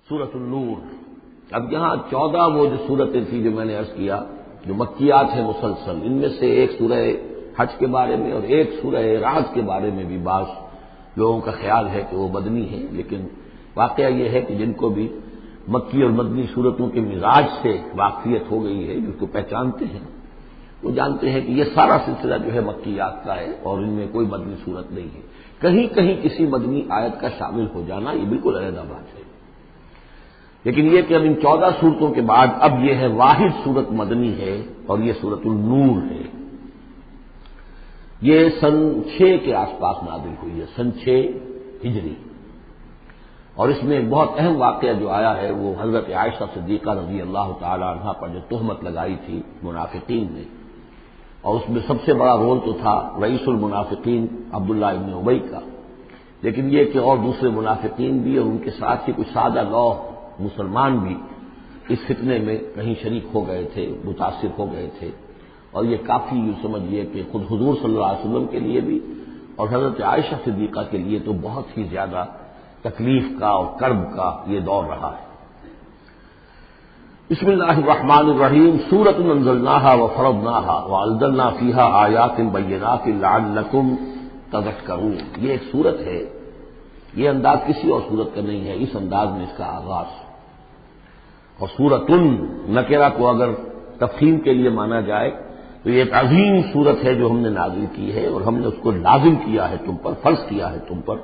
سورۃ النور۔ اب یہاں 14 وہ جو سورتیں تھی جو میں نے عرض کیا جو مکیات ہیں مسلسل، ان میں سے ایک سورہ حج کے بارے میں اور ایک سورہ رعد کے بارے میں بھی بعض لوگوں کا خیال ہے کہ وہ مدنی ہے، لیکن واقعہ یہ ہے کہ جن کو بھی مکی اور مدنی صورتوں کے مزاج سے واقفیت ہو گئی ہے، جس کو پہچانتے ہیں وہ جانتے ہیں کہ یہ سارا سلسلہ جو ہے مکیات کا ہے اور ان میں کوئی مدنی صورت نہیں ہے۔ کہیں کہیں کسی مدنی آیت کا شامل ہو جانا یہ بالکل علیحدہ بات ہے، لیکن یہ کہ اب ان 14 صورتوں کے بعد اب یہ ہے واحد صورت مدنی ہے اور یہ سورۃ النور ہے۔ یہ سن 6 کے آس پاس نازل ہوئی ہے، سن 6 ہجری، اور اس میں ایک بہت اہم واقعہ جو آیا ہے وہ حضرت عائشہ صدیقہ رضی اللہ تعالی عنہا پر جو تہمت لگائی تھی منافقین نے، اور اس میں سب سے بڑا رول تو تھا رئیس المنافقین عبداللہ ابن ابی کا، لیکن یہ کہ اور دوسرے منافقین بھی اور ان کے ساتھ ہی کچھ سادہ لوح مسلمان بھی اس فتنے میں کہیں شریک ہو گئے تھے، متاثر ہو گئے تھے، اور یہ کافی یوں سمجھیے کہ خود حضور صلی اللہ علیہ وسلم کے لیے بھی اور حضرت عائشہ صدیقہ کے لیے تو بہت ہی زیادہ تکلیف کا اور کرب کا یہ دور رہا ہے۔ بسم اللہ الرحمن الرحیم، سورۃ انزلناها وفرضناها وانزلنا فیہا آیات بینات لعلکم تذکرون۔ یہ ایک سورت ہے، یہ انداز کسی اور سورت کا نہیں ہے، اس انداز میں اس کا آغاز، اور سورۃ نکرہ کو اگر تفخیم کے لیے مانا جائے تو یہ ایک عظیم سورت ہے جو ہم نے نازل کی ہے اور ہم نے اس کو لازم کیا ہے تم پر، فرض کیا ہے تم پر۔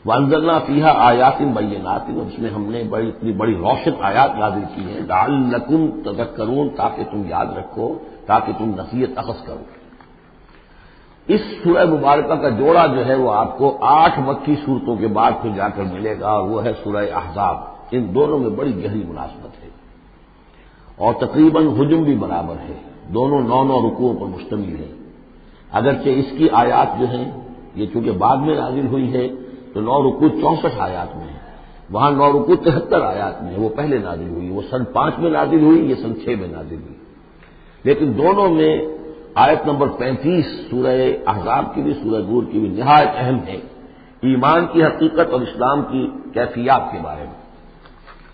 وانزلنا فیہا آیات بینات، اس میں ہم نے اتنی بڑی روشن آیات نازل کی ہیں لعلکم تذکرون، تاکہ تم یاد رکھو، تاکہ تم نصیحت اخذ کرو۔ اس سورہ مبارکہ کا جوڑا جو ہے وہ آپ کو 8 مکی صورتوں کے بعد پھر جا کر ملے گا، اور وہ ہے سورہ احزاب۔ ان دونوں میں بڑی گہری مناسبت ہے اور تقریباً حجم بھی برابر ہے، دونوں 9 رکوعوں پر مشتمل ہے، اگرچہ اس کی آیات جو ہیں یہ چونکہ بعد میں نازل ہوئی ہے تو 9 رکوع 64 آیات میں ہے، وہاں 9 رکوع 73 آیات میں ہے، وہ پہلے نازل ہوئی، وہ سن 5 میں نازل ہوئی، یہ سن 6 میں نازل ہوئی، لیکن دونوں میں آیت نمبر 35 سورہ احزاب کی بھی سورہ نور کی بھی نہایت اہم ہے، ایمان کی حقیقت اور اسلام کی کیفیات کے بارے میں۔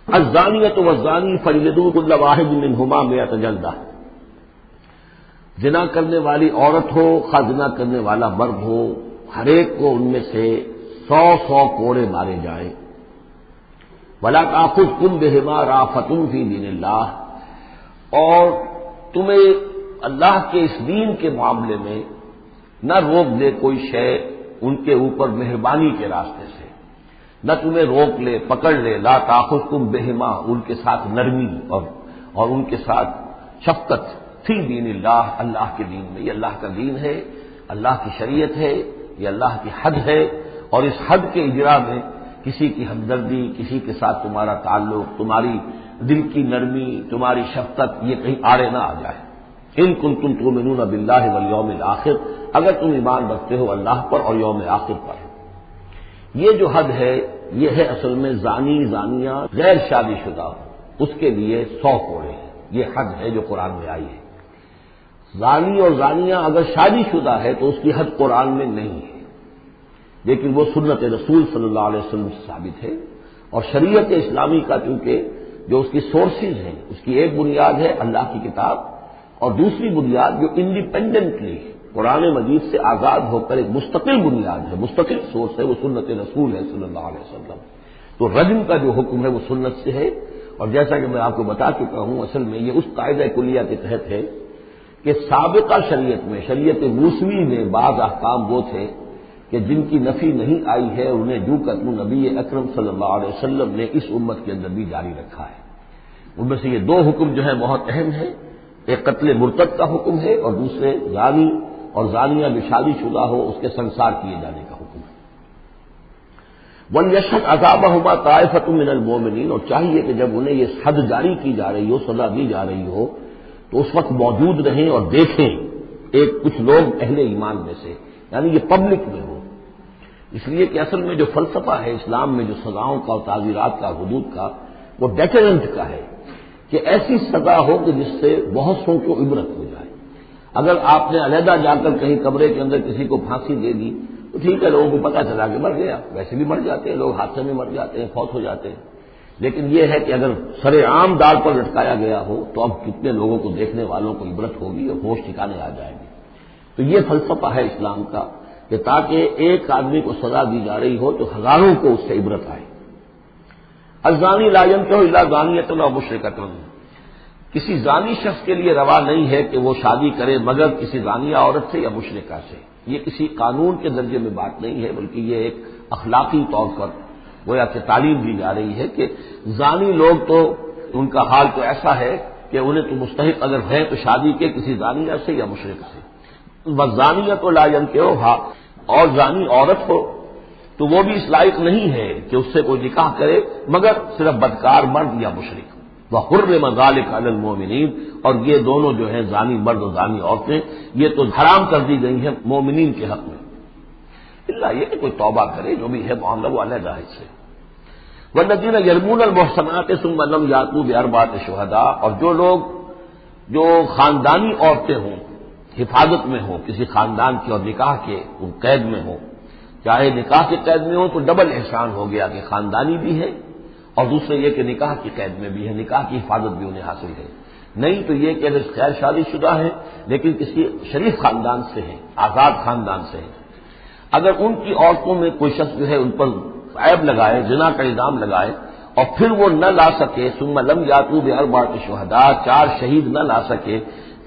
الزانیۃ والزانی فاجلدوا كل واحد منهما 100 جلدہ، زنا کرنے والی عورت ہو خواہ زنا کرنے والا مرد ہو، ہر ایک کو ان میں سے 100 کوڑے مارے جائیں۔ ولا تأخذكم بهما رأفة في دین اللہ، اور تمہیں اللہ کے اس دین کے معاملے میں نہ روک دے کوئی شے ان کے اوپر مہربانی کے راستے سے، نہ تمہیں روک لے پکڑ لے، لا تأخذكم بهما، ان کے ساتھ نرمی اور ان کے ساتھ شفقت، فی دین اللہ، اللہ کے دین میں، یہ اللہ کا دین ہے، اللہ کی شریعت ہے، یہ اللہ کی حد ہے، اور اس حد کے اجرا میں کسی کی ہمدردی، کسی کے ساتھ تمہارا تعلق، تمہاری دل کی نرمی، تمہاری شفقت یہ کہیں آڑے نہ آ جائے۔ ان کنتم تؤمنون باللہ والیوم الآخر، اگر تم ایمان رکھتے ہو اللہ پر اور یوم آخر پر۔ یہ جو حد ہے یہ ہے اصل میں زانی زانیہ غیر شادی شدہ اس کے لیے 100 کوڑے ہیں، یہ حد ہے جو قرآن میں آئی ہے۔ زانی اور زانیہ اگر شادی شدہ ہے تو اس کی حد قرآن میں نہیں ہے، لیکن وہ سنت رسول صلی اللہ علیہ وسلم سے ثابت ہے، اور شریعت اسلامی کا چونکہ جو اس کی سورسز ہیں، اس کی ایک بنیاد ہے اللہ کی کتاب، اور دوسری بنیاد جو انڈیپینڈنٹلی قرآن مجید سے آزاد ہو کر ایک مستقل بنیاد ہے، مستقل سورس ہے، وہ سنت رسول ہے صلی اللہ علیہ وسلم۔ تو رجم کا جو حکم ہے وہ سنت سے ہے، اور جیسا کہ میں آپ کو بتا چکا ہوں اصل میں یہ اس قاعدہ کلیہ کے تحت ہے کہ سابقہ شریعت میں، شریعت موسوی میں بعض احکام وہ تھے کہ جن کی نفی نہیں آئی ہے، انہیں جو قتل نبی اکرم صلی اللہ علیہ وسلم نے اس امت کے اندر بھی جاری رکھا ہے۔ ان میں سے یہ 2 حکم جو ہے بہت اہم ہے، ایک قتل مرتد کا حکم ہے اور دوسرے زانی اور زانیہ جو شادی شدہ ہو اس کے سنسار کیے جانے کا حکم ہے۔ وَلْيَشْهَدْ عَذَابَهُمَا طَائِفَةٌ مِّنَ الْمُؤْمِنِينَ، اور چاہیے کہ جب انہیں یہ حد جاری کی جا رہی ہو، سزا دی جا رہی ہو، تو اس وقت موجود رہیں اور دیکھیں کچھ لوگ اہل ایمان میں سے، یعنی یہ پبلک میں ہو، اس لیے کہ اصل میں جو فلسفہ ہے اسلام میں جو سزاؤں کا اور تعزیرات کا، حدود کا، وہ ڈیٹرنٹ کا ہے کہ ایسی سزا ہو کہ جس سے بہت سو کو عبرت ہو جائے۔ اگر آپ نے علیحدہ جا کر کہیں کمرے کے اندر کسی کو پھانسی دے دی تو ٹھیک ہے، لوگوں کو پتہ چلا کہ مر گیا، ویسے بھی مر جاتے ہیں لوگ، حادثے میں مر جاتے ہیں، فوت ہو جاتے ہیں، لیکن یہ ہے کہ اگر سر عام ڈال پر لٹکایا گیا ہو تو اب کتنے لوگوں کو دیکھنے والوں کو عبرت ہوگی اور ہوش ٹھکانے آ جائیں گے. تو یہ فلسفہ ہے اسلام کا کہ تاکہ ایک آدمی کو سزا دی جا رہی ہو تو ہزاروں کو اس سے عبرت آئے. الزانی لا ينكح الا زانیۃ او مشرکۃ، کسی زانی شخص کے لیے روا نہیں ہے کہ وہ شادی کرے مگر کسی زانیہ عورت سے یا مشرکہ سے. یہ کسی قانون کے درجے میں بات نہیں ہے بلکہ یہ ایک اخلاقی طور پر گویا کہ تعلیم دی جا رہی ہے کہ زانی لوگ تو ان کا حال تو ایسا ہے کہ انہیں تو مستحق اگر ہے تو شادی کے کسی زانیہ سے یا مشرک سے. والزانیۃ لا ينكحها، اور زانی عورت ہو تو وہ بھی اس لائق نہیں ہے کہ اس سے کوئی نکاح کرے مگر صرف بدکار مرد یا مشرک. وحرم ذلک علی المؤمنین، اور یہ دونوں جو ہیں زانی مرد اور زانی عورتیں یہ تو حرام کر دی گئی ہیں مومنین کے حق میں، الا یہ کہ کوئی توبہ کرے جو بھی ہے معاملہ وہ علیحدہ ہے سے. والذین یرمون المحصنات ثم لم یاتوا باربعۃ شہداء، اور جو لوگ جو خاندانی عورتیں ہوں حفاظت میں ہوں کسی خاندان کی اور نکاح کے ان قید میں ہوں، چاہے نکاح کے قید میں ہوں تو ڈبل احسان ہو گیا کہ خاندانی بھی ہے اور دوسرے یہ کہ نکاح کی قید میں بھی ہے، نکاح کی حفاظت بھی انہیں حاصل ہے. نہیں تو یہ کہ اگر خیر شادی شدہ ہے لیکن کسی شریف خاندان سے ہے، آزاد خاندان سے ہے، اگر ان کی عورتوں میں کوئی شخص جو ہے ان پر عیب لگائے، زنا کا الزام لگائے اور پھر وہ نہ لا سکے، ثم لم یاتوا باربعۃ شہداء، 4 شہید نہ لا سکے،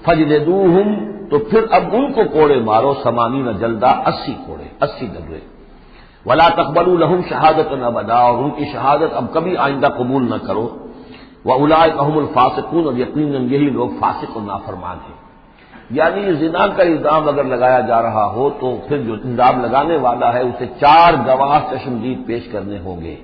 فجلدوہم، تو پھر اب ان کو کوڑے مارو 80 جلدہ، 80 کوڑے، 80 ڈبرے. ولا تقبلوا لهم شہادۃ ابدا، اور ان کی شہادت اب کبھی آئندہ قبول نہ کرو. واولئک هم الفاسقون، اور یقیناً یہی لوگ فاسق اور نافرمان ہیں. یعنی زنا کا الزام اگر لگایا جا رہا ہو تو پھر جو الزام لگانے والا ہے اسے 4 گواہ چشمدید پیش کرنے ہوں گے.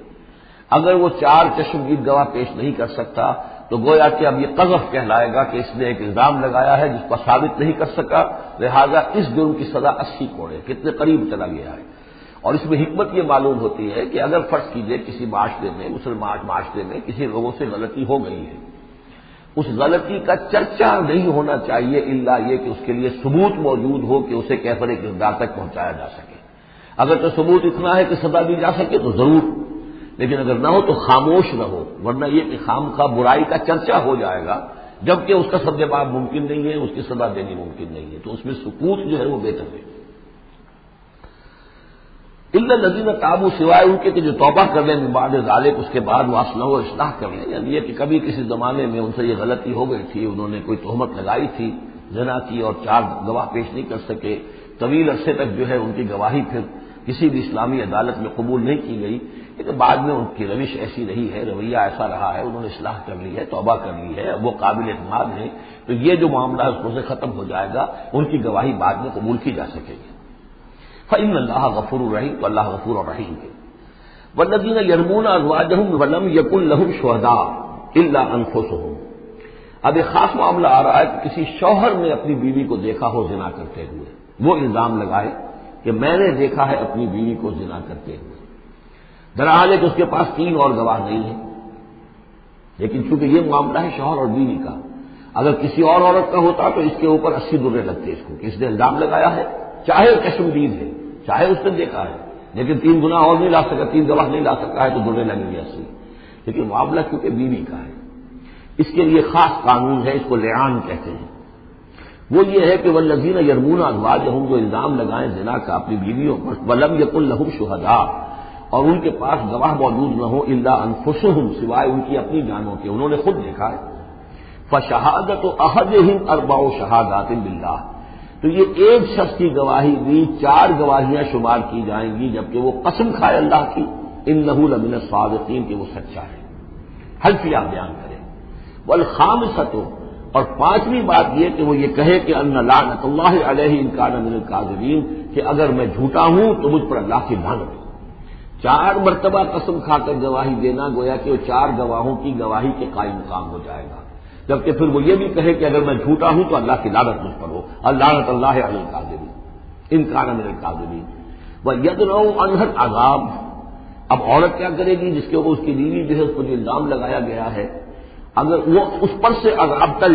اگر وہ 4 چشمدید گواہ پیش نہیں کر سکتا تو گویا کہ اب یہ قذف کہلائے گا کہ اس نے ایک الزام لگایا ہے جس پر ثابت نہیں کر سکا، لہذا اس جرم کی سزا 80 کوڑے، کتنے قریب چلا گیا ہے. اور اس میں حکمت یہ معلوم ہوتی ہے کہ اگر فرض کیجئے کسی معاشرے میں، مسلمان معاشرے میں کسی لوگوں سے غلطی ہو گئی ہے، اس غلطی کا چرچا نہیں ہونا چاہیے الا یہ کہ اس کے لیے ثبوت موجود ہو کہ اسے کیفر کردار تک پہنچایا جا سکے. اگر تو ثبوت اتنا ہے کہ سزا دی جا سکے تو ضرور، لیکن اگر نہ ہو تو خاموش رہو، ورنہ یہ کہ خامخواہ برائی کا چرچا ہو جائے گا جبکہ اس کا سد باب ممکن نہیں ہے، اس کی سزا دینی ممکن نہیں ہے. تو اس میں سکوت جو ہے وہ بہتر ہے. الا الذین تابوا، سوائے ان کے کہ جو توبہ کر لیں من بعد ذلک، اس کے بعد وہ اصلاح و اصلاح کر لیں. یعنی یہ کہ کبھی کسی زمانے میں ان سے یہ غلطی ہو گئی تھی، انہوں نے کوئی تہمت لگائی تھی زنا کی اور 4 گواہ پیش نہیں کر سکے، طویل عرصے تک جو ہے ان کی گواہی پھر کسی بھی اسلامی عدالت میں قبول نہیں کی گئی، لیکن بعد میں ان کی روش ایسی رہی ہے، رویہ ایسا رہا ہے، انہوں نے اصلاح کر لی ہے، توبہ کر لی ہے، وہ قابل اعتماد ہے، تو یہ جو معاملہ ہے اس کو سے ختم ہو جائے گا، ان کی گواہی بعد میں قبول کی جا سکے گی. فإن اللہ غفور رحیم، تو اللہ غفور رحیم ہے. والذین یرمون ازواجہم ولم یکن لہم شہداء الا انفسہم، اب ایک خاص معاملہ آ رہا ہے کہ کسی شوہر نے اپنی بیوی کو دیکھا ہو زنا کرتے ہوئے، وہ الزام لگائے کہ میں نے دیکھا ہے اپنی بیوی کو زنا کرتے ہوئے، درحال ہے کہ اس کے پاس 3 اور گواہ نہیں ہیں، لیکن چونکہ یہ معاملہ ہے شوہر اور بیوی کا، اگر کسی اور عورت کا ہوتا تو اس کے اوپر 80 درے لگتے اس کو کہ اس نے الزام لگایا ہے، چاہے چشمدید ہے، چاہے اس نے دیکھا ہے، لیکن 3 گنا اور نہیں لا سکا، 3 گواہ نہیں لا سکا ہے تو درے لگیں گے 80. لیکن معاملہ کیونکہ بیوی کا ہے اس کے لیے خاص قانون ہے، اس کو لعان کہتے ہیں. وہ یہ ہے کہ والذین یرمون ازواجہم، جو الزام لگائیں زنا کا اپنی بیویوں پر، ولم یکن لہم شہداء، اور ان کے پاس گواہ موجود نہ ہو، الا انفسہم، سوائے ان کی اپنی جانوں کے، انہوں نے خود دیکھا ہے. فشہادۃ احدہم 4 شہادات باللہ، تو یہ ایک شخص کی گواہی بھی 4 گواہیاں شمار کی جائیں گی جبکہ وہ قسم کھائے اللہ کی، انہ لمن الصادقین، کہ وہ سچا ہے، حلفیہ بیان کرے. والخامسۃ، اور 5ویں بات یہ کہ وہ یہ کہے کہ ان لعنت اللہ علیہ ان کان من الکاذبین، کہ اگر میں جھوٹا ہوں تو مجھ پر اللہ کی لعنت ہے. 4 مرتبہ قسم کھا کر گواہی دینا گویا کہ وہ 4 گواہوں کی گواہی کے قائم مقام ہو جائے گا، جبکہ پھر وہ یہ بھی کہے کہ اگر میں جھوٹا ہوں تو اللہ کی لعنت مجھ پر ہو، لعنت اللہ علی الکاذبین ان کان من الکاذبین. ویدرؤ عنها العذاب، اب عورت کیا کرے گی جس کے اوپر اس کی بیوی جو ہے اس پر جو الزام لگایا گیا ہے، اگر وہ اس پر سے عذاب ٹل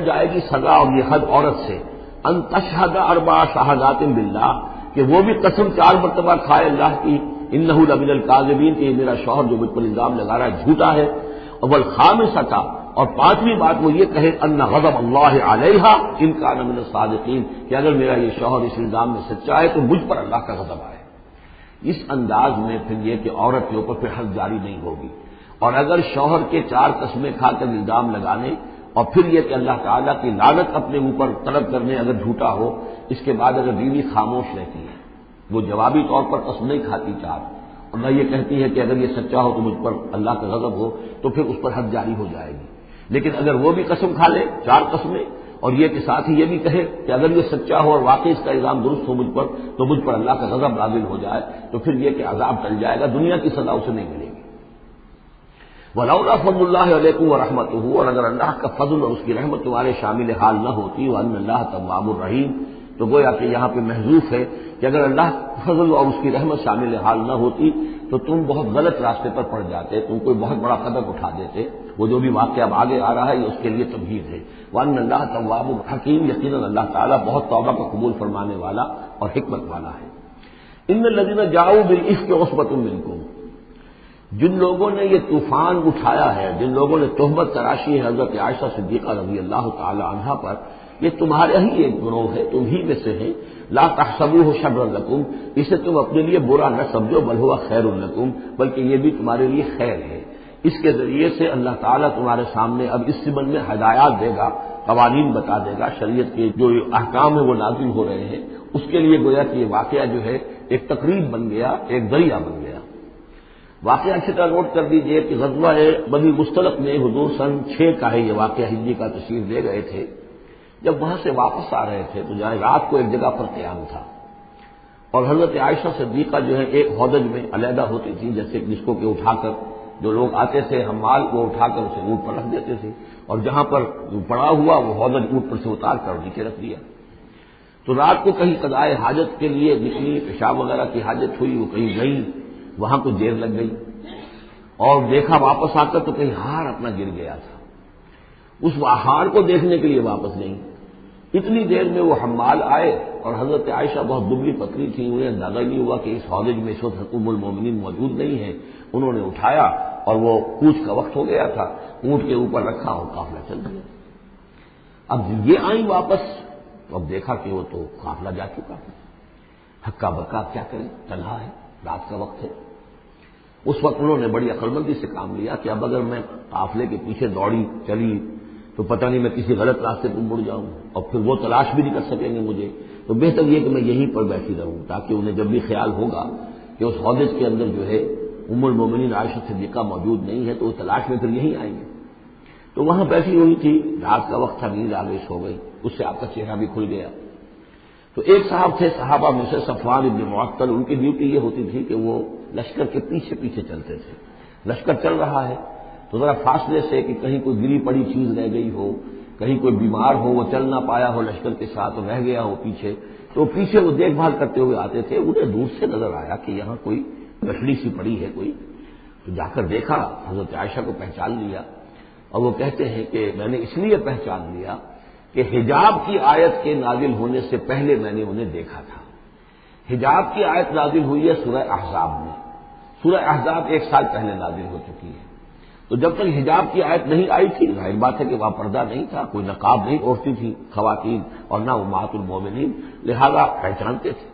جائے گی سزا اور یہ حد عورت سے، ان تشہد 4 شہادات باللہ، کہ وہ بھی قسم 4 مرتبہ کھائے اللہ کی، انہ لمن الکاذبین کہ یہ میرا شوہر جو مجھ پر الزام لگا رہا ہے جھوٹا ہے. والخامسۃ اور پانچویں بات وہ یہ کہے ان غضب اللہ علیہا ان کان من الصادقین کہ اگر میرا یہ شوہر اس الزام میں سچا ہے تو مجھ پر اللہ کا غضب آئے. اس انداز میں پھر یہ کہ عورت کے اوپر پھر حد جاری نہیں ہوگی. اور اگر شوہر کے 4 قسمیں کھا کر الزام لگانے اور پھر یہ کہ اللہ تعالیٰ کی لعنت اپنے اوپر طلب کرنے اگر جھوٹا ہو، اس کے بعد اگر بیوی خاموش رہتی ہے، وہ جوابی طور پر قسم نہیں کھاتی 4 اور نہ یہ کہتی ہے کہ اگر یہ سچا ہو تو مجھ پر اللہ کا غضب ہو، تو پھر اس پر حد جاری ہو جائے گی. لیکن اگر وہ بھی قسم کھا لے 4 قسمیں اور یہ کہ ساتھ ہی یہ بھی کہے کہ اگر یہ سچا ہو اور واقعی اس کا الزام درست ہو مجھ پر تو مجھ پر اللہ کا غضب نازل ہو جائے، تو پھر یہ کہ عذاب ٹل جائے گا، دنیا کی سزا اسے نہیں ملے گی. وَلَوْلَا فَضْلُ اللَّهِ عَلَيْكُمْ وَرَحْمَتُهُ اور اگر اللہ کا فضل اور اس کی رحمت تمہارے شامل حال نہ ہوتی وَأَنَّ اللَّهَ تَوَّابٌ رَحِيمٌ تو گویا کہ یہاں پہ محذوف ہے کہ اگر اللہ فضل اور اس کی رحمت شامل حال نہ ہوتی تو تم بہت غلط راستے پر پڑ جاتے، تم کوئی بہت بڑا قدم اٹھا دیتے. وہ جو بھی واقعہ اب آگے آ رہا ہے یہ اس کے لیے تمہید ہے. وَأَنَّ اللَّهَ تَوَّابٌ حَكِيمٌ یقیناً اللہ تعالیٰ بہت توبہ کا قبول فرمانے والا اور حکمت والا ہے. إِنَّ الَّذِينَ جَاءُوا بِالْإِفْكِ عُصْبَةٌ مِّنكُمْ جن لوگوں نے یہ طوفان اٹھایا ہے، جن لوگوں نے تہمت تراشی ہے حضرت عائشہ صدیقہ رضی اللہ تعالی عنہا پر، یہ تمہارے ہی ایک گروہ ہے، تم ہی میں سے ہیں. لا تحسبوه شرا لکم اسے تم اپنے لیے برا نہ سمجھو بل هو خیر لکم بلکہ یہ بھی تمہارے لیے خیر ہے. اس کے ذریعے سے اللہ تعالیٰ تمہارے سامنے اب اس سمن میں ہدایات دے گا، قوانین بتا دے گا، شریعت کے جو احکام ہیں وہ نازل ہو رہے ہیں. اس کے لیے گویا کہ یہ واقعہ جو ہے ایک تقریب بن گیا، ایک ذریعہ بن گیا. واقعہ اچھی طرح نوٹ کر دیجئے کہ غزوہ بنی مستلق میں حضور سن 6 کا ہے یہ واقعہ، ہجری کا تشریف لے گئے تھے. جب وہاں سے واپس آ رہے تھے تو جہاں رات کو ایک جگہ پر قیام تھا اور حضرت عائشہ صدیقہ جو ہے ایک ہودج میں علیحدہ ہوتی تھی، جیسے جس کو کہ اٹھا کر جو لوگ آتے تھے حمال وہ اٹھا کر اسے اونٹ پر رکھ دیتے تھے اور جہاں پر پڑا ہوا وہ ہودج اونٹ پر سے اتار کر نیچے رکھ دیا. تو رات کو کہیں قضائے حاجت کے لیے نکلی، پیشاب وغیرہ کی حاجت ہوئی، وہ کہیں گئی، وہاں کو دیر لگ گئی اور دیکھا واپس آ کر تو کہیں ہار اپنا گر گیا تھا. اس ہار کو دیکھنے کے لیے واپس نہیں، اتنی دیر میں وہ حمال آئے اور حضرت عائشہ بہت دبلی پتلی تھی، انہیں اندازہ نہیں ہوا کہ اس ہودج میں اس وقت ام المومنین موجود نہیں ہے. انہوں نے اٹھایا اور وہ کوچ کا وقت ہو گیا تھا، اونٹ کے اوپر رکھا اور قافلہ چل گیا. اب یہ آئیں واپس تو اب دیکھا کہ وہ تو قافلہ جا چکا ہے، ہکا بکا کیا کریں، تنہا ہے، رات کا وقت ہے. اس وقت انہوں نے بڑی عقل مندی سے کام لیا کہ اب اگر میں قافلے کے پیچھے دوڑی چلی تو پتہ نہیں میں کسی غلط راستے پر مڑ جاؤں اور پھر وہ تلاش بھی نہیں کر سکیں گے مجھے، تو بہتر یہ کہ میں یہیں پر بیٹھی رہوں تاکہ انہیں جب بھی خیال ہوگا کہ اس ہودج کے اندر جو ہے ام المومنین عائشہ صدیقہ موجود نہیں ہے تو وہ تلاش میں پھر یہیں آئیں گے. تو وہاں بیٹھی ہوئی تھی، رات کا وقت تھا، نیند آویش ہو گئی، اس سے آپ کا چہرہ بھی کھل گیا. تو ایک صاحب تھے صحابہ میں سے صفوان ابن معطل، ان کی ڈیوٹی یہ ہوتی تھی کہ وہ لشکر کے پیچھے پیچھے چلتے تھے. لشکر چل رہا ہے تو ذرا فاصلے سے کہ کہیں کوئی گری پڑی چیز رہ گئی ہو، کہیں کوئی بیمار ہو وہ چل نہ پایا ہو لشکر کے ساتھ اور رہ گیا ہو پیچھے، تو پیچھے وہ دیکھ بھال کرتے ہوئے آتے تھے. انہیں دور سے نظر آیا کہ یہاں کوئی گٹھڑی سی پڑی ہے کوئی، تو جا کر دیکھا، حضرت عائشہ کو پہچان لیا اور وہ کہتے ہیں کہ میں نے اس لیے پہچان لیا کہ حجاب کی آیت کے نازل ہونے سے پہلے میں نے انہیں دیکھا تھا. حجاب کی آیت نازل ہوئی ہے سورہ احزاب میں، سورہ احزاب 1 سال پہلے نازل ہو چکی ہے. تو جب تک حجاب کی آیت نہیں آئی تھی ظاہر بات ہے کہ وہاں پردہ نہیں تھا، کوئی نقاب نہیں اوڑھتی تھی خواتین اور نہ امہات المومنین، لہذا پہچانتے تھے.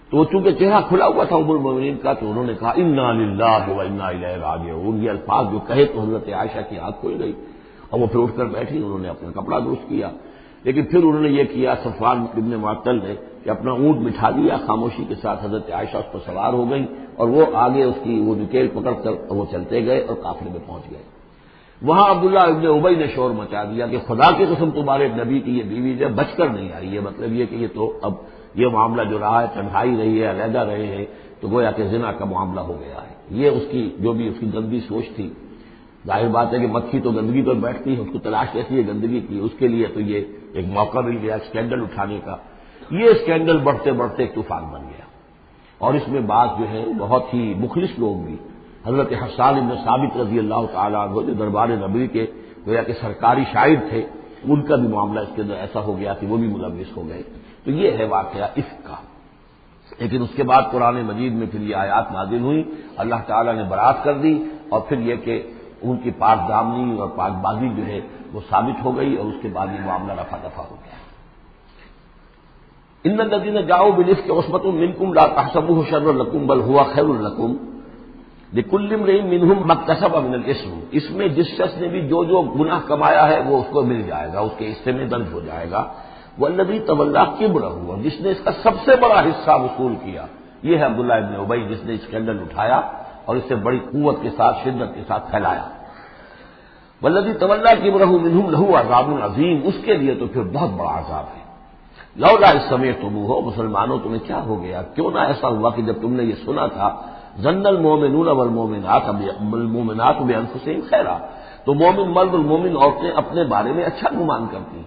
تو چونکہ چہرہ کھلا ہوا تھا ام المومنین کا تو انہوں نے کہا انا للہ و انا الیہ راجعون. یہ الفاظ جو کہے تو حضرت عائشہ کی آنکھ کھل گئی اور وہ پھر اٹھ کر بیٹھی، انہوں نے اپنا کپڑا درست کیا. لیکن پھر انہوں نے یہ کیا صفوان ابن معطل نے کہ اپنا اونٹ بٹھا دیا خاموشی کے ساتھ، حضرت عائشہ اس پر سوار ہو گئی اور وہ آگے اس کی وہ نکیل پکڑ کر وہ چلتے گئے اور قافلے میں پہنچ گئے. وہاں عبداللہ ابن ابی نے شور مچا دیا کہ خدا کی قسم تمہارے نبی کی یہ بیوی جو بچ کر نہیں آئی ہے. مطلب یہ کہ یہ تو اب یہ معاملہ جو رہا ہے تنہائی رہی ہے، علیحدہ رہے ہیں، تو گویا کہ زنا کا معاملہ ہو گیا ہے. یہ اس کی جو بھی اس کی گندی سوچ تھی، ظاہر بات ہے کہ مکھی تو گندگی پر بیٹھتی ہے، اس کو تلاش کیسی ہے گندگی کی، اس کے لیے تو یہ ایک موقع مل گیا اسکینڈل اٹھانے کا. یہ اسکینڈل بڑھتے بڑھتے ایک طوفان بن گیا اور اس میں بعض جو ہے بہت ہی مخلص لوگ بھی، حضرت حسان بن ثابت رضی اللہ تعالیٰ عنہ جو دربار نبوی کے گویا کہ سرکاری شاعر تھے، ان کا بھی معاملہ اس کے اندر ایسا ہو گیا کہ وہ بھی ملوث ہو گئے. تو یہ ہے واقعہ اس کا. لیکن اس کے بعد قرآن مجید میں پھر یہ آیات نازل ہوئی، اللہ تعالیٰ نے برات کر دی، اور پھر یہ کہ ان کی پاک دامنی اور پاک بازی جو ہے وہ ثابت ہو گئی، اور اس کے بعد یہ معاملہ رفع دفع ہو گیا۔ ان الذین جاؤوا بالافک عصبۃ منکم لا تحسبوه شرا لکم بل هو خیر لکم لکل امرئ منهم ما اکتسب من الاثم، اس میں جس شخص نے بھی جو گناہ کمایا ہے وہ اس کو مل جائے گا، اس کے حصے میں درج ہو جائے گا۔ والذی تولی کبرہ، اور جس نے اس کا سب سے بڑا حصہ وصول کیا، یہ ہے عبداللہ ابن ابی جس نے اسکینڈل اٹھایا اور اسے بڑی قوت کے ساتھ شدت کے ساتھ پھیلایا۔ والذی تولی کبرہ منہم لہ عذاب عظیم، اس کے لیے تو پھر بہت بڑا عذاب ہے۔ لولا اذ سمعتموہ، مسلمانوں تمہیں کیا ہو گیا، کیوں نہ ایسا ہوا کہ جب تم نے یہ سنا تھا، ظن المؤمنون والمؤمنات بانفسہم خیرا، تو مومن مرد اور مومن عورتیں اپنے بارے میں اچھا گمان کرتی،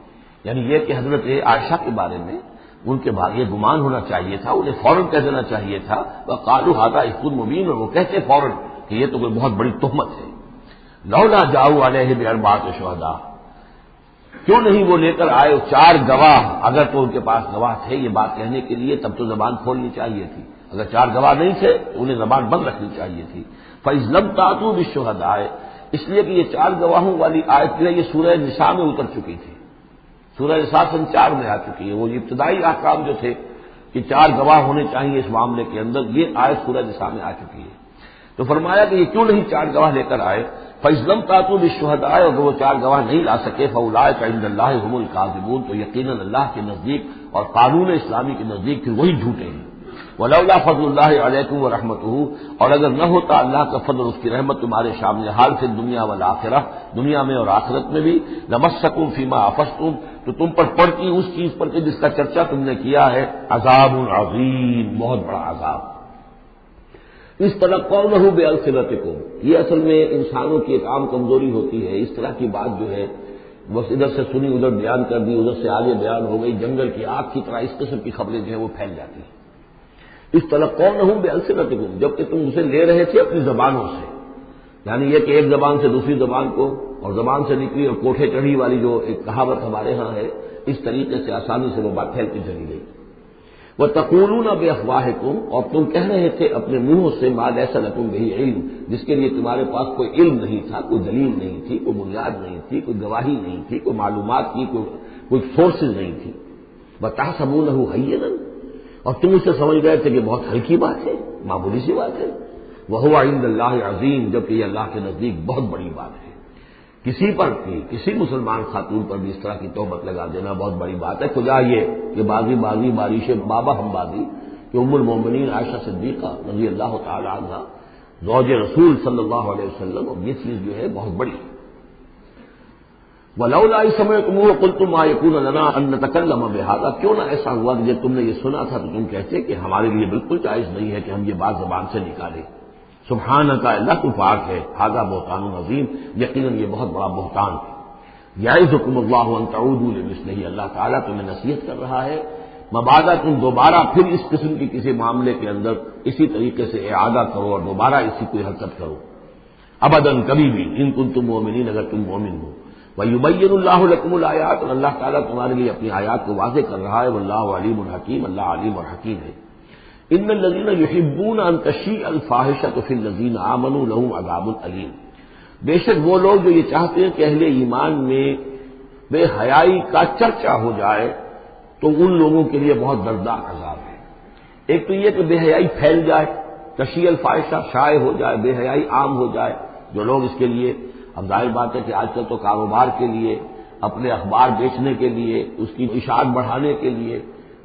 یعنی یہ کہ حضرت عائشہ کے بارے میں ان کے بارے یہ گمان ہونا چاہیے تھا، انہیں فوراً کہہ دینا چاہیے تھا، وقالوا ھذا افک مبین، اور وہ کہتے فوراً کہ یہ تو کوئی بہت بڑی تہمت ہے۔ لولا جاؤوا علیہ باربعۃ شہداء، کیوں نہیں وہ لے کر آئے 4 گواہ، اگر تو ان کے پاس گواہ تھے یہ بات کہنے کے لیے تب تو زبان کھولنی چاہیے تھی، اگر 4 گواہ نہیں تھے تو انہیں زبان بند رکھنی چاہیے تھی۔ فَإِذْ لَمْ تَأْتُوا بِالشُّهَدَاءِ، اس لیے کہ یہ 4 گواہوں والی آیت جو ہے یہ سورہ نساء میں اتر چکی تھی، سورہ نساء سن 4 میں آ چکی ہے، وہ ابتدائی احکام جو تھے کہ 4 گواہ ہونے چاہیے اس معاملے کے اندر، یہ آیت سورہ نساء میں آ چکی ہے۔ تو فرمایا کہ یہ کیوں نہیں 4 گواہ لے کر آئے، فَإِذْ لَمْ تَأْتُوا بِالشُّهَدَاءِ، اگر وہ 4 گواہ نہیں لا سکے، فَأُولَٰئِکَ عِندَ اللَّهِ هُمُ الْكَاذِبُونَ، تو یقیناً اللہ کے نزدیک اور قانون اسلامی کے نزدیک پھر وہی جھوٹے ہیں۔ وَلَوْلَا فَضْلُ اللَّهِ عَلَيْكُمْ وَرَحْمَتُهُ، اور اگر نہ ہوتا اللہ کا فضل اور اس کی رحمت تمہارے سامنے حال سے دنیا والآخرہ، دنیا میں اور آخرت میں بھی، لَمَسَّكُمْ فِيمَا أَفَضْتُمْ، تو تم پر پڑتی اس چیز پر کہ جس کا چرچا تم نے کیا ہے، عذاب عظیم، بہت بڑا عذاب۔ اس طرح قولہ بألسنتکم، یہ اصل میں انسانوں کی ایک عام کمزوری ہوتی ہے، اس طرح کی بات جو ہے بس ادھر سے سنی ادھر بیان کر دی، ادھر سے آگے بیان ہو گئی، جنگل کی آگ کی طرح اس قسم کی خبریں جو ہیں وہ پھیل جاتی ہیں۔ اس طرح قولہ بألسنتکم، جبکہ تم اسے لے رہے تھے اپنی زبانوں سے، یعنی یہ کہ ایک زبان سے دوسری زبان کو، اور زبان سے نکلی اور کوٹھے چڑھی والی جو ایک کہاوت ہمارے ہاں ہے، اس طریقے سے آسانی سے وہ بات پھیلتی چلی گئی۔ وَتَقُولُونَ بِأَفْوَاهِكُمْ، اور تم کہہ رہے تھے اپنے منہوں سے مَا لَيْسَ لَكُمْ بِهِ علم، جس کے لیے تمہارے پاس کوئی علم نہیں تھا، کوئی دلیل نہیں تھی، کوئی بنیاد نہیں تھی، کوئی گواہی نہیں تھی، کوئی معلومات کی کوئی سورسز نہیں تھی۔ وَتَحْسَبُونَهُ هَيِّنًا، اور تم اسے سمجھ گئے تھے کہ بہت ہلکی بات ہے، معمولی سی بات ہے۔ وَهُوَ عِندَ اللَّهِ عَظِيمٌ، جبکہ یہ اللہ کے نزدیک بہت بڑی بات ہے۔ کسی پر بھی، کسی مسلمان خاتون پر بھی اس طرح کی تہمت لگا دینا بہت بڑی بات ہے۔ خدا یہ کہ بازی بارش بابا ہم بازی کہ ام المومنین عائشہ صدیقہ رضی اللہ تعالی عنہ زوج رسول صلی اللہ علیہ وسلم، اور یہ چیز جو ہے بہت بڑی ہے۔ وَلَوْلَا إِذْ سَمِعْتُمُوهُ قُلْتُم مَّا يَكُونُ لَنَا أَن نَّتَكَلَّمَ بِهَٰذَا، کیوں نہ ایسا ہوا کہ جب تم نے یہ سنا تھا تو تم کہتے کہ ہمارے لیے بالکل جائز نہیں ہے کہ ہم یہ بات زبان سے نکالیں۔ سبحانک، اللہ تو پاک ہے، ھذا بہتان عظیم، یقیناً یہ بہت بڑا بہتان ہے۔ یعظکم اللہ ان تعودوا لمثلہ، اللہ تعالیٰ تمہیں نصیحت کر رہا ہے مبادا تم دوبارہ پھر اس قسم کی کسی معاملے کے اندر اسی طریقے سے اعادہ کرو اور دوبارہ اسی کوئی حرکت کرو، ابداً کبھی بھی، ان کنتم مؤمنین، اگر تم مومن ہو۔ وَيُبَيِّنُ اللَّهُ لَكُمُ الْآيَاتِ، اور اللہ تعالیٰ تمہارے لیے اپنی آیات کو واضح کر رہا ہے، واللہ علیم حکیم، اللہ علیم اور حکیم ہے۔ ان الذین یحبون ان تشیع الفاحشۃ فی الذین آمنوا لہم عذاب الیم، بے شک وہ لوگ جو یہ چاہتے ہیں کہ اہل ایمان میں بے حیائی کا چرچا ہو جائے تو ان لوگوں کے لیے بہت دردناک عذاب ہے۔ ایک تو یہ کہ بے حیائی پھیل جائے، تشیع الفاحشہ شائع ہو جائے، بے حیائی عام ہو جائے، جو لوگ اس کے لیے، اب ظاہر بات ہے کہ آج کل تو کاروبار کے لیے، اپنے اخبار بیچنے کے لیے، اس کی اشاعت بڑھانے کے لیے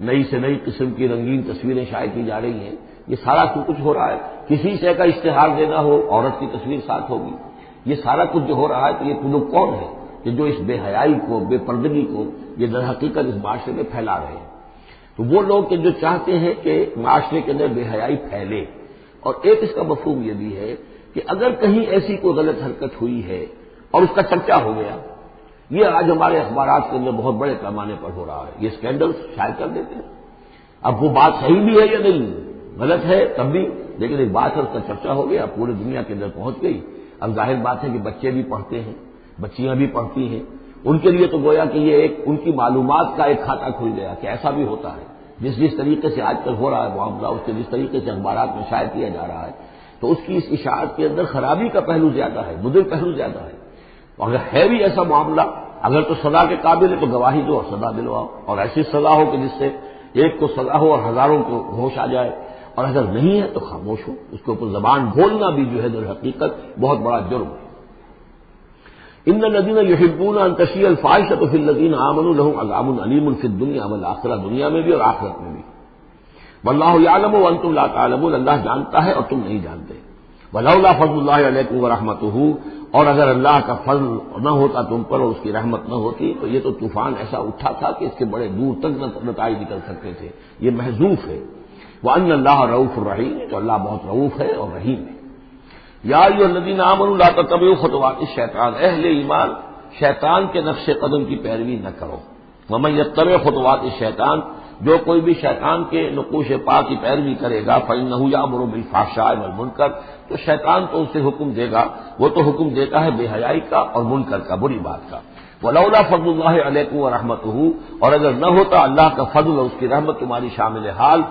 نئی سے نئی قسم کی رنگین تصویریں شائع کی جا رہی ہیں، یہ سارا کچھ ہو رہا ہے۔ کسی شے کا اشتہار دینا ہو، عورت کی تصویر ساتھ ہوگی، یہ سارا کچھ جو ہو رہا ہے، تو یہ لوگ کون ہے کہ جو اس بے حیائی کو، بے پردگی کو یہ در حقیقت اس معاشرے میں پھیلا رہے ہیں؟ تو وہ لوگ کہ جو چاہتے ہیں کہ معاشرے کے اندر بے حیائی پھیلے، اور ایک اس کا مفہوم یہ بھی ہے کہ اگر کہیں ایسی کوئی غلط حرکت ہوئی ہے اور اس کا چرچا ہو گیا، یہ آج ہمارے اخبارات کے اندر بہت بڑے پیمانے پر ہو رہا ہے، یہ اسکینڈل شائع کر دیتے ہیں۔ اب وہ بات صحیح بھی ہے یا نہیں، غلط ہے تب بھی، لیکن ایک بات ہے، اس کا چرچا ہو گیا، پوری دنیا کے اندر پہنچ گئی۔ اب ظاہر بات ہے کہ بچے بھی پڑھتے ہیں، بچیاں بھی پڑھتی ہیں، ان کے لیے تو گویا کہ یہ ایک ان کی معلومات کا ایک کھاتہ کھل گیا کہ ایسا بھی ہوتا ہے، جس طریقے سے آج کل ہو رہا ہے معاملہ، اس کے جس طریقے سے اخبارات میں شائع کیا جا رہا ہے، تو اس کی اس اشاعت کے اندر خرابی کا پہلو زیادہ ہے، مضر پہلو زیادہ ہے۔ اگر ہے بھی ایسا معاملہ، اگر تو سزا کے قابل ہے تو گواہی دو اور سزا دلواؤ، اور ایسی سزا ہو کہ جس سے ایک کو سزا ہو اور ہزاروں کو ہوش آ جائے، اور اگر نہیں ہے تو خاموش ہو۔ اس کے اوپر زبان بولنا بھی جو ہے در حقیقت بہت بڑا جرم ہے۔ ان الذين يحبون ان تشيع الفاحشة في الذين آمنوا لهم عذاب أليم في الدنيا والآخرة، دنیا میں بھی اور آخرت میں بھی۔ واللہ یعلم وانتم لا تعلمون، اللہ جانتا ہے اور تم نہیں جانتے۔ ولولا فضل اللہ علیکم ورحمتہ، اور اگر اللہ کا فضل نہ ہوتا تم پر اور اس کی رحمت نہ ہوتی تو یہ تو طوفان ایسا اٹھا تھا کہ اس کے بڑے دور تک نتائج نکل سکتے تھے، یہ محذوف ہے۔ وان اللہ رؤوف الرحیم، تو اللہ بہت رؤوف ہے اور رحیم ہے۔ یا ایھا الذین آمنوا لا تتبعوا خطوات الشیطان، اہل ایمان شیطان کے نقش قدم کی پیروی نہ کرو۔ ومن یتبع خطوات الشیطان، جو کوئی بھی شیطان کے نقوش پا کی پیروی کرے گا فإنہ یأمر بالفحشاء والمنکر، تو شیطان تو اسے حکم دے گا، وہ تو حکم دیتا ہے بے حیائی کا اور منکر کا، بری بات کا۔ ولولا فضل اللہ علیکم ورحمتہ، اور اگر نہ ہوتا اللہ کا فضل اور اس کی رحمت تمہاری شامل حال،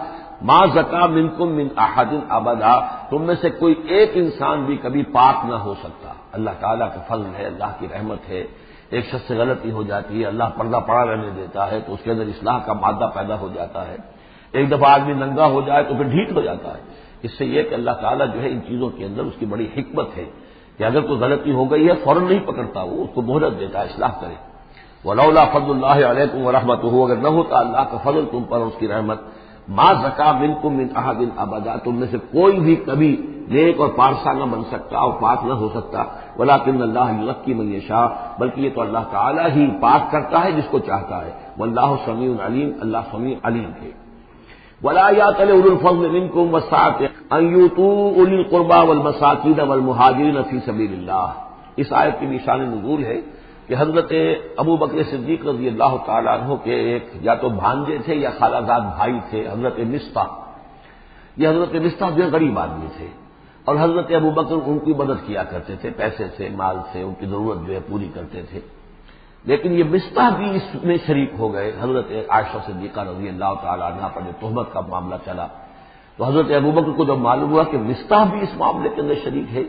ما زکا منکم من احد ابدا، تم میں سے کوئی ایک انسان بھی کبھی پاک نہ ہو سکتا۔ اللہ تعالیٰ کا فضل ہے، اللہ کی رحمت ہے۔ ایک شخص سے غلطی ہو جاتی ہے، اللہ پردہ پڑا رہنے دیتا ہے تو اس کے اندر اصلاح کا مادہ پیدا ہو جاتا ہے۔ ایک دفعہ آدمی ننگا ہو جائے تو پھر ڈھیٹ ہو جاتا ہے۔ اس سے یہ کہ اللہ تعالیٰ جو ہے ان چیزوں کے اندر اس کی بڑی حکمت ہے کہ اگر کوئی غلطی ہو گئی ہے فوراً نہیں پکڑتا، وہ اس کو مہلت دیتا ہے، اصلاح کرے۔ ولولا فضل اللہ علیکم ورحمتہ، اگر نہ ہوتا اللہ کا فضل تم پر اور اس کی رحمت، ما زکا منکم من احد ابدا، تم میں سے کوئی بھی کبھی نیک اور پارسا نہ بن سکتا اور پاک نہ ہو سکتا۔ ولکن اللہ یزکی من یشاء، بلکہ یہ تو اللہ تعالیٰ ہی پاک کرتا ہے جس کو چاہتا ہے۔ واللہ سمیع علیم، اللہ سمیع علیم ہے۔ ولا یأتل اولو الفضل منکم والسعة ان یؤتوا اولی القربى والمساکین والمہاجرین فی سبیل اللہ، اس آیت کی بھی شان نزول ہے کہ حضرت ابو بکر صدیق رضی اللہ تعالیٰ عنہ کے ایک یا تو بھانجے تھے یا خالہ زاد بھائی تھے، حضرت مصطح۔ یہ حضرت مصطح جو غریب آدمی تھے اور حضرت ابو بکر ان کی مدد کیا کرتے تھے، پیسے سے، مال سے ان کی ضرورت جو ہے پوری کرتے تھے۔ لیکن یہ مصطح بھی اس میں شریک ہو گئے۔ حضرت عائشہ صدیقہ رضی اللہ تعالیٰ عنہ پر جو تہمت کا معاملہ چلا تو حضرت ابو بکر کو جب معلوم ہوا کہ مصطح بھی اس معاملے کے اندر شریک ہے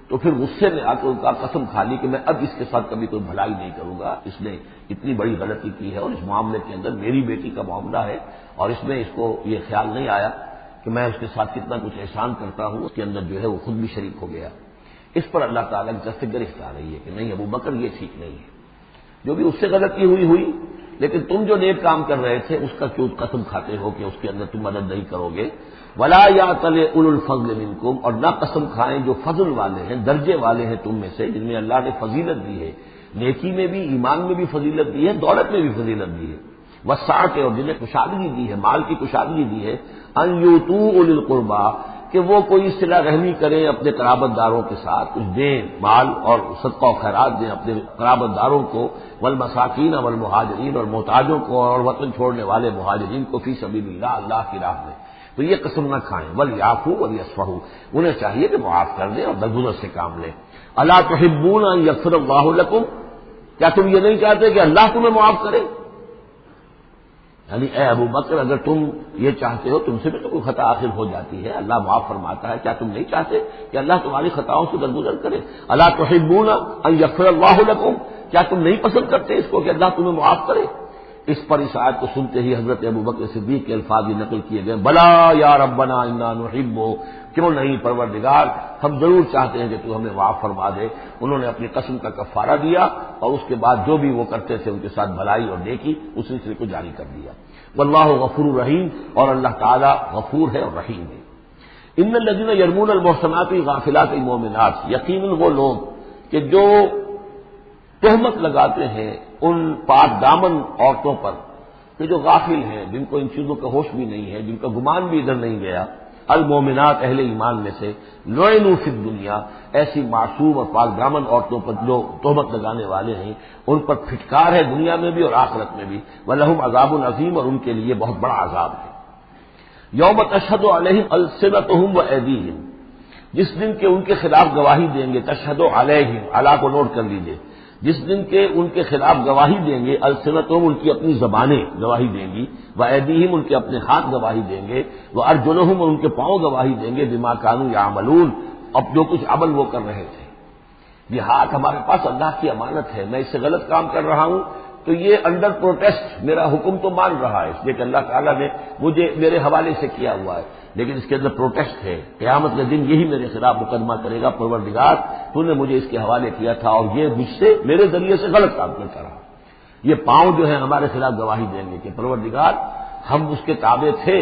تو پھر غصے میں آ کر ان کا قسم کھا لی کہ میں اب اس کے ساتھ کبھی کوئی بھلائی نہیں کروں گا، اس نے اتنی بڑی غلطی کی ہے اور اس معاملے کے اندر میری بیٹی کا معاملہ ہے اور اس میں اس کو یہ خیال نہیں آیا کہ میں اس کے ساتھ کتنا کچھ احسان کرتا ہوں، اس کے اندر جو ہے وہ خود بھی شریک ہو گیا۔ اس پر اللہ تعالیٰ کی طرف سے گرفت آ رہی ہے کہ نہیں ابو بکر یہ ٹھیک نہیں ہے، جو بھی اس سے غلطی ہوئی، لیکن تم جو نیک کام کر رہے تھے اس کا کیوں قسم کھاتے ہو کہ اس کے اندر تم مدد نہیں کرو گے۔ ولا یأتل اولو الفضل منکم، اور نہ قسم کھائیں جو فضل والے ہیں، درجے والے ہیں تم میں سے، جن میں اللہ نے فضیلت دی ہے، نیکی میں بھی، ایمان میں بھی فضیلت دی ہے، دولت میں بھی فضیلت دی ہے، وسعت، اور جنہیں کشادگی دی ہے، مال کی کشادگی دی ہے، ان یؤتوا اولی القربى، کہ وہ کوئی صلہ رحمی کریں اپنے قرابت داروں کے ساتھ، کچھ دیں مال اور صدقہ و خیرات دیں اپنے قرابت داروں کو، والمساکین والمہاجرین، اور محتاجوں کو اور وطن چھوڑنے والے مہاجرین کو، فی سبیل اللہ، اللہ کی راہ میں، تو یہ قسم نہ کھائیں۔ ولیعفوا ولیصفحوا، انہیں چاہیے کہ معاف کر دیں اور درگزر سے کام لیں۔ الا تحبون ان یغفر اللہ لکم، کیا تم یہ نہیں چاہتے کہ اللہ تمہیں معاف کرے؟ یعنی اے ابو بکر اگر تم یہ چاہتے ہو، تم سے بھی تو کوئی خطا آخر ہو جاتی ہے، اللہ معاف فرماتا ہے، کیا تم نہیں چاہتے کہ اللہ تمہاری خطاؤں سے درگزر کرے؟ الا تحبون ان یغفر اللہ لکم، کیا تم نہیں پسند کرتے اس کو کہ اللہ تمہیں معاف کرے؟ اس پر اس آیت کو سنتے ہی حضرت ابو بکر صدیق کے الفاظ بھی نقل کیے گئے، بلا یا ربنا انا نحب، کیوں نہیں پروردگار، ہم ضرور چاہتے ہیں کہ تو ہمیں معاف فرما دے۔ انہوں نے اپنی قسم کا کفارہ دیا اور اس کے بعد جو بھی وہ کرتے تھے ان کے ساتھ بھلائی اور نیکی اس سلسلے کو جاری کر دیا۔ واللہ غفور رحیم، اور اللہ تعالی غفور ہے اور رحیم ہے۔ ان الذین یرمون المحصنات الغافلات المؤمنات، یقیناً وہ لوگ کہ جو تہمت لگاتے ہیں ان پاک دامن عورتوں پر کہ جو غافل ہیں، جن کو ان چیزوں کا ہوش بھی نہیں ہے، جن کا گمان بھی ادھر نہیں گیا، المومنات اہل ایمان میں سے، لعنوا فی الدنیا، ایسی معصوم اور پاک دامن عورتوں پر جو تہمت لگانے والے ہیں ان پر پھٹکار ہے دنیا میں بھی اور آخرت میں بھی، ولہم عذاب عظیم، اور ان کے لیے بہت بڑا عذاب ہے۔ یوم تشہد علیہم السنتہم وایدیہم، جس دن کے ان کے خلاف گواہی دیں گے، تشہد علیہم، علی کو نوٹ کر لیجئے، جس دن کے ان کے خلاف گواہی دیں گے، السنتہم ان کی اپنی زبانیں گواہی دیں گی، وایدیہم ان کے اپنے ہاتھ گواہی دیں گے، وارجلہم اور ان کے پاؤں گواہی دیں گے، بما کانوا یعملون اب جو کچھ عمل وہ کر رہے تھے۔ یہ ہاتھ ہمارے پاس اللہ کی امانت ہے، میں اس سے غلط کام کر رہا ہوں تو یہ انڈر پروٹیسٹ میرا حکم تو مان رہا ہے، اس لیے کہ اللہ تعالیٰ نے مجھے میرے حوالے سے کیا ہوا ہے، لیکن اس کے اندر پروٹیسٹ ہے، قیامت کے دن یہی میرے خلاف مقدمہ کرے گا، پروردگار تو نے مجھے اس کے حوالے کیا تھا اور یہ مجھ سے میرے ذریعے سے غلط کام کرتا رہا۔ یہ پاؤں جو ہے ہمارے خلاف گواہی دیں گے کہ پروردگار ہم اس کے تابع تھے،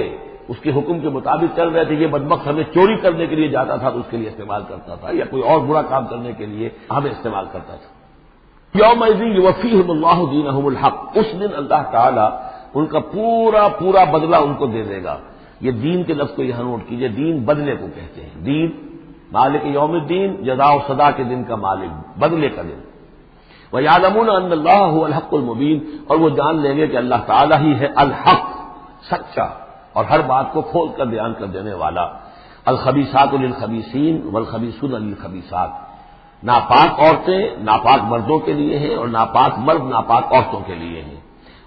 اس کے حکم کے مطابق چل رہے تھے، یہ بدبخت ہمیں چوری کرنے کے لیے جاتا تھا تو اس کے لیے استعمال کرتا تھا، یا کوئی اور برا کام کرنے کے لیے ہمیں استعمال کرتا تھا۔ یومئذ یوفیہم اللہ دینہم الحق، اس دن اللہ تعالیٰ ان کا پورا بدلہ ان کو دے دے گا۔ یہ دین کے لفظ کو یہاں نوٹ کیجئے، دین بدلے کو کہتے ہیں، دین مالک یوم الدین، جزا و سزا کے دن کا مالک، بدلے کا دن۔ وَيَعْلَمُونَ أَنَّ اللَّهَ هُوَ الْحَقُّ الْمُبِينُ، اور وہ جان لیں گے کہ اللہ تعالیٰ ہی ہے الحق، سچا اور ہر بات کو کھول کر بیان کر دینے والا۔ الخبیثات للخبیثین والخبیثون للخبیثات، ناپاک عورتیں ناپاک مردوں کے لیے ہیں اور ناپاک مرد ناپاک عورتوں کے لیے ہیں،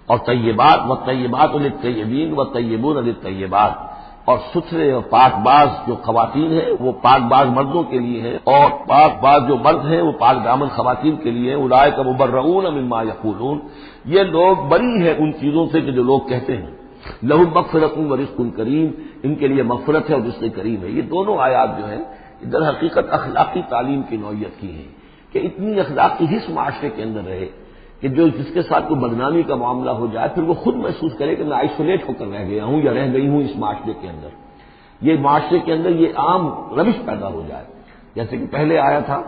اور طیبات والطیبات للطیبین والطیبون للطیبات، اور ستھرے اور پاک باز جو خواتین ہیں وہ پاک باز مردوں کے لیے ہیں، اور پاک باز جو مرد ہیں وہ پاک دامن خواتین کے لیے ہیں۔ اولئک مبرؤون مما یقولون، یہ لوگ بری ہیں ان چیزوں سے کہ جو لوگ کہتے ہیں۔ لہم مغفرۃ ورزق کریم، ان کے لیے مغفرت ہے اور رزق کریم ہے۔ یہ دونوں آیات جو ہیں در حقیقت اخلاقی تعلیم کی نوعیت کی ہیں کہ اتنی اخلاقی حص معاشرے کے اندر رہے کہ جو جس کے ساتھ کوئی بدنامی کا معاملہ ہو جائے پھر وہ خود محسوس کرے کہ میں آئسولیٹ ہو کر رہ گیا ہوں یا رہ گئی ہوں اس معاشرے کے اندر، یہ معاشرے کے اندر یہ عام روش پیدا ہو جائے۔ جیسے کہ پہلے آیا تھا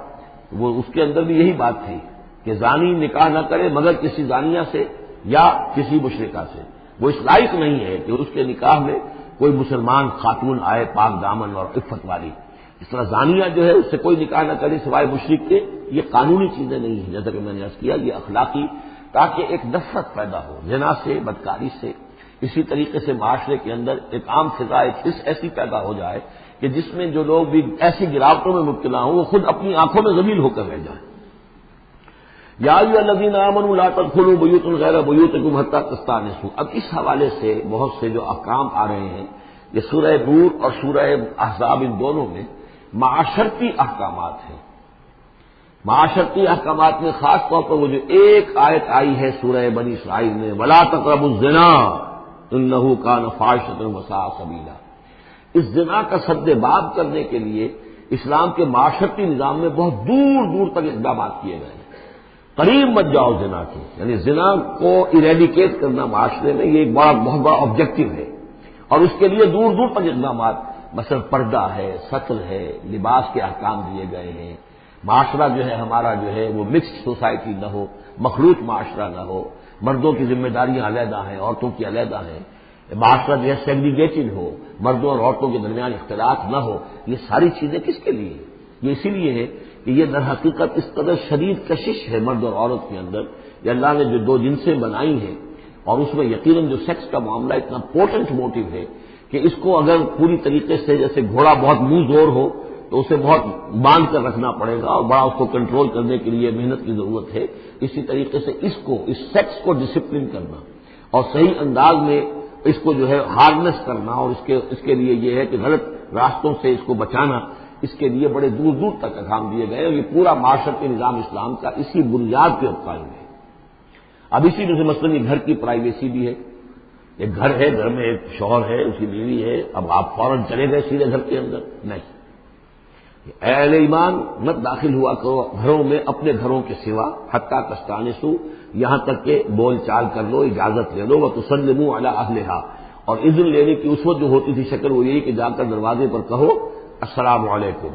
وہ اس کے اندر بھی یہی بات تھی کہ زانی نکاح نہ کرے مگر کسی زانیہ سے یا کسی مشرکہ سے، وہ اس لائق نہیں ہے کہ اس کے نکاح میں کوئی مسلمان خاتون آئے پاک دامن اور عفت والی۔ اس طرح زانیہ جو ہے اس سے کوئی نکاح نہ کرے سوائے مشرک کے، یہ قانونی چیزیں نہیں ہیں جیسا کہ میں نے عرض کیا، یہ اخلاقی، تاکہ ایک نفرت پیدا ہو زنا سے، بدکاری سے۔ اسی طریقے سے معاشرے کے اندر ایک عام فضا، ایک حص ایسی پیدا ہو جائے کہ جس میں جو لوگ بھی ایسی گراوٹوں میں مبتلا ہوں وہ خود اپنی آنکھوں میں ذلیل ہو کر رہ جائیں۔ یا ایھا الذین آمنوا لا تدخلوا بیوتا غیر بیوتکم حتی تستأنسوا، اب اس حوالے سے بہت سے جو احکام آ رہے ہیں، یہ سورہ نور اور سورہ احزاب ان دونوں میں معاشرتی احکامات ہیں۔ معاشرتی احکامات میں خاص طور پر وہ جو ایک آیت آئی ہے سورہ بنی اسرائیل میں، وَلَا تَقْرَبُوا الزِّنَا إِنَّهُ كَانَ فَاحِشَةً وَسَاءَ سَبِيلًا، اس زنا کا سد باب کرنے کے لیے اسلام کے معاشرتی نظام میں بہت دور دور تک اقدامات کیے گئے ہیں۔ قریب مت جاؤ زنا کے، یعنی زنا کو ایریڈیکیٹ کرنا معاشرے میں یہ ایک بہت بڑا آبجیکٹو ہے، اور اس کے لیے دور دور تک اقدامات، مثلا پردہ ہے، سطر ہے، لباس کے احکام دیے گئے ہیں، معاشرہ جو ہے ہمارا جو ہے وہ مکسڈ سوسائٹی نہ ہو، مخلوط معاشرہ نہ ہو، مردوں کی ذمہ داریاں علیحدہ ہیں، عورتوں کی علیحدہ ہیں، معاشرہ جو ہے سیگریگیٹڈ ہو، مردوں اور عورتوں کے درمیان اختلاط نہ ہو۔ یہ ساری چیزیں کس کے لیے؟ یہ اسی لیے ہے کہ یہ در حقیقت اس قدر شدید کشش ہے مرد اور عورت کے اندر، یہ اللہ نے جو دو جنسیں بنائی ہیں، اور اس میں یقیناً جو سیکس کا معاملہ اتنا پورٹنٹ موٹیو ہے کہ اس کو اگر پوری طریقے سے جیسے گھوڑا بہت منہ زور ہو تو اسے بہت باندھ کر رکھنا پڑے گا اور بڑا اس کو کنٹرول کرنے کے لیے محنت کی ضرورت ہے، اسی طریقے سے اس سیکس کو ڈسپلن کرنا اور صحیح انداز میں اس کو جو ہے ہارنس کرنا، اور اس کے لیے یہ ہے کہ غلط راستوں سے اس کو بچانا، اس کے لیے بڑے دور دور تک احکام دیے گئے، اور یہ پورا معاشرتی نظام اسلام کا اسی بنیاد کے قائم ہے۔ اب اسی میں سے مثلاً یہ گھر کی پرائیویسی بھی ہے، ایک گھر ہے، گھر میں ایک شوہر ہے، اس کی بیوی ہے، اب آپ فوراً چلے گئے سیدھے گھر کے اندر، نہیں، اے اہل ایمان مت داخل ہوا کرو گھروں میں اپنے گھروں کے سوا، حتیٰ تستأنسوا، یہاں تک کہ بول چال کر لو، اجازت لے لو، وتسلموا علی اہلہا، اور اذن لینے کی اس وقت جو ہوتی تھی شکل وہ یہی کہ جا کر دروازے پر کہو السلام علیکم،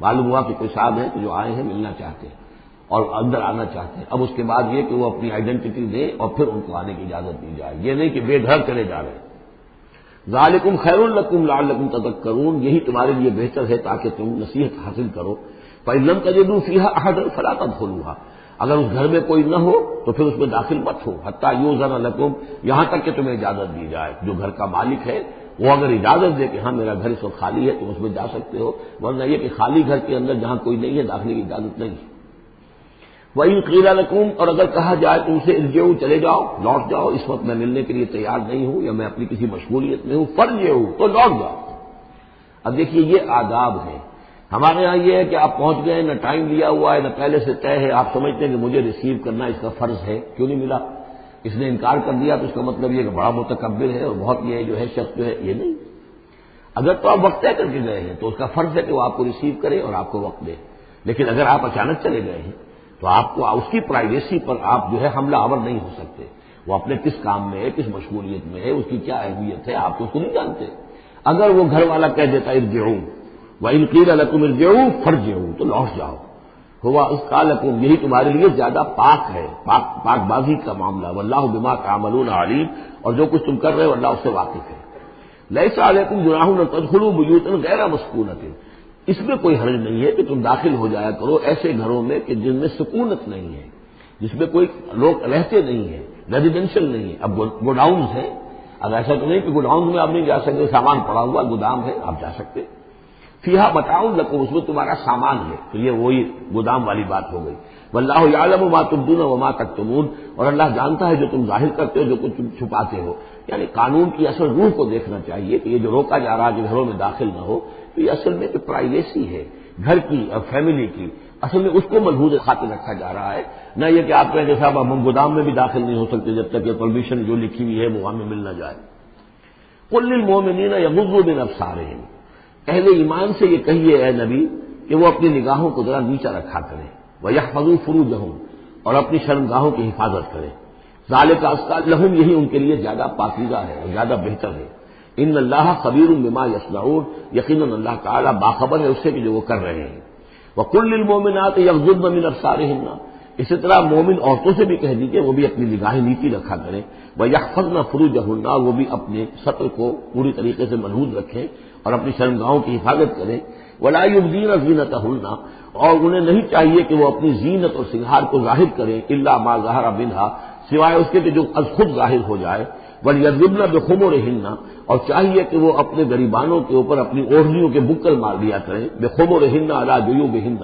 معلوم ہوا کہ کوئی صاحب ہیں کہ جو آئے ہیں ملنا چاہتے ہیں اور اندر آنا چاہتے ہیں۔ اب اس کے بعد یہ کہ وہ اپنی آئیڈینٹی دیں اور پھر ان کو آنے کی اجازت دی جائے، یہ نہیں کہ بے گھر چلے جا رہے ہیں۔ ذالکم خیر لکم لعلکم تذکرون، یہی تمہارے لیے بہتر ہے تاکہ تم نصیحت حاصل کرو۔ فإن لم تجدوا فيها أحدا فلا تدخلوها، اگر اس گھر میں کوئی نہ ہو تو پھر اس میں داخل مت ہو، حتیٰ یؤذن لکم، یہاں تک کہ تمہیں اجازت دی جائے، جو گھر کا مالک ہے وہ اگر اجازت دے کہ ہاں میرا گھر اس وقت خالی ہے تم اس میں جا سکتے ہو، ورنہ یہ کہ خالی گھر کے اندر جہاں کوئی نہیں ہے داخلے کی اجازت نہیں ہے۔ وَإِنْ قِيلَ لَكُمْ، اور اگر کہا جائے تم سے ارجعوا، چلے جاؤ، لوٹ جاؤ، اس وقت میں ملنے کے لیے تیار نہیں ہوں یا میں اپنی کسی مشغولیت میں ہوں، فارجعوا، تو لوٹ جاؤ۔ اب دیکھیے یہ آداب ہیں۔ ہمارے ہاں یہ ہے کہ آپ پہنچ گئے، نہ ٹائم لیا ہوا ہے، نہ پہلے سے طے ہے، آپ سمجھتے ہیں کہ مجھے ریسیو کرنا اس کا فرض ہے، کیوں نہیں ملا؟ اس نے انکار کر دیا تو اس کا مطلب یہ کہ بڑا متکبر ہے اور بہت یہ جو ہے شخص جو ہے، یہ نہیں۔ اگر تو آپ وقت طے کر کے گئے ہیں تو اس کا فرض ہے کہ وہ آپ کو ریسیو کرے اور آپ کو وقت دے، لیکن اگر آپ اچانک چلے گئے ہیں تو آپ کو اس کی پرائیویسی پر آپ جو ہے حملہ آور نہیں ہو سکتے۔ وہ اپنے کس کام میں ہے، کس مشغولیت میں ہے، اس کی کیا اہمیت ہے، آپ تو اس کو نہیں جانتے۔ اگر وہ گھر والا کہہ دیتا ارجعوا وَإِنْ قِيلَ لَكُمْ ارْجِعُوا فَارْجِعُوا، تو لوٹ جاؤ، ہوا اذکیٰ لکم، یہی تمہارے لیے زیادہ پاک ہے، پاک بازی کا معاملہ، واللہ بما تعملون علیم، اور جو کچھ تم کر رہے ہو اللہ اس سے واقف ہے۔ لیس علیکم جناح ان تدخلوا بیوتا غیر مسکونۃ، اس میں کوئی حرج نہیں ہے کہ تم داخل ہو جایا کرو ایسے گھروں میں کہ جن میں سکونت نہیں ہے، جس میں کوئی لوگ رہتے نہیں ہیں، ریزیڈینشل نہیں ہے۔ اب گوڈاؤنز ہیں، اب ایسا تو نہیں کہ گوڈاؤنز میں آپ نہیں جا سکتے، سامان پڑا ہوا گودام ہے، آپ جا سکتے۔ فیہا متاع لکم، اس میں تمہارا سامان ہے، تو یہ وہی گودام والی بات ہو گئی۔ واللہ یعلم ما تبدون وما تکتمون، اور اللہ جانتا ہے جو تم ظاہر کرتے ہو، جو کچھ تم چھپاتے ہو۔ یعنی قانون کی اصل روح کو دیکھنا چاہیے کہ یہ جو روکا جا رہا ہے کہ گھروں میں داخل نہ ہو، تو یہ اصل میں ایک پرائیویسی ہے گھر کی اور فیملی کی، اصل میں اس کو ملحوظ خاطر رکھا جا رہا ہے، نہ یہ کہ آپ کہیں کہ صاحب ہم گودام میں بھی داخل نہیں ہو سکتے جب تک یہ پرمیشن جو لکھی ہوئی ہے وہ ہمیں مل نہ جائے۔ قل للمؤمنین یغضوا من ابصارہم، اہل ایمان سے یہ کہیے اے نبی کہ وہ اپنی نگاہوں کو ذرا نیچا رکھا کریں، وَيَحْفَظُوا فُرُوجَهُمْ، اور اپنی شرمگاہوں کی حفاظت کریں، ذَلِكَ أَزْكَىٰ لَهُمْ، یہی ان کے لیے زیادہ پاکیزہ ہے اور زیادہ بہتر ہے۔ ان اللہ خبیر بما یصنعون، یقیناً اللہ تعالیٰ باخبر ہے اس سے کہ جو وہ کر رہے ہیں۔ وَقُل لِّلْمُؤْمِنَاتِ يَغْضُضْنَ مِنْ أَبْصَارِهِنَّ، اسی طرح مومن عورتوں سے بھی کہہ دیجیے وہ بھی اپنی نگاہیں نیچی رکھا کریں، وَيَحْفَظْنَ فُرُوجَهُنَّ، وہ بھی اپنے سطر کو پوری طریقے سے محفوظ رکھیں اور اپنی شرمگاہوں کی حفاظت کریں۔ وَلَا يُبْدِينَ زِينَتَهُنَّ، اور انہیں نہیں چاہیے کہ وہ اپنی زینت اور سنگھار کو ظاہر کریں، الا ما ظہر منہا، سوائے اس کے کہ جو از خود ظاہر ہو جائے، وَلْيَضْرِبْنَ بِخُمُرِهِنَّ، اور چاہیے کہ وہ اپنے گریبانوں کے اوپر اپنی اوڑھنیوں کے بکل مار دیا کریں، بِخُمُرِهِنَّ عَلَىٰ جُيُوبِهِنَّ،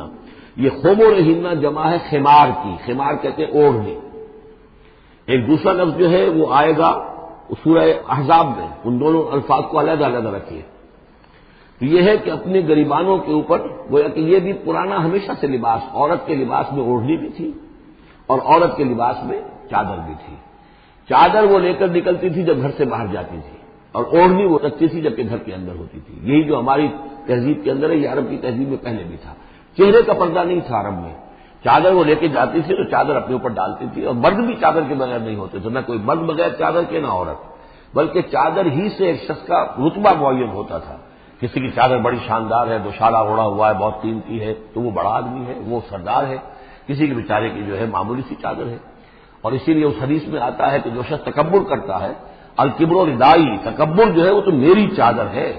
یہ خمرہن جمع ہے خمار کی، خمار کہتے ہیں اوڑھنی۔ ایک دوسرا لفظ جو ہے وہ آئے گا سورہ احزاب میں، ان دونوں الفاظ کو علیحدہ علیحدہ رکھیے۔ تو یہ ہے کہ اپنے گریبانوں کے اوپر، گویا کہ یہ بھی پرانا ہمیشہ سے لباس، عورت کے لباس میں اوڑھنی بھی تھی اور عورت کے لباس میں چادر بھی تھی۔ چادر وہ لے کر نکلتی تھی جب گھر سے باہر جاتی تھی، اور اوڑھنی وہ رکھتی تھی جبکہ گھر کے اندر ہوتی تھی۔ یہی جو ہماری تہذیب کے اندر ہے، یہ عرب کی تہذیب میں پہلے بھی تھا۔ چہرے کا پردہ نہیں تھا عرب میں، چادر وہ لے کے جاتی تھی تو چادر اپنے اوپر ڈالتی تھی، اور مرد بھی چادر کے بغیر نہیں ہوتے تھے، نہ کوئی مرد بغیر چادر کے نہ عورت، بلکہ چادر ہی سے ایک شخص کا رتبہ معین ہوتا تھا۔ کسی کی چادر بڑی شاندار ہے، دوشالہ اوڑھا ہوا ہے، بہت قیمتی ہے، تو وہ بڑا آدمی ہے، وہ سردار ہے۔ کسی کے بیچارے کی جو ہے معمولی سی چادر ہے، اور اسی لیے اس حدیث میں آتا ہے کہ جو شخص تکبر کرتا ہے، الکبر ردائی، تکبر جو ہے وہ تو میری چادر ہے۔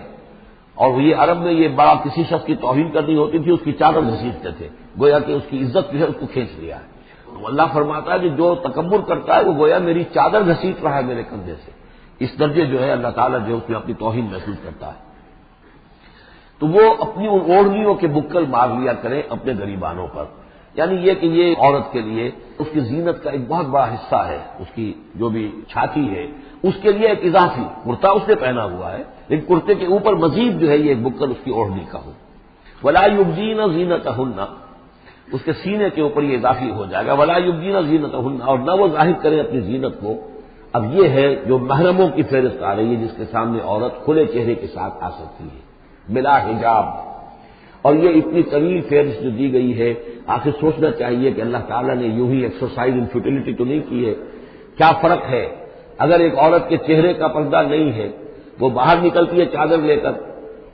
اور یہ عرب میں یہ بڑا کسی شخص کی توہین کرنی ہوتی تھی، اس کی چادر گھسیٹتے تھے، گویا کہ اس کی عزت جو ہے اس کو کھینچ لیا ہے۔ تو اللہ فرماتا ہے کہ جو تکبر کرتا ہے وہ گویا میری چادر گھسیٹ رہا ہے میرے کندھے سے۔ اس درجے جو ہے اللہ تعالیٰ جو اس میں اپنی توہین محسوس کرتا ہے۔ تو وہ اپنی ان اوڑھنیوں کے بکل مار لیا کریں اپنے گریبانوں پر، یعنی یہ کہ یہ عورت کے لیے اس کی زینت کا ایک بہت بڑا حصہ ہے، اس کی جو بھی چھاتی ہے اس کے لیے ایک اضافی کرتا اس نے پہنا ہوا ہے، لیکن کرتے کے اوپر مزید جو ہے یہ ایک بکل اس کی اوڑھنی کا ہو۔ وَلَا يُبْدِينَ زِينَتَهُنَّ، اس کے سینے کے اوپر یہ اضافی ہو جائے گا، وَلَا يُبْدِينَ زِينَتَهُنَّ، اور نہ وہ ظاہر کریں اپنی زینت کو۔ اب یہ ہے جو محرموں کی فہرست آ رہی ہے، جس کے سامنے عورت کھلے چہرے کے ساتھ آ سکتی ہے بلا حجاب، اور یہ اتنی طویل فہرست جو دی گئی ہے، آخر سوچنا چاہیے کہ اللہ تعالیٰ نے یوں ہی ایکسرسائز ان فیوٹیلٹی تو نہیں کی ہے۔ کیا فرق ہے اگر ایک عورت کے چہرے کا پردہ نہیں ہے، وہ باہر نکلتی ہے چادر لے کر،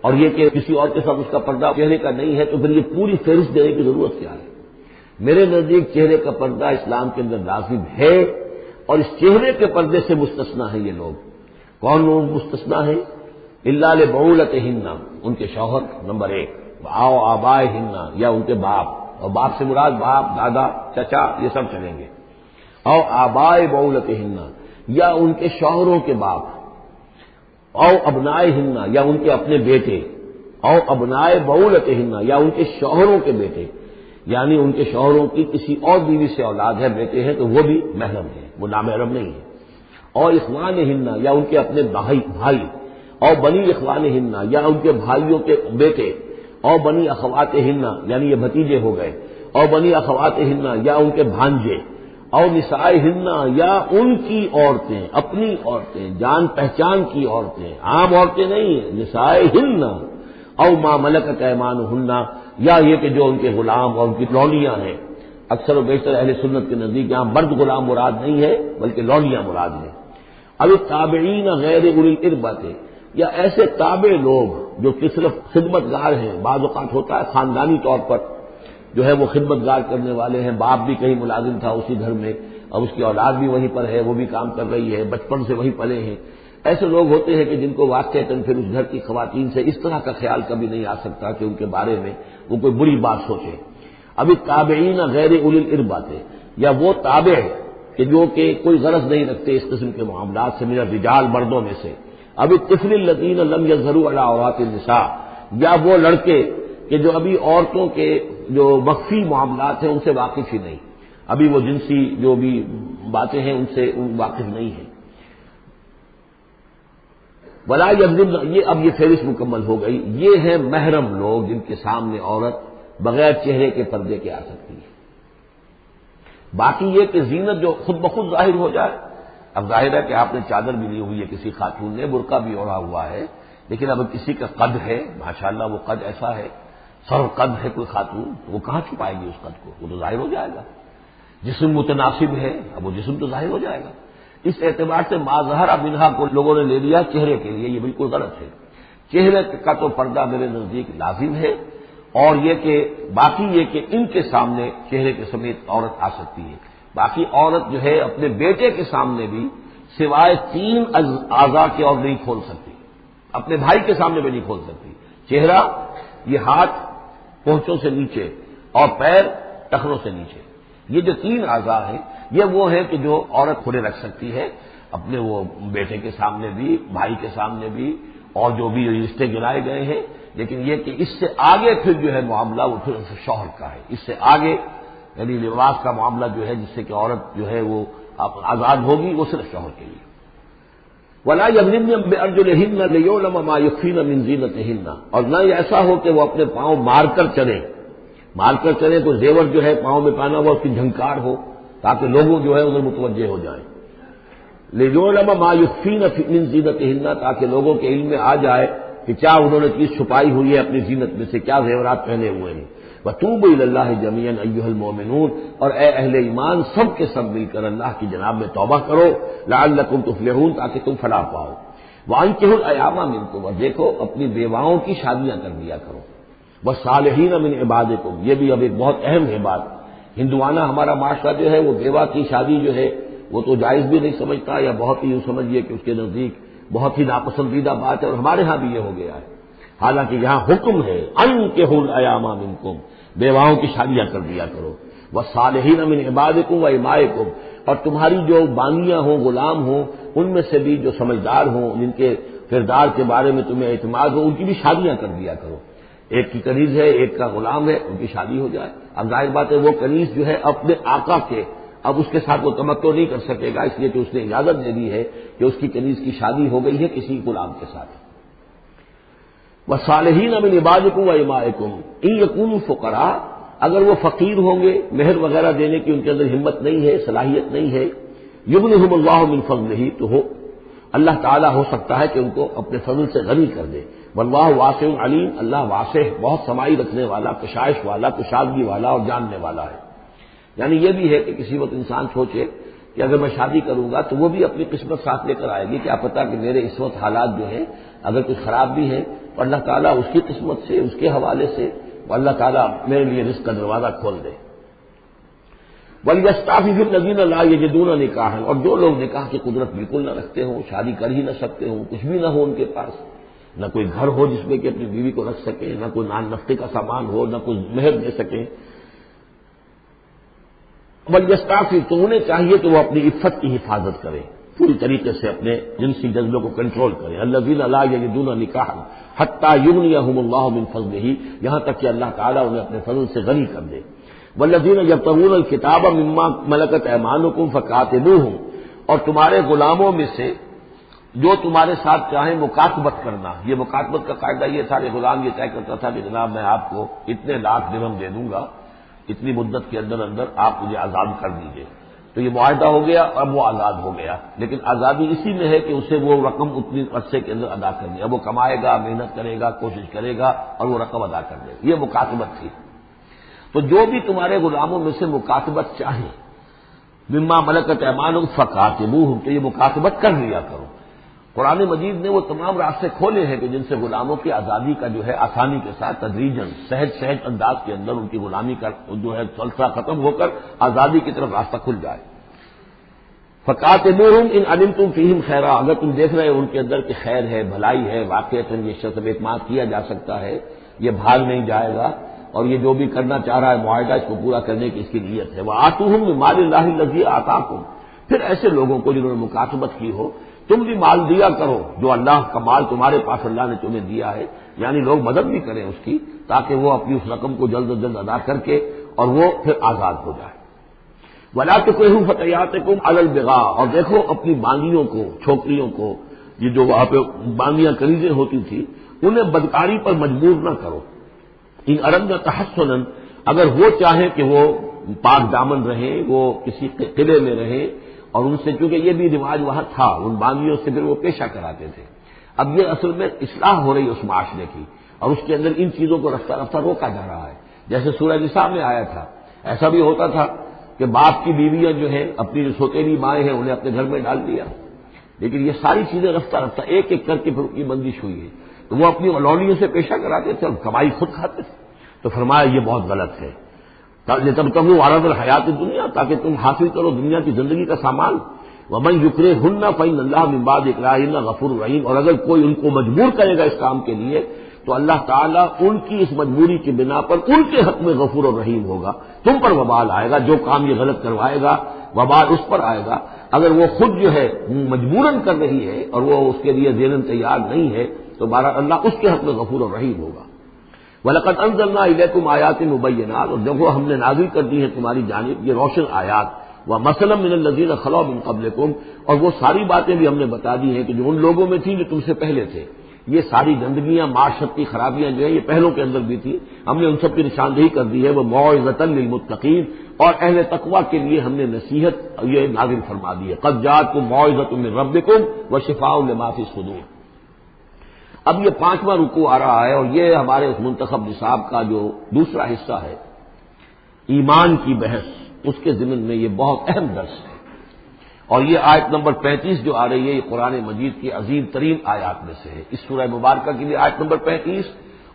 اور یہ کہ کسی اور کے ساتھ اس کا پردہ چہرے کا نہیں ہے، تو پھر یہ پوری فہرست دینے کی ضرورت کیا ہے؟ میرے نزدیک چہرے کا پردہ اسلام کے اندر لازم ہے، اور اس چہرے کے پردے سے مستثنا ہیں یہ لوگ۔ کون لوگ مستثنا ہیں؟ الا لبعولتہن، ان کے شوہر نمبر ایک، او آبائہن، یا ان کے باپ، اور باپ سے مراد باپ، دادا، چچا، یہ سب چلیں گے۔ او آبائے بعولتہن، یا ان کے شوہروں کے باپ، او ابنائہن، یا ان کے اپنے بیٹے، او ابنائے بعولتہن، یا ان کے شوہروں کے بیٹے۔ یعنی ان کے شوہروں کی کسی اور بیوی سے اولاد ہے، بیٹے ہیں، تو وہ بھی محرم ہے، وہ نامحرم نہیں ہے۔ اور اخوانہن یا ان کے اپنے بھائی، اور بنی اخوانہن یا ان کے بھائیوں کے بیٹے، اور بنی اخواتہن یعنی یہ بھتیجے ہو گئے، اور بنی اخواتہن یا ان کے بھانجے، اور نسائہن یا ان کی عورتیں، اپنی عورتیں، جان پہچان کی عورتیں، عام عورتیں نہیں ہیں، نسائہن، او ما ملکت ایمانہن یا یہ کہ جو ان کے غلام اور ان کی لونیاں ہیں۔ اکثر و بیشتر اہل سنت کے نزدیک یہاں مرد غلام مراد نہیں ہے بلکہ لونیاں مراد ہیں۔ اب تابعین غیر اولی الاربۃ یا ایسے تابع لوگ جو کہ صرف خدمت گار ہیں، بعض اوقات ہوتا ہے خاندانی طور پر جو ہے وہ خدمت گار کرنے والے ہیں، باپ بھی کہیں ملازم تھا اسی گھر میں، اب اس کی اولاد بھی وہیں پر ہے، وہ بھی کام کر رہی ہے، بچپن سے وہیں پلے ہیں۔ ایسے لوگ ہوتے ہیں کہ جن کو واقعتاً پھر اس گھر کی خواتین سے اس طرح کا خیال کبھی نہیں آ سکتا کہ ان کے بارے میں وہ کوئی بری بات سوچے۔ ابھی تابعین غیر اولی الاربۃ یا وہ تابع کہ جو کہ کوئی غرض نہیں رکھتے اس قسم کے معاملات سے، من الرجال مردوں میں سے، ابھی الطفل الذین لم یظہروا علی عورات النساء یا وہ لڑکے کہ جو ابھی عورتوں کے جو مخفی معاملات ہیں ان سے واقف ہی نہیں، ابھی وہ جنسی جو بھی باتیں ہیں ان سے واقف نہیں ہیں۔ ولا یضربن، یہ اب یہ فہرست مکمل ہو گئی، یہ ہیں محرم لوگ جن کے سامنے عورت بغیر چہرے کے پردے کے آ سکتی ہے۔ باقی یہ کہ زینت جو خود بخود ظاہر ہو جائے، اب ظاہر ہے کہ آپ نے چادر بھی لی ہوئی ہے کسی خاتون نے، برقع بھی اوڑھا ہوا ہے، لیکن اب کسی کا قد ہے، ماشاءاللہ وہ قد ایسا ہے، سر قد ہے کوئی خاتون، تو وہ کہاں چھپائے گی اس قد کو، وہ تو ظاہر ہو جائے گا۔ جسم متناسب ہے، اب وہ جسم تو ظاہر ہو جائے گا۔ اس اعتبار سے ما ظہر منہا کو لوگوں نے لے لیا چہرے کے لیے، یہ بالکل غلط ہے۔ چہرے کا تو پردہ میرے نزدیک لازم ہے، اور یہ کہ باقی یہ کہ ان کے سامنے چہرے کے سمیت عورت آ سکتی ہے۔ باقی عورت جو ہے اپنے بیٹے کے سامنے بھی سوائے 3 اعضاء کے اور نہیں کھول سکتی، اپنے بھائی کے سامنے بھی نہیں کھول سکتی۔ چہرہ، یہ ہاتھ پونچوں سے نیچے، اور پیر ٹخنوں سے نیچے، یہ جو 3 اعضاء ہیں یہ وہ ہیں کہ جو عورت کھلے رکھ سکتی ہے، اپنے وہ بیٹے کے سامنے بھی، بھائی کے سامنے بھی، اور جو بھی رشتے گرائے گئے ہیں۔ لیکن یہ کہ اس سے آگے پھر جو ہے معاملہ وہ پھر شوہر کا ہے، اس سے آگے یعنی لباس کا معاملہ جو ہے جس سے کہ عورت جو ہے وہ آزاد ہوگی، وہ صرف شوہر کے لیے۔ ولا یضربن بارجلہن لیعلم ما یخفین من زینتہن، اور نہ ایسا ہو کہ وہ اپنے پاؤں مار کر چلیں، تو زیور جو ہے پاؤں میں پہنا ہوا اس کی جھنکار ہو تاکہ لوگوں جو ہے ادھر متوجہ ہو جائیں۔ لیعلم ما یخفین من زینتہن، تاکہ لوگوں کے علم میں آ جائے کہ کیا انہوں نے چیز چھپائی ہوئی ہے اپنی زینت میں سے، کیا زیورات پہنے ہوئے ہیں۔ وَتُوبُوا إِلَى اللَّهِ جَمِيعًا أَيُّهَا الْمُؤْمِنُونَ، اور اے اہل ایمان سب کے سب مل کر اللہ کی جناب میں توبہ کرو، لَعَلَّكُمْ تُفْلِحُونَ، تاکہ تم فلاح پاؤ۔ وَأَنكِحُوا الْأَيَامَ مِنكُمْ، اور دیکھو اپنی بیواؤں کی شادیاں کر دیا کرو۔ وَالصَّالِحِينَ مِنْ عِبَادِكُمْ، یہ بھی اب ایک بہت اہم ہے بات۔ ہندوانہ ہمارا معاشرہ جو ہے وہ بیوہ کی شادی جو ہے وہ تو جائز بھی نہیں سمجھتا، یا بہت ہی یوں سمجھیے کہ اس کے نزدیک بہت ہی ناپسندیدہ بات ہے، اور ہمارے ہاں بھی یہ ہو گیا ہے۔ حالانکہ یہاں حکم ہے انکحوا الایام منکم، بیواؤں کی شادیاں کر دیا کرو۔ والصالحین من عبادکم و امائکم، اور تمہاری جو بانیاں ہوں، غلام ہوں، ان میں سے بھی جو سمجھدار ہوں، جن کے کردار کے بارے میں تمہیں اعتماد ہو، ان کی بھی شادیاں کر دیا کرو۔ ایک کی کنیز ہے، ایک کا غلام ہے، ان کی شادی ہو جائے۔ اب ظاہر بات ہے وہ کنیز جو ہے اپنے آقا کے، اب اس کے ساتھ وہ تمتع نہیں کر سکے گا، اس لیے کہ اس نے اجازت دے دی ہے کہ اس کی کنیز کی شادی ہو گئی ہے کسی غلام کے ساتھ۔ وَالصَّالِحِينَ مِنْ عِبَادِكُمْ وَإِمَائِكُمْ إِنْ يَكُونُوا فُقَرَاءَ، اگر وہ فقیر ہوں گے، مہر وغیرہ دینے کی ان کے اندر ہمت نہیں ہے، صلاحیت نہیں ہے، يُغْنِهُمُ اللَّهُ مِنْ فَضْلِهِ، تو ہو اللہ تعالیٰ ہو سکتا ہے کہ ان کو اپنے فضل سے غنی کر دے۔ واللہ واسع علیم، اللہ واسع بہت سمائی رکھنے والا، کشائش والا، کشادگی والا اور جاننے والا ہے۔ یعنی یہ بھی ہے کہ کسی وقت انسان سوچے کہ اگر میں شادی کروں گا تو وہ بھی اپنی قسمت ساتھ لے کر آئے گی، کیا پتہ کہ میرے اس وقت حالات جو ہیں اگر کچھ خراب بھی ہیں تو اللہ تعالیٰ اس کی قسمت سے، اس کے حوالے سے اللہ تعالیٰ میرے لیے رزق کا دروازہ کھول دے۔ وَلْيَسْتَعْفِفِ الَّذِينَ لَا يَجِدُونَ نِكَاحًا، اور جو لوگ نکاح کی قدرت بالکل نہ رکھتے ہوں، شادی کر ہی نہ سکتے ہوں، کچھ بھی نہ ہو ان کے پاس، نہ کوئی گھر ہو جس میں کہ اپنی بیوی کو رکھ سکیں، نہ کوئی نان نفقے کا سامان ہو، نہ کوئی مہر دے سکیں، وَلْيَسْتَعْفِفْ، تو انہیں چاہیے کہ وہ اپنی عفت کی حفاظت کریں، پوری طریقے سے اپنے جنسی جذبے کو کنٹرول کریں۔ الَّذِينَ لَا يَجِدُونَ نِكَاحًا حَتَّىٰ يُغْنِيَهُمُ اللَّهُ مِنْ فَضْلِهِ، یہاں تک کہ اللہ تعالیٰ انہیں اپنے فضل سے غنی کر دے۔ والذین یبتغون الکتاب مما ملکت ایمانکم فکاتبوہم، اور تمہارے غلاموں میں سے جو تمہارے ساتھ چاہیں مکاتبت کرنا. یہ مکاتبت کا قاعدہ یہ تھا کہ غلام یہ طے کرتا تھا کہ جناب میں آپ کو اتنے لاکھ درہم دے دوں گا، اتنی مدت کے اندر اندر آپ مجھے آزاد کر دیجیے. تو یہ معاہدہ ہو گیا، اب وہ آزاد ہو گیا. لیکن آزادی اسی میں ہے کہ اسے وہ رقم اتنی عرصے کے اندر ادا کرنی ہے. اب وہ کمائے گا، محنت کرے گا، کوشش کرے گا اور وہ رقم ادا کر دے گا. یہ مکاتبت تھی. تو جو بھی تمہارے غلاموں میں سے مکاتبت چاہیں، مما ملکت ایمانکم فکاتبوہم، تو یہ مکاتبت کر لیا کرو. قرآن مجید نے وہ تمام راستے کھولے ہیں کہ جن سے غلاموں کی آزادی کا جو ہے آسانی کے ساتھ تدریجاً سہج انداز کے اندر ان کی غلامی کا جو ہے سلسلہ ختم ہو کر آزادی کی طرف راستہ کھل جائے. فقاتلوہم ان علمتم فیہم خیرا، اگر تم دیکھ رہے ہو ان کے اندر کہ خیر ہے، بھلائی ہے، واقعتاً یہ شخص اعتماد کیا جا سکتا ہے، یہ بھاگ نہیں جائے گا اور یہ جو بھی کرنا چاہ رہا ہے معاہدہ اس کو پورا کرنے کی اس کی نیت ہے. وآتوہم من مال اللہ الذی آتاکم، پھر ایسے لوگوں کو جنہوں نے مکاتبت کی ہو تم بھی مال دیا کرو جو اللہ کا مال تمہارے پاس اللہ نے تمہیں دیا ہے. یعنی لوگ مدد بھی کریں اس کی تاکہ وہ اپنی اس رقم کو جلد از جلد ادا کر کے اور وہ پھر آزاد ہو جائے. وَلَا تُكْرِهُوا فَتَيَاتِكُمْ عَلَى الْبِغَاءِ، اور دیکھو اپنی بانگیوں کو، چھوکریوں کو، یہ جو وہاں پہ بانگیاں کنیزیں ہوتی تھی انہیں بدکاری پر مجبور نہ کرو. ان اردنا تحسنا، اگر وہ چاہیں کہ وہ پاک دامن رہیں، وہ کسی قلعے میں رہیں، اور ان سے چونکہ یہ بھی رواج وہاں تھا، ان بانگیوں سے پھر وہ پیشہ کراتے تھے. اب یہ اصل میں اصلاح ہو رہی ہے اس معاشرے کی، اور اس کے اندر ان چیزوں کو رفتہ رفتہ روکا جا رہا ہے. جیسے سورہ نساء میں آیا تھا، ایسا بھی ہوتا تھا کہ باپ کی بیویاں جو ہیں اپنی جو سوتیلی مائیں ہیں انہیں اپنے گھر میں ڈال دیا. لیکن یہ ساری چیزیں رفتہ رفتہ ایک ایک کر کے پھر ان کی بندش ہوئی ہے. تو وہ اپنی اولادیوں سے پیشہ کراتے تھے اور کمائی خود کھاتے تھے. تو فرمایا یہ بہت غلط ہے. لتبتغوا عرض الحیات الدنیا، تاکہ تم حاصل کرو دنیا کی زندگی کا سامان. ومن یکرہن فإن اللہ من بعد اکراہہن غفور رحیم، اور اگر کوئی ان کو مجبور کرے گا اس کام کے لیے تو اللہ تعالیٰ ان کی اس مجبوری کی بنا پر ان کے حق میں غفور اور رحیم ہوگا. تم پر وبال آئے گا، جو کام یہ غلط کروائے گا وبال اس پر آئے گا. اگر وہ خود جو ہے مجبوراً کر رہی ہے اور وہ اس کے لیے ذہناً تیار نہیں ہے تو بہرحال اللہ اس کے حق میں غفور اور رحیم ہوگا. وَلَقَدْ أَنزَلْنَا إِلَيْكُمْ آيَاتٍ مُبَيِّنَاتٍ، اور جب وہ ہم نے نازل کر دی ہے تمہاری جانب یہ روشن آیات. وَمَثَلًا مِّنَ الَّذِينَ خَلَوْا مِن قَبْلِكُمْ، اور وہ ساری باتیں بھی ہم نے بتا دی ہیں کہ جو ان لوگوں میں تھیں جو تم سے پہلے تھے. یہ ساری گندگیاں، معاشرت کی خرابیاں جو ہیں یہ پہلوں کے اندر بھی تھیں، ہم نے ان سب کی نشاندہی کر دی ہے. وہ موعظۃ للمتقین، اور اہل تقویٰ کے لیے ہم نے نصیحت یہ نازل فرما دی ہے. قد جاءتکم موعظۃ من ربکم وشفاء لما فی الصدور. اب یہ 5واں رکوع آ رہا ہے اور یہ ہمارے اس منتخب نصاب کا جو دوسرا حصہ ہے ایمان کی بحث، اس کے ضمن میں یہ بہت اہم درس ہے. اور یہ آیت نمبر 35 جو آ رہی ہے یہ قرآن مجید کی عظیم ترین آیات میں سے ہے. اس سورہ مبارکہ کی بھی آیت نمبر 35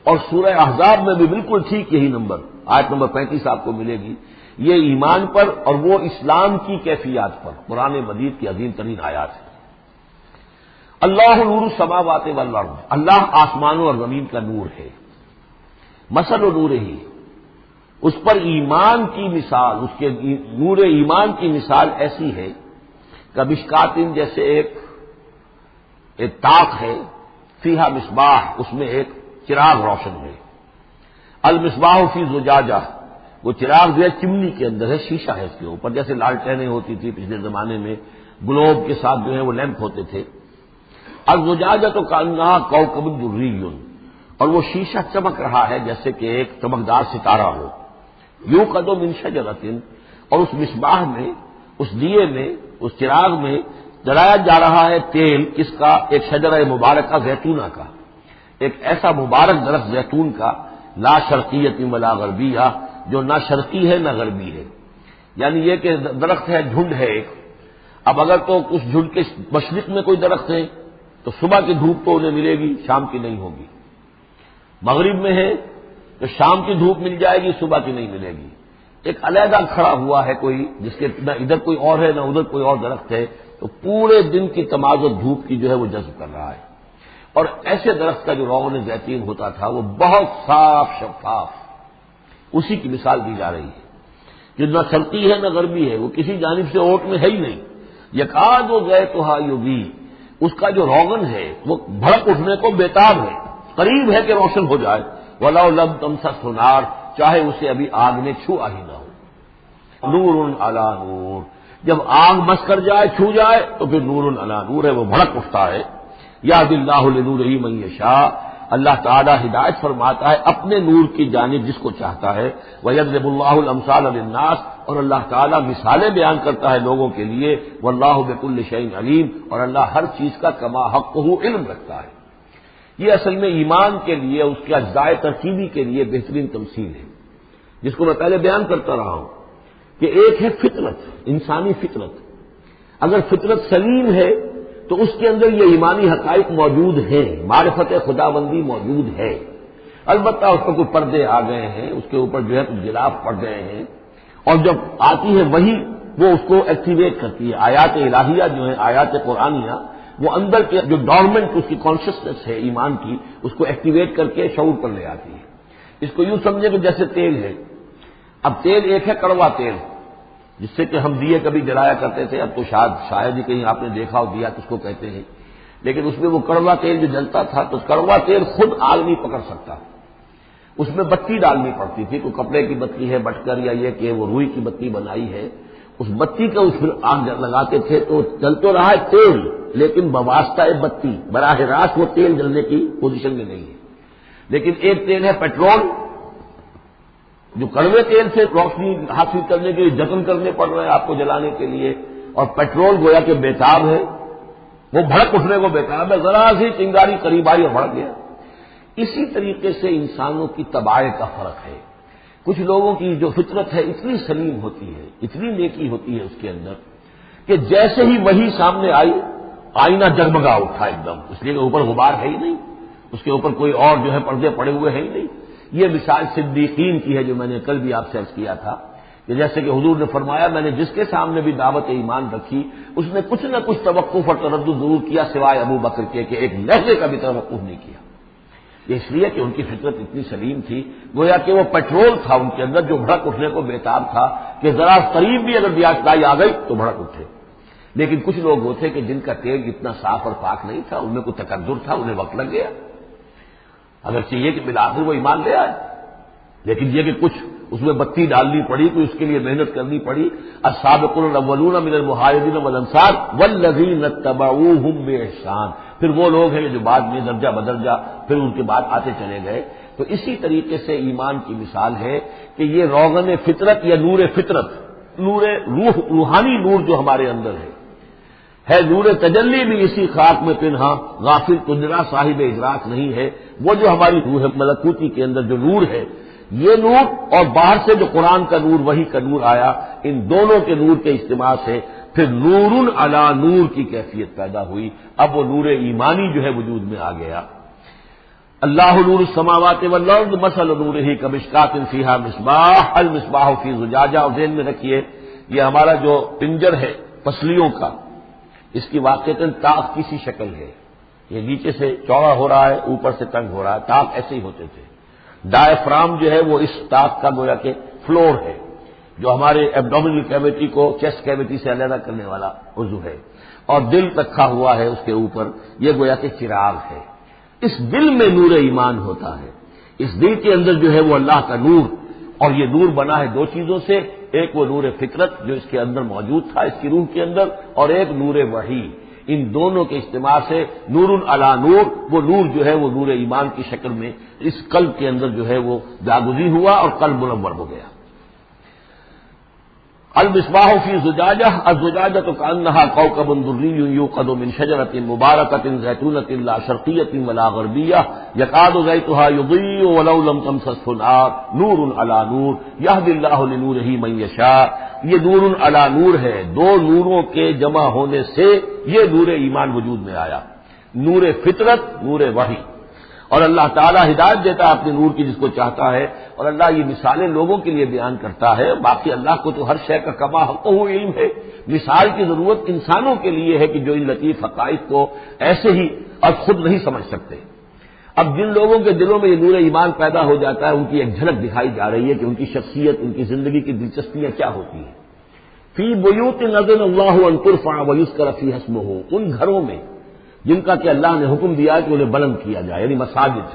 اور سورہ احزاب میں بھی بالکل ٹھیک یہی نمبر آیت نمبر 35 آپ کو ملے گی. یہ ایمان پر اور وہ اسلام کی کیفیات پر قرآن مجید کی عظیم ترین آیات ہے. اللہ نور السماوات والارض، اللہ آسمانوں اور زمین کا نور ہے. مثل نور ہی، اس پر ایمان کی مثال، اس کے نور ایمان کی مثال ایسی ہے کمشکاتن، جیسے ایک طاق ہے، فیہا مصباح، اس میں ایک چراغ روشن ہے. المصباح فی زجاجہ، وہ چراغ جو ہے چمنی کے اندر ہے، شیشہ ہے اس کے اوپر، جیسے لالٹینیں ہوتی تھی پچھلے زمانے میں، گلوب کے ساتھ جو ہے وہ لیمپ ہوتے تھے. الزجاجہ تو کانہا کوکب دری، اور وہ شیشہ چمک رہا ہے جیسے کہ ایک چمکدار ستارہ ہو. یوقد من شجرۃ، اور اس مصباح میں، اس دیے میں، اس چراغ میں جلایا جا رہا ہے تیل، کس کا؟ ایک شجرہ مبارکہ زیتونہ کا، ایک ایسا مبارک درخت زیتون کا، لا شرقیۃ ولا غربیہ، جو نہ شرقی ہے نہ غربی ہے. یعنی یہ کہ درخت ہے، جھنڈ ہے ایک. اب اگر تو اس جھنڈ کے مشرق میں کوئی درخت ہے تو صبح کی دھوپ تو انہیں ملے گی، شام کی نہیں ہوگی. مغرب میں ہے تو شام کی دھوپ مل جائے گی، صبح کی نہیں ملے گی. ایک علیحدہ کھڑا ہوا ہے کوئی، جس کے نہ ادھر کوئی اور ہے نہ ادھر کوئی اور درخت ہے، تو پورے دن کی تمازت دھوپ کی جو ہے وہ جذب کر رہا ہے. اور ایسے درخت کا جو روغن زیتون ہوتا تھا وہ بہت صاف شفاف، اسی کی مثال دی جا رہی ہے. جو نہ شرقی ہے نہ غربی ہے، وہ کسی جانب سے اوٹ میں ہے ہی نہیں. یکاد و زیتھا یضیء، اس کا جو روغن ہے وہ بھڑک اٹھنے کو بیتاب ہے، قریب ہے کہ روشن ہو جائے. ولو لم تمسسہ نار، چاہے اسے ابھی آگ نے چھوا ہی نہ ہو. نور علی نور، جب آنکھ بس کر جائے، چھو جائے تو پھر نور علی نور ہے، وہ بھڑک اٹھتا ہے۔ یہدی اللہ لنورہ من یشاء، اللہ تعالیٰ ہدایت فرماتا ہے اپنے نور کی جانب جس کو چاہتا ہے۔ وَيَضْرِبُ اللَّهُ الْأَمْثَالَ لِلنَّاسِ، اور اللہ تعالیٰ مثالیں بیان کرتا ہے لوگوں کے لیے۔ وَاللَّهُ بِكُلِّ شَيْءٍ عَلِيمٌ، اور اللہ ہر چیز کا کما حقہ علم رکھتا ہے۔ یہ اصل میں ایمان کے لیے، اس کے اجزاء ترکیبی کے لیے بہترین تمثیل ہے، جس کو میں پہلے بیان کرتا رہا ہوں کہ ایک ہے فطرت، انسانی فطرت۔ اگر فطرت سلیم ہے تو اس کے اندر یہ ایمانی حقائق موجود ہیں، معرفت خداوندی موجود ہے۔ البتہ اس پر کوئی پردے آ گئے ہیں، اس کے اوپر جو ہے کچھ غلاف پڑ گئے ہیں، اور جب آتی ہے وہی وہ اس کو ایکٹیویٹ کرتی ہے۔ آیات الہیہ جو ہیں، آیات قرآنیہ، وہ اندر کے جو ڈورمنٹ اس کی کانشسنس ہے ایمان کی، اس کو ایکٹیویٹ کر کے شعور پر لے آتی ہے۔ اس کو یوں سمجھے کہ جیسے تیل ہے۔ اب تیل ایک ہے کڑوا تیل، جس سے کہ ہم دیے کبھی جلایا کرتے تھے، اب تو شاید ہی کہیں آپ نے دیکھا ہو دیا کس کو کہتے ہیں، لیکن اس میں وہ کڑوا تیل جو جلتا تھا تو کڑوا تیل خود آگ نہیں پکڑ سکتا، اس میں بتی ڈالنی پڑتی تھی، کوئی کپڑے کی بتی ہے بٹکر یا یہ کہ وہ روئی کی بتی بنائی ہے، اس بتی کا اس پر آگ لگاتے تھے تو جل تو رہا ہے تیل، لیکن بواسطہ بتی، براہ راست وہ تیل جلنے کی پوزیشن میں نہیں ہے۔ لیکن ایک تیل ہے پیٹرول، جو کڑوے تیل سے روشنی حاصل کرنے کے لیے جتن کرنے پڑ رہے ہیں آپ کو جلانے کے لیے، اور پیٹرول گویا کہ بیتاب ہے، وہ بھڑک اٹھنے کو بیتاب ہے، ذرا سی چنگاری قریب آئی اور بھڑک گیا۔ اسی طریقے سے انسانوں کی طباع کا فرق ہے۔ کچھ لوگوں کی جو فطرت ہے اتنی سلیم ہوتی ہے، اتنی نیکی ہوتی ہے اس کے اندر، کہ جیسے ہی وہی سامنے آئی آئینہ جگمگا اٹھا ایک دم، اس لیے کہ اوپر غبار ہے ہی نہیں، اس کے اوپر کوئی اور جو ہے پردے پڑے ہوئے ہیں ہی نہیں۔ یہ مثال صدیقین کی ہے جو میں نے کل بھی آپ سے عرض کیا تھا کہ جیسے کہ حضور نے فرمایا میں نے جس کے سامنے بھی دعوت ایمان رکھی اس نے کچھ نہ کچھ توقف اور تردد ضرور کیا سوائے ابو بکر کے کہ ایک لہجے کا بھی توقف نہیں کیا۔ یہ اس لیے کہ ان کی فطرت اتنی سلیم تھی، گویا کہ وہ پیٹرول تھا ان کے اندر جو بھڑک اٹھنے کو بیتاب تھا کہ ذرا قریب بھی اگر دیاچدائی آ گئی تو بھڑک اٹھے۔ لیکن کچھ لوگ وہ تھے کہ جن کا تیل اتنا صاف اور پاک نہیں تھا، ان میں کوئی تکدر تھا، انہیں وقت لگ گیا، اگر چاہیے کہ بالآخر وہ ایمان لے آئے، لیکن یہ کہ کچھ اس میں بتی ڈالنی پڑی، کوئی اس کے لیے محنت کرنی پڑی۔ السابقون الاولون من المہاجرین والانصار والذین اتبعوہم بإحسان، پھر وہ لوگ ہیں جو بعد میں درجہ بدرجہ پھر ان کے بعد آتے چلے گئے۔ تو اسی طریقے سے ایمان کی مثال ہے کہ یہ روغن فطرت یا نور فطرت، نور روح، روحانی نور جو ہمارے اندر ہے نور تجلی بھی اسی خاک میں پنہاں، غافل تجرا صاحب ادراک نہیں ہے۔ وہ جو ہماری روح ملکوتی کے اندر جو نور ہے، یہ نور اور باہر سے جو قرآن کا نور، وحی کا نور آیا، ان دونوں کے نور کے اجتماع سے پھر نور علی نور کی کیفیت پیدا ہوئی۔ اب وہ نور ایمانی جو ہے وجود میں آ گیا۔ اللہ نور السماوات والارض مثل نورہ کمشکاۃ فیہا مصباح المصباح فی زجاجہ، اور ذہن میں رکھیے یہ ہمارا جو پنجر ہے پسلیوں کا، اس کی واقعتاً تاق کی سی شکل ہے، یہ نیچے سے چوڑا ہو رہا ہے، اوپر سے تنگ ہو رہا ہے، تاق ایسے ہی ہوتے تھے۔ ڈائفرام جو ہے وہ اس تاق کا گویا کہ فلور ہے، جو ہمارے ایبڈومینل کیویٹی کو چیسٹ کیویٹی سے علیحدہ کرنے والا عضو ہے، اور دل رکھا ہوا ہے اس کے اوپر، یہ گویا کہ چراغ ہے۔ اس دل میں نور ایمان ہوتا ہے، اس دل کے اندر جو ہے وہ اللہ کا نور، اور یہ نور بنا ہے دو چیزوں سے، ایک وہ نور فطرت جو اس کے اندر موجود تھا اس کی روح کے اندر، اور ایک نور وحی۔ ان دونوں کے اجتماع سے نور علی نور، وہ نور جو ہے وہ نور ایمان کی شکل میں اس قلب کے اندر جو ہے وہ جاگزی ہوا اور قلب منور ہو گیا۔ المصباح فی زجاجہ، الزجاجۃ کأنہا کوکب دری یوقد من شجرۃ مبارکۃ زیتونۃ لا شرقیۃ ولا غربیہ یکاد زیتها یضیء ولو لم تمسسہ نار نور علی نور یہدی اللہ لنورہ من یشاء۔ یہ نور علی نور ہے، دو نوروں کے جمع ہونے سے یہ نور ایمان وجود میں آیا، نور فطرت، نور وحی۔ اور اللہ تعالیٰ ہدایت دیتا ہے اپنے نور کی جس کو چاہتا ہے، اور اللہ یہ مثالیں لوگوں کے لیے بیان کرتا ہے۔ باقی اللہ کو تو ہر شے کا کما حقہ علم ہے، مثال کی ضرورت انسانوں کے لیے ہے کہ جو ان لطیف حقائق کو ایسے ہی اور خود نہیں سمجھ سکتے۔ اب جن لوگوں کے دلوں میں یہ نور ایمان پیدا ہو جاتا ہے، ان کی ایک جھلک دکھائی جا رہی ہے کہ ان کی شخصیت، ان کی زندگی کی دلچسپیاں کیا ہوتی ہیں۔ فی بیوت اذن اللہ ان ترفع ویذکر فیہا اسمہ، ان گھروں میں جن کا کہ اللہ نے حکم دیا ہے کہ انہیں بلند کیا جائے، یعنی مساجد۔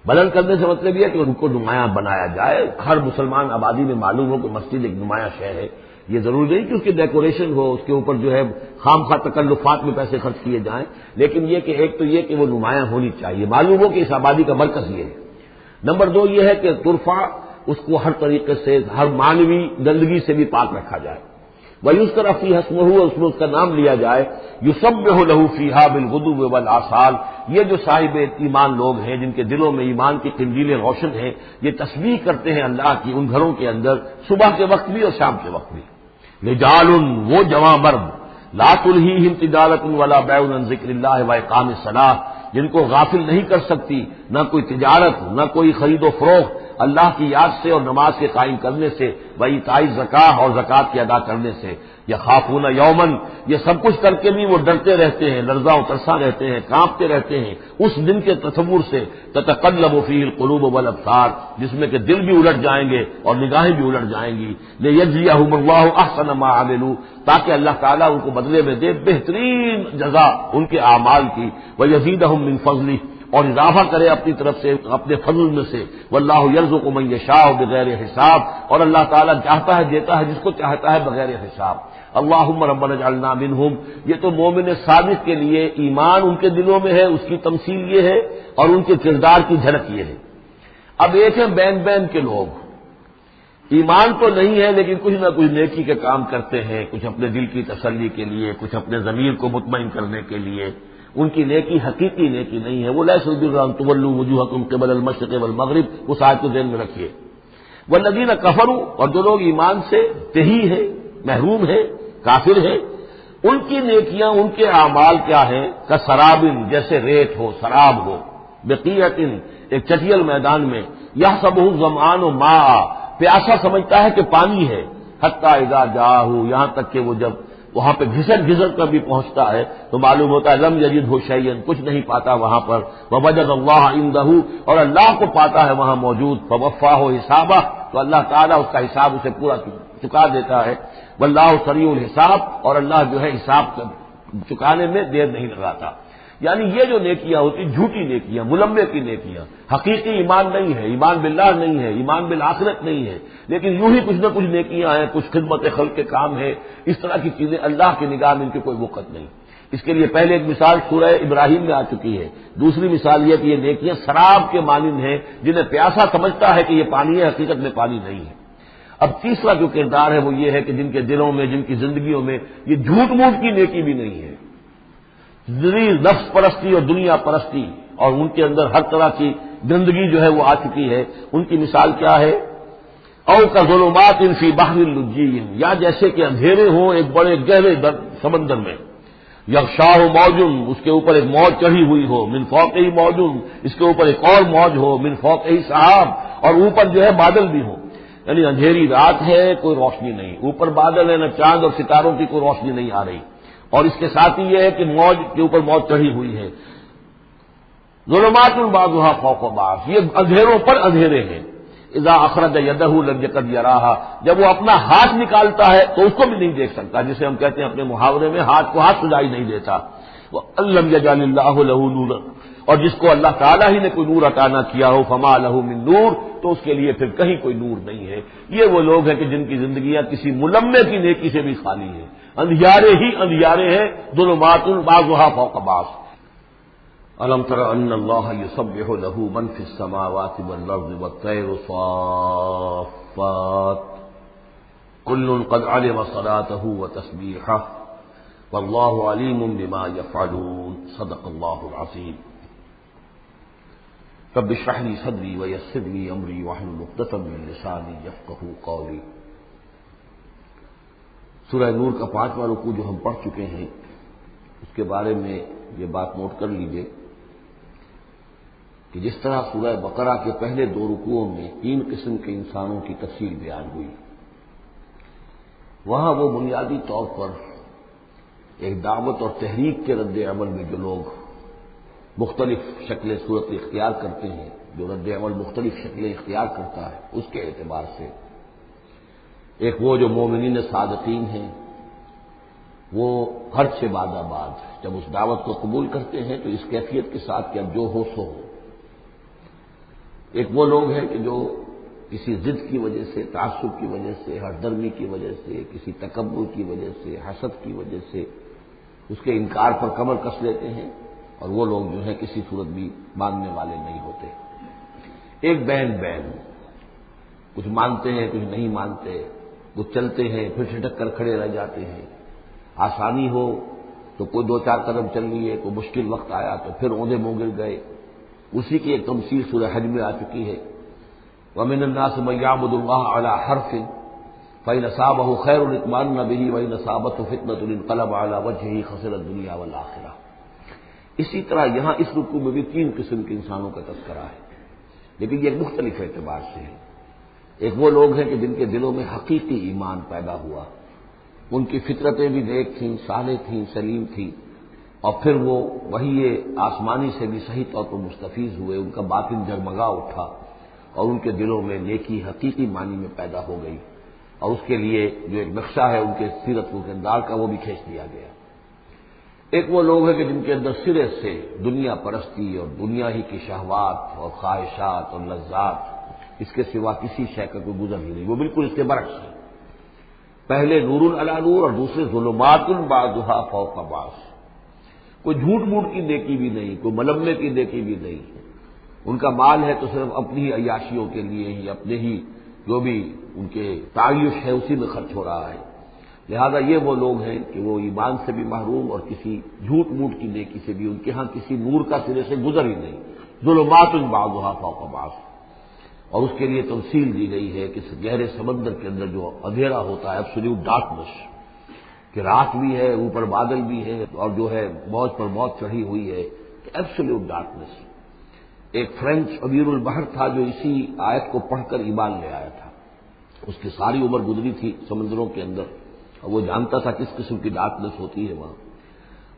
بلند کرنے سے مطلب یہ ہے کہ ان کو نمایاں بنایا جائے، ہر مسلمان آبادی میں معلوم ہو کہ مسجد ایک نمایاں شے ہے. یہ ضروری نہیں کہ اس کی ڈیکوریشن ہو، اس کے اوپر جو ہے خام خواہ تکلفات میں پیسے خرچ کیے جائیں، لیکن یہ کہ ایک تو یہ کہ وہ نمایاں ہونی چاہیے، معلوم ہو کہ اس آبادی کا مرکز یہ ہے. نمبر دو یہ ہے کہ ترفع، اس کو ہر طریقے سے ہر مانوی گندگی سے بھی پاک رکھا جائے. وَيُذْكَرَ فِيهَا اسْمُهُ، اس میں اس کا نام لیا جائے. يُسَبِّحُ لَهُ فِيهَا بِالْغُدُوِّ وَالْآصَالِ، یہ جو صاحب ایمان لوگ ہیں جن کے دلوں میں ایمان کی قندیلیں روشن ہیں، یہ تسبیح کرتے ہیں اللہ کی ان گھروں کے اندر صبح کے وقت بھی اور شام کے وقت بھی. رجال، وہ جواں مرد، لا تلہیہم تجارۃ ولا بیع عن ذکر اللہ واقام الصلاۃ، جن کو غافل نہیں کر سکتی نہ کوئی تجارت نہ کوئی خرید و فروخت اللہ کی یاد سے اور نماز کے قائم کرنے سے، وایتاء الزکاۃ اور زکوٰۃ کے ادا کرنے سے. یخافون یومن، یہ سب کچھ کر کے بھی وہ ڈرتے رہتے ہیں، لرزاں و ترساں رہتے ہیں، کانپتے رہتے ہیں اس دن کے تصور سے. تتقلب فیہ القلوب والابصار، جس میں کہ دل بھی الٹ جائیں گے اور نگاہیں بھی الٹ جائیں گی. لیجزیہم اللہ احسن ما عملوا، تاکہ اللہ تعالیٰ ان کو بدلے میں دے بہترین جزا ان کے اعمال کی. ویزیدہم من فضلہ، اور اضافہ کرے اپنی طرف سے اپنے فضل میں سے. واللہ یرزق من یشاء بغیر حساب، اور اللہ تعالیٰ چاہتا ہے دیتا ہے جس کو چاہتا ہے بغیر حساب. اللہم ربنا اجعلنا منہم، یہ تو مومن صادق کے لیے ایمان ان کے دلوں میں ہے، اس کی تمثیل یہ ہے، اور ان کے کردار کی جھلک یہ ہے. اب ایک ہے بین بین کے لوگ، ایمان تو نہیں ہے لیکن کچھ نہ کچھ نیکی کے کام کرتے ہیں، کچھ اپنے دل کی تسلی کے لیے، کچھ اپنے ضمیر کو مطمئن کرنے کے لیے. ان کی نیکی حقیقی نیکی نہیں ہے. وہ لیس البر ان تولوا وجوہکم قبل المشرق والمغرب، اس آیت کو ذہن میں رکھیے. والذین کفروا، اور جو لوگ ایمان سے تہی ہے، محروم ہے، کافر ہے، ان کی نیکیاں، ان کے اعمال کیا ہیں؟ کسراب، جیسے ریت ہو، سراب ہو، بقیعۃ، ایک چٹیل میدان میں. یحسبہ الظمآن ماء، پیاسا سمجھتا ہے کہ پانی ہے. حتی اذا جاءہ، یہاں تک کہ وہ جب وہاں پہ گھسٹ کر بھی پہنچتا ہے تو معلوم ہوتا ہے لم یجدہ شیئا، کچھ نہیں پاتا وہاں پر. ووجد اللہ عندہ، اور اللہ کو پاتا ہے وہاں موجود. فوفاہ حسابہ، تو اللہ تعالیٰ اس کا حساب اسے پورا چکا دیتا ہے. واللہ سریع الحساب، اور اللہ جو ہے حساب چکانے میں دیر نہیں لگاتا. یعنی یہ جو نیکیاں ہوتی جھوٹی نیکیاں، ملمے کی نیکیاں، حقیقی ایمان نہیں ہے، ایمان باللہ نہیں ہے، ایمان بالآخرت نہیں ہے، لیکن یوں ہی کچھ نہ کچھ نیکیاں ہیں، کچھ خدمت خلق کے کام ہے. اس طرح کی چیزیں اللہ کی نگاہ میں ان کی کوئی وقت نہیں. اس کے لیے پہلے ایک مثال سورہ ابراہیم میں آ چکی ہے. دوسری مثال یہ کہ یہ نیکیاں سراب کے مانند ہیں، جنہیں پیاسا سمجھتا ہے کہ یہ پانی ہے، حقیقت میں پانی نہیں ہے. اب تیسرا جو کردار ہے وہ یہ ہے کہ جن کے دلوں میں، جن کی زندگیوں میں یہ جھوٹ موٹ کی نیکی بھی نہیں ہے، نفس پرستی اور دنیا پرستی، اور ان کے اندر ہر طرح کی گندگی جو ہے وہ آ چکی ہے. ان کی مثال کیا ہے؟ او کظلمات فی بحر اللجی، یا جیسے کہ اندھیرے ہوں ایک بڑے گہرے سمندر میں. یغشاہ موج، اس کے اوپر ایک موج چڑھی ہوئی ہو. من فوقہ موج، اس کے اوپر ایک اور موج ہو. من فوقہ سحاب، اور اوپر جو ہے بادل بھی ہو. یعنی اندھیری رات ہے، کوئی روشنی نہیں، اوپر بادل ہے، نہ چاند اور ستاروں کی کوئی روشنی نہیں آ رہی. اور اس کے ساتھ ہی یہ ہے کہ موج کے اوپر موج چڑھی ہوئی ہے. ظلمات بعضها فوق بعض، یہ اندھیروں پر اندھیرے ہیں. اذا اخرج یدہ لم یکد یراہا، جب وہ اپنا ہاتھ نکالتا ہے تو اس کو بھی نہیں دیکھ سکتا، جسے ہم کہتے ہیں اپنے محاورے میں ہاتھ کو ہاتھ سجائی نہیں دیتا. وَأَلَّمْ يَجْعَلِ اللَّهُ لَهُ نُورًا، اور جس کو اللہ تعالیٰ ہی نے کوئی نور عطا نہ کیا ہو، فما لہ من نور، تو اس کے لیے پھر کہیں کوئی نور نہیں ہے. یہ وہ لوگ ہیں کہ جن کی زندگیاں کسی ملمے کی نیکی سے بھی خالی ہیں، اندھیارے ہی اندھیارے ہیں. ظلمات بعضها فوق بعض. الم تر ان اللہ یسبح له من فی السماوات والارض والطیر صافات کل قد علم صلاته وتسبیحه واللہ علیم بما یفعلون. صدق اللہ العظیم. رب اشرح لي صدری ویسر لي امری واحلل عقدۃ من لسانی یفقهوا قولی. سورہ نور کا 5واں رکوع جو ہم پڑھ چکے ہیں، اس کے بارے میں یہ بات نوٹ کر لیجئے کہ جس طرح سورہ بقرہ کے پہلے 2 رکوعوں میں 3 قسم کے انسانوں کی تفصیل بیان ہوئی، وہاں وہ بنیادی طور پر ایک دعوت اور تحریک کے رد عمل میں جو لوگ مختلف شکلیں صورت اختیار کرتے ہیں، جو رد عمل مختلف شکلیں اختیار کرتا ہے، اس کے اعتبار سے ایک وہ جو مومنین صادقین ہیں، وہ ہر سے بعد جب اس دعوت کو قبول کرتے ہیں تو اس کیفیت کے ساتھ کہ اب جو ہو سو ہو. ایک وہ لوگ ہیں کہ جو کسی ضد کی وجہ سے، تعصب کی وجہ سے، ہردرمی کی وجہ سے، کسی تکبر کی وجہ سے، حسد کی وجہ سے اس کے انکار پر کمر کس لیتے ہیں، اور وہ لوگ جو ہیں کسی صورت بھی ماننے والے نہیں ہوتے۔ ایک بین کچھ مانتے ہیں کچھ نہیں مانتے، کچھ چلتے ہیں پھر چھٹک کر کھڑے رہ جاتے ہیں، آسانی ہو تو کوئی دو چار قدم چل لیے، کوئی مشکل وقت آیا تو پھر اوندے منہ گر گئے۔ اسی کی ایک تمثیل سورہ حج میں آ چکی ہے، وَمِنَ النَّاسِ مَن يَعْبُدُ اللَّهَ عَلَىٰ حَرْفٍ فَإِنْ أَصَابَهُ خَيْرٌ اطْمَأَنَّ بِهِ وَإِنْ أَصَابَتْهُ فِتْنَةٌ انقلب عَلَىٰ وَجْهِهِ خَسِرَ الدُّنْيَا وَالْآخِرَةَ۔ اسی طرح یہاں اس رکوع میں بھی تین قسم کے انسانوں کا تذکرہ ہے، لیکن یہ مختلف اعتبار سے ہے۔ ایک وہ لوگ ہیں کہ جن کے دلوں میں حقیقی ایمان پیدا ہوا، ان کی فطرتیں بھی نیک تھیں، صالح تھیں، سلیم تھیں، اور پھر وہ وہی آسمانی سے بھی صحیح طور پر مستفیض ہوئے، ان کا باطن جگمگا اٹھا اور ان کے دلوں میں نیکی حقیقی معنی میں پیدا ہو گئی، اور اس کے لیے جو ایک نقشہ ہے ان کے سیرت و کردار کا وہ بھی کھینچ دیا گیا۔ ایک وہ لوگ ہیں کہ جن کے اندر سرے سے دنیا پرستی اور دنیا ہی کی شہوات اور خواہشات اور لذات، اس کے سوا کسی شے کا کوئی گزر ہی نہیں، وہ بالکل اس کے برعکس ہے۔ پہلے نور علی نور اور دوسرے ظلمات بعضها فوق بعض۔ کوئی جھوٹ موٹ کی نیکی بھی نہیں، کوئی ملمے کی نیکی بھی نہیں، ان کا مال ہے تو صرف اپنی ہی عیاشیوں کے لیے ہی، اپنے ہی جو بھی ان کے تعیش ہے اسی میں خرچ ہو رہا ہے۔ لہذا یہ وہ لوگ ہیں کہ وہ ایمان سے بھی محروم اور کسی جھوٹ موٹ کی نیکی سے بھی ان کے ہاں کسی نور کا سرے سے گزر ہی نہیں، ظلمات بعضها فوق بعض۔ اور اس کے لیے تمثیل دی گئی ہے کہ گہرے سمندر کے اندر جو اندھیرا ہوتا ہے، ایبسولوٹ ڈارکنس، کہ رات بھی ہے، اوپر بادل بھی ہے، اور جو ہے موج پر موج چڑھی ہوئی ہے، ایبسولوٹ ڈارکنس۔ ایک فرینچ امیر البحر تھا جو اسی آیت کو پڑھ کر ایمان لے آیا تھا، اس کی ساری عمر گزری تھی سمندروں کے اندر، اور وہ جانتا تھا کس قسم کی ڈارکنس ہوتی ہے وہاں۔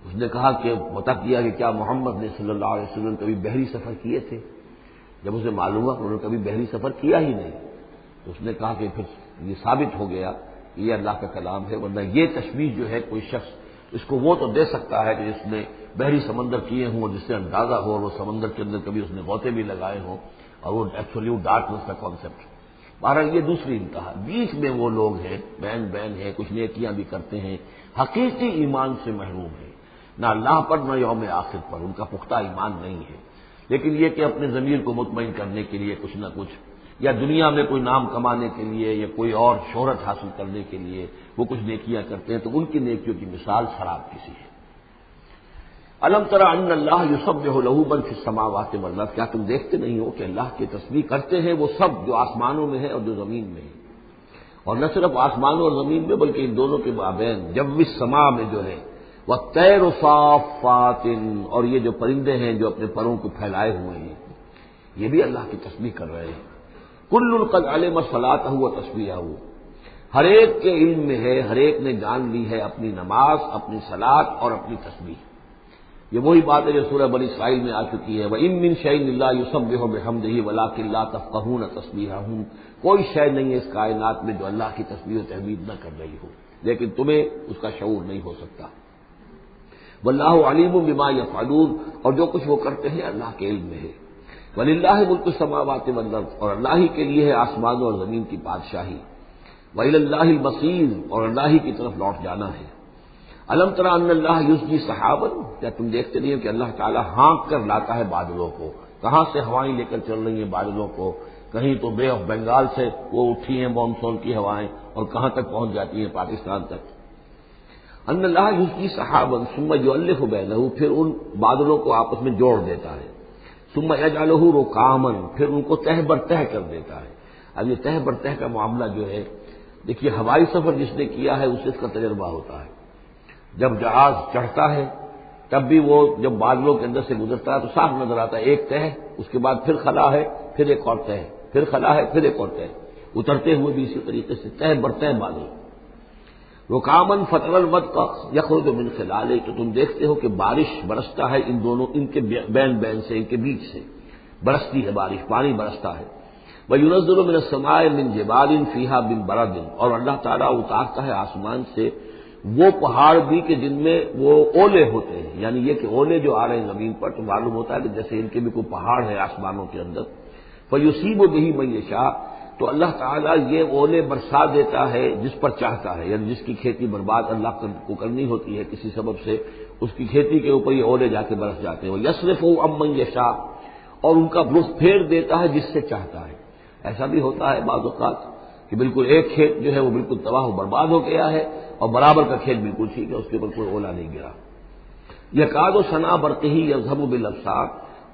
اس نے کہا کہ پتہ کیا کہ کیا محمد نے صلی اللہ علیہ وسلم کبھی بحری سفر کیے تھے؟ جب اسے معلوم ہوا کہ انہوں نے کبھی بحری سفر کیا ہی نہیں، تو اس نے کہا کہ پھر یہ ثابت ہو گیا کہ یہ اللہ کا کلام ہے، ورنہ یہ تشبیہ جو ہے کوئی شخص اس کو وہ تو دے سکتا ہے کہ جس نے بحری سمندر کیے ہوں اور جس سے اندازہ ہو اور وہ سمندر کے اندر کبھی اس نے غوطے بھی لگائے ہوں، اور وہ ایبسولوٹ ڈارکنس کا کانسیپٹ۔ بہرحال یہ دوسری انتہا، بیچ میں وہ لوگ ہیں، بین ہیں، کچھ نیکیاں بھی کرتے ہیں، حقیقی ایمان سے محروم ہیں، نہ اللہ پر نہ یوم آخر پر ان کا پختہ ایمان نہیں ہے، لیکن یہ کہ اپنے ضمیر کو مطمئن کرنے کے لیے کچھ نہ کچھ، یا دنیا میں کوئی نام کمانے کے لیے یا کوئی اور شہرت حاصل کرنے کے لیے وہ کچھ نیکیاں کرتے ہیں، تو ان کی نیکیوں کی مثال شراب کسی ہے۔ الم تر ان اللہ یسبح لہ من فی السماوات والارض، کیا تم دیکھتے نہیں ہو کہ اللہ کی تسبیح کرتے ہیں وہ سب جو آسمانوں میں ہے اور جو زمین میں ہے، اور نہ صرف آسمانوں اور زمین میں بلکہ ان دونوں کے مابین جو السماء میں جو ہے، والطیر صافات، اور یہ جو پرندے ہیں جو اپنے پروں کو پھیلائے ہوئے ہیں یہ بھی اللہ کی تسبیح کر رہے ہیں۔ کل قد علم صلاتہ و تسبیحہ، ہر ایک کے علم میں ہے، ہر ایک نے جان لی ہے اپنی نماز، اپنی صلاۃ اور اپنی تسبیح۔ یہ وہی بات ہے جو سورہ بنی اسرائیل میں آ چکی ہے، وَإِن مِّن شَيْءٍ إِلَّا يُسَبِّحُ بِحَمْدِهِ وَلَٰكِن لَّا تَفْقَهُونَ تَسْبِيحَهُمْ، کوئی شے نہیں ہے اس کائنات میں جو اللہ کی تسبیح و تحمید نہ کر رہی ہو، لیکن تمہیں اس کا شعور نہیں ہو سکتا۔ واللہ علیم بما یفعلون، اور جو کچھ وہ کرتے ہیں اللہ کے علم میں ہے۔ وللہ ملک السماوات والارض، اور اللہ ہی کے لیے ہے آسمانوں اور زمین کی بادشاہی۔ وإلی اللہ المصیر، اور اللہ ہی کی طرف لوٹ جانا ہے۔ الم تر ان اللہ یزجی سحابا، کیا تم دیکھتے نہیں ہو کہ اللہ تعالیٰ ہانک کر لاتا ہے بادلوں کو، کہاں سے ہوائیں لے کر چل رہی ہیں بادلوں کو، کہیں تو بے آف بنگال سے وہ اٹھی ہیں مانسون کی ہوائیں اور کہاں تک پہنچ جاتی ہیں پاکستان تک۔ ان اللہ یزجی سحابا ثم یؤلف بینہ، پھر ان بادلوں کو آپس میں جوڑ دیتا ہے، ثم یجعلہ رکاما، پھر ان کو تہ بر تہ کر دیتا ہے۔ اب یہ تہ بر تہ کا معاملہ جو ہے، دیکھیے ہوائی سفر جس نے کیا ہے اسے اس کا تجربہ ہوتا ہے، جب جہاز چڑھتا ہے تب بھی وہ جب بادلوں کے اندر سے گزرتا ہے تو صاف نظر آتا ہے ایک تہ، اس کے بعد پھر خلا ہے، پھر ایک اور تہ، پھر خلا ہے، پھر ایک اور تہ، اترتے ہوئے بھی اسی طریقے سے تہ بر تہ بادل۔ رکامن فتر الودق یخرج من خلالہ، تو تم دیکھتے ہو کہ بارش برستا ہے ان دونوں، ان کے بین سے، ان کے بیچ سے برستی ہے بارش، پانی برستا ہے۔ وَيُنَزِّلُ مِنَ السَّمَاءِ مِن جِبَالٍ فِيهَا مِن بَرَدٍ، اور اللہ تعالیٰ اتارتا ہے آسمان سے وہ پہاڑ بھی کہ جن میں وہ اولے ہوتے ہیں، یعنی یہ کہ اولے جو آ رہے ہیں زمین پر تو معلوم ہوتا ہے کہ جیسے ان کے بھی کوئی پہاڑ ہے آسمانوں کے اندر۔ فیصیب بہ من یشاء، تو اللہ تعالیٰ یہ اولے برسا دیتا ہے جس پر چاہتا ہے، یعنی جس کی کھیتی برباد اللہ کو کرنی ہوتی ہے کسی سبب سے، اس کی کھیتی کے اوپر یہ اولے جا کے برس جاتے ہیں۔ وَيَصْرِفُ عَن مَّن یشاء، اور ان کا رخ پھیر دیتا ہے جس سے چاہتا ہے۔ ایسا بھی ہوتا ہے بعض اوقات کہ بالکل ایک کھیت جو ہے وہ بالکل تباہ و برباد ہو گیا ہے اور برابر کا کھیت بالکل ٹھیک ہے، اس کے اوپر کوئی اولا نہیں گرا۔ یکاد سنا برقہ یذھب بالابصار،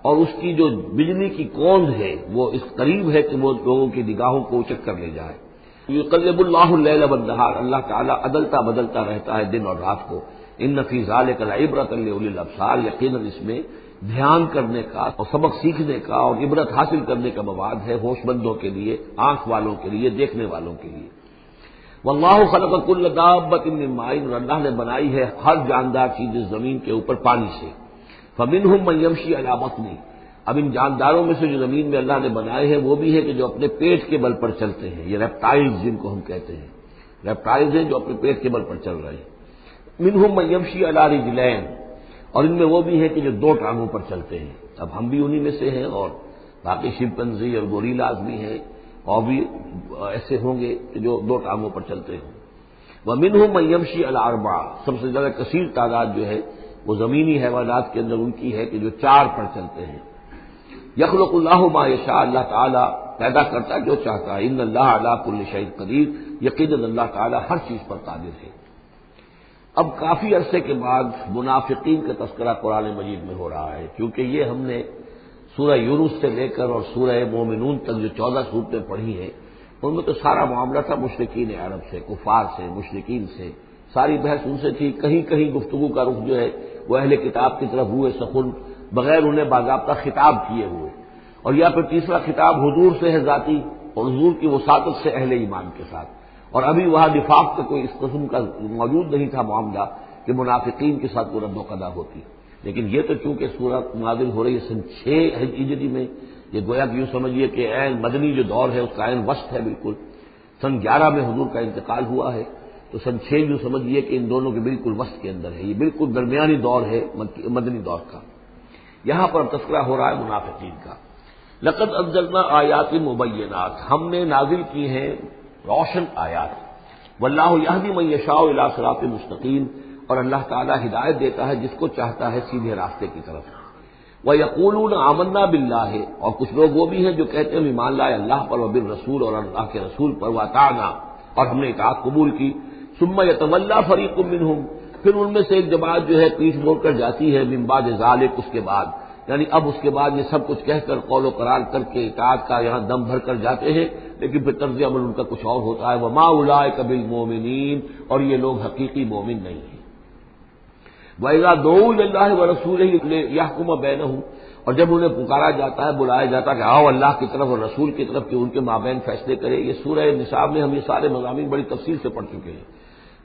اور اس کی جو بجلی کی کوند ہے وہ اس قریب ہے کہ وہ لوگوں کی نگاہوں کو اچک کر لے جائے۔ یقلب اللہ اللیل والنہار، اللہ تعالیٰ عدلتا بدلتا رہتا ہے دن اور رات کو۔ ان فی ذلک لعبرۃ لاولی الابصار، یقیناً اس میں دھیان کرنے کا اور سبق سیکھنے کا اور عبرت حاصل کرنے کا مواد ہے ہوش مندوں کے لیے، آنکھ والوں کے لیے، دیکھنے والوں کے لیے۔ واللہ خلق کل دابۃ من ماء، اور اللہ نے بنائی ہے ہر جاندار چیز زمین کے اوپر پانی سے۔ فمنہم من یمشی علی بطنہ، اب ان جانداروں میں سے جو زمین میں اللہ نے بنائے ہیں وہ بھی ہے کہ جو اپنے پیٹ کے بل پر چلتے ہیں، یہ ریپٹائلز جن کو ہم کہتے ہیں، ریپٹائلز ہیں جو اپنے پیٹ کے بل پر چل رہے ہیں۔ منہم من یمشی علی رجلین، اور ان میں وہ بھی ہے کہ جو دو ٹانگوں پر چلتے ہیں۔ اب ہم بھی انہی میں سے ہیں، اور باقی شمپنزی اور گوریلاز بھی ہیں، اور بھی ایسے ہوں گے کہ جو دو ٹانگوں پر چلتے ہوں۔ ومنہم من یمشی علی اربع، سب سے زیادہ کثیر تعداد جو ہے وہ زمینی حیوانات کے اندر ان کی ہے کہ جو چار پر چلتے ہیں۔ یخلق اللہ ما یشاء، اللہ تعالیٰ پیدا کرتا ہے جو چاہتا ہے۔ ان اللہ علی کل شیء قدیر، یقیناً اللہ تعالیٰ ہر چیز پر قادر ہے۔ اب کافی عرصے کے بعد منافقین کا تذکرہ قرآن مجید میں ہو رہا ہے، کیونکہ یہ ہم نے سورہ یونس سے لے کر اور سورہ مومنون تک جو 14 صورتیں پڑھی ہیں ان میں تو سارا معاملہ تھا مشرکین عرب سے، کفار سے، مشرکین سے، ساری بحث ان سے تھی۔ کہیں کہیں گفتگو کا رخ جو ہے وہ اہل کتاب کی طرف ہوئے سخن، بغیر انہیں باضابطہ خطاب کیے ہوئے، اور یا پھر تیسرا خطاب حضور سے ہے ذاتی، اور حضور کی وساطت سے اہل ایمان کے ساتھ، اور ابھی وہاں نفاق کا کوئی اس قسم کا موجود نہیں تھا معاملہ کہ منافقین کے ساتھ رد و قضا ہوتی۔ لیکن یہ تو چونکہ سورت نازل ہو رہی ہے سن 6 ہجری میں، یہ گویا کہ یوں سمجھیے کہ عین مدنی جو دور ہے اس کا عین وسط ہے بالکل۔ سن 11 میں حضور کا انتقال ہوا ہے، تو سن 6 یوں سمجھیے کہ ان دونوں کے بالکل وسط کے اندر ہے، یہ بالکل درمیانی دور ہے مدنی دور کا۔ یہاں پر تذکرہ ہو رہا ہے منافقین کا۔ لقد انزلنا آیات مبینات، ہم نے نازل کی ہیں روشن آیات۔ واللہ یہدی من یشاء الی صراط مستقیم، اور اللہ تعالیٰ ہدایت دیتا ہے جس کو چاہتا ہے سیدھے راستے کی طرف۔ وَيَقُولُونَ آمَنَّا بِاللَّهِ، اور کچھ لوگ وہ بھی ہیں جو کہتے ہیں ایمان لائے اللہ پر، وبالرسول، اور اللہ کے رسول پر، وَأَطَعْنَا، اور ہم نے اطاعت قبول کی۔ ثُمَّ يَتَوَلَّىٰ فَرِيقٌ مِّنْهُمْ، پھر ان میں سے ایک جماعت جو ہے پیٹھ موڑ کر جاتی ہے، من بعد ذالک، اس کے بعد، یعنی اب اس کے بعد یہ سب کچھ کہہ کر قول و قرار کر کے اطاعت کا یہاں دم بھر کر جاتے ہیں، لیکن پھر طرز عمل ان کا کچھ اور ہوتا ہے۔ وَمَا أُولَٰئِكَ بِالْمُؤْمِنِينَ، اور یہ لوگ حقیقی مومن نہیں ہیں۔ وَإِذَا دُعُوا إِلَى اللَّهِ وَرَسُولِهِ لِيَحْكُمَ بَيْنَهُمْ، اور جب انہیں پکارا جاتا ہے، بلایا جاتا ہے کہ آؤ اللہ کی طرف اور رسول کی طرف کہ ان کے مابین فیصلے کرے۔ یہ سورہ نساء میں ہم یہ سارے مضامین بڑی تفصیل سے پڑھ چکے ہیں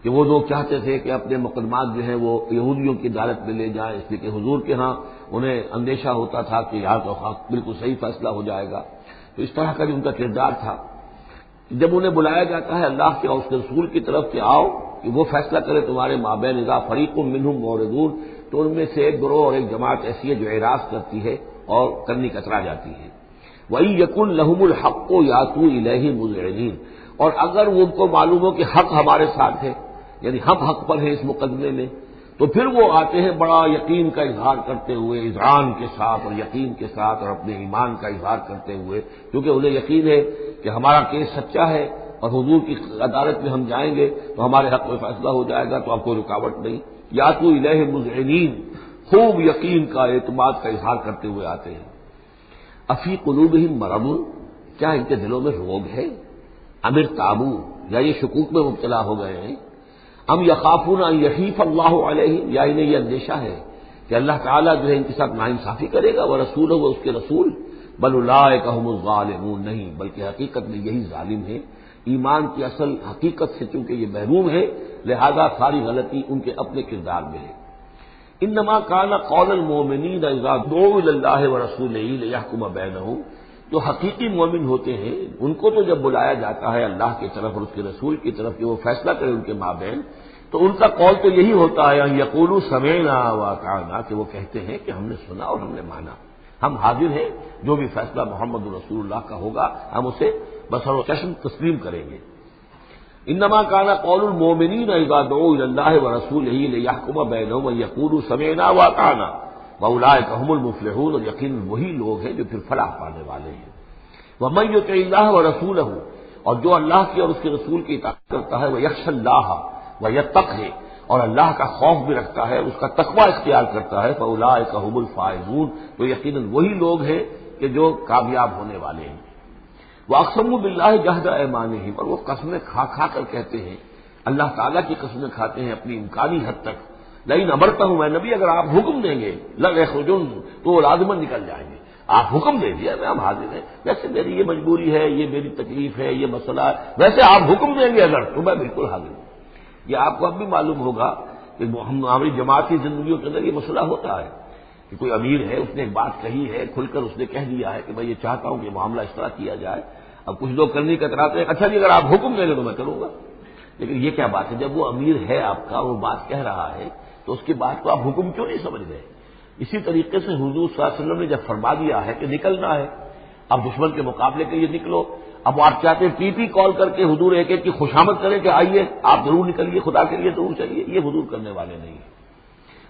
کہ وہ لوگ چاہتے تھے کہ اپنے مقدمات جو ہیں وہ یہودیوں کی عدالت میں لے جائیں، اس لیے کہ حضور کے ہاں انہیں اندیشہ ہوتا تھا کہ یہاں تو بالکل صحیح فیصلہ ہو جائے گا۔ تو اس طرح کا بھی ان کا کردار تھا۔ جب انہیں بلایا جاتا ہے اللہ کے اور اس کے رسول کی طرف کہ آؤ کہ وہ فیصلہ کرے تمہارے مابین، اذا فریق منہم معرضون، تو ان میں سے ایک گروہ اور ایک جماعت ایسی ہے جو اعراض کرتی ہے اور کرنی کترا جاتی ہے۔ وَإِن يَكُن لَّهُمُ الْحَقُّ يَأْتُوا إِلَيْهِ مُذْعِنِينَ، اور اگر وہ ان کو معلوم ہو کہ حق ہمارے ساتھ ہے، یعنی ہم حق پر ہیں اس مقدمے میں، تو پھر وہ آتے ہیں بڑا یقین کا اظہار کرتے ہوئے، اذعان کے ساتھ اور یقین کے ساتھ اور اپنے ایمان کا اظہار کرتے ہوئے، کیونکہ انہیں یقین ہے کہ ہمارا کیس سچا ہے اور حضور کی عدالت میں ہم جائیں گے تو ہمارے حق میں فیصلہ ہو جائے گا، تو اب کوئی رکاوٹ نہیں۔ یاتوا الیہ مذعنین، خوب یقین کا، اعتماد کا اظہار کرتے ہوئے آتے ہیں۔ افی قلوبہم مرض، کیا ان کے دلوں میں روگ ہے؟ ام ارتابوا، یا یہ شکوک میں مبتلا ہو گئے ہیں؟ ام یخافون ان یحیف اللہ علیہم، یا انہیں یہ اندیشہ ہے کہ اللہ تعالیٰ جو ہے ان کے ساتھ ناانصافی کرے گا، ورسولہ، وہ اس کے رسول، بل اولئک هم الظالمون، نہیں بلکہ حقیقت میں یہی ظالم ہے۔ ایمان کی اصل حقیقت سے چونکہ یہ محروم ہے، لہذا ساری غلطی ان کے اپنے کردار میں ہے۔ انما کان قول المؤمنین اذا دعوا الی اللہ ورسولہ لیحکم بینہم، جو حقیقی مومن ہوتے ہیں ان کو تو جب بلایا جاتا ہے اللہ کی طرف اور اس کے رسول کی طرف کہ وہ فیصلہ کرے ان کے مابین، تو ان کا قول تو یہی ہوتا ہے ان یقولوا سمعنا واطعنا، کہ وہ کہتے ہیں کہ ہم نے سنا اور ہم نے مانا۔ ہم حاضر ہیں، جو بھی فیصلہ محمد رسول اللہ کا ہوگا ہم اسے بسر و چشم تسلیم کریں گے۔ انما کان قول المؤمنین اذا دعوا الی اللہ ورسولہ لیحکم بینہم ان یقولوا سمعنا واطعنا واولئک هم المفلحون، اور یقیناً وہی لوگ ہیں جو پھر فلاح پانے والے ہیں۔ ومن یطع اللہ ورسولہ، اور جو اللہ کی اور اس کے رسول کی اطاعت کرتا ہے، ویخشى اللہ ویتقہ، اور اللہ کا خوف بھی رکھتا ہے، اس کا تقوی اختیار کرتا ہے، فاولئک هم الفائزون، تو یقیناً وہی لوگ ہیں کہ جو کامیاب ہونے والے ہیں۔ وَأَقْسَمُوا بِاللَّهِ جَهْدَ أَيْمَانِهِمْ، اور وہ قسمیں کھا کھا کر کہتے ہیں، اللہ تعالیٰ کی قسمیں کھاتے ہیں اپنی امکانی حد تک، لئن امرتہم، اے نبی اگر آپ حکم دیں گے، لَيَخْرُجُنَّ، تو وہ لازماً نکل جائیں گے۔ آپ حکم دے دیا میں ہم حاضر ہیں، ویسے میری یہ مجبوری ہے، یہ میری تکلیف ہے، یہ مسئلہ ہے، ویسے آپ حکم دیں گے اگر، تو میں بالکل حاضر ہوں۔ یہ آپ کو اب بھی معلوم ہوگا کہ ہماری جماعتی زندگیوں کے اندر یہ مسئلہ ہوتا ہے کہ کوئی امیر ہے، اس نے ایک بات کہی ہے، کھل کر اس نے کہہ دیا ہے کہ میں یہ چاہتا ہوں کہ معاملہ اس طرح کیا جائے۔ اب کچھ لوگ کرنے کا اتراتے ہیں، اچھا جی اگر آپ حکم دیں گے تو میں کروں گا، لیکن یہ کیا بات ہے؟ جب وہ امیر ہے آپ کا، وہ بات کہہ رہا ہے، تو اس کی بات کو آپ حکم کیوں نہیں سمجھ رہے؟ اسی طریقے سے حضور صلی اللہ علیہ وسلم نے جب فرما دیا ہے کہ نکلنا ہے، اب دشمن کے مقابلے کے لیے نکلو، اب آپ چاہتے ہیں پی کال کر کے حضور ایک ایک کی خوشامد کریں کہ آئیے آپ ضرور نکلیے، خدا کے لیے ضرور چلیے، یہ حضور کرنے والے نہیں ہیں۔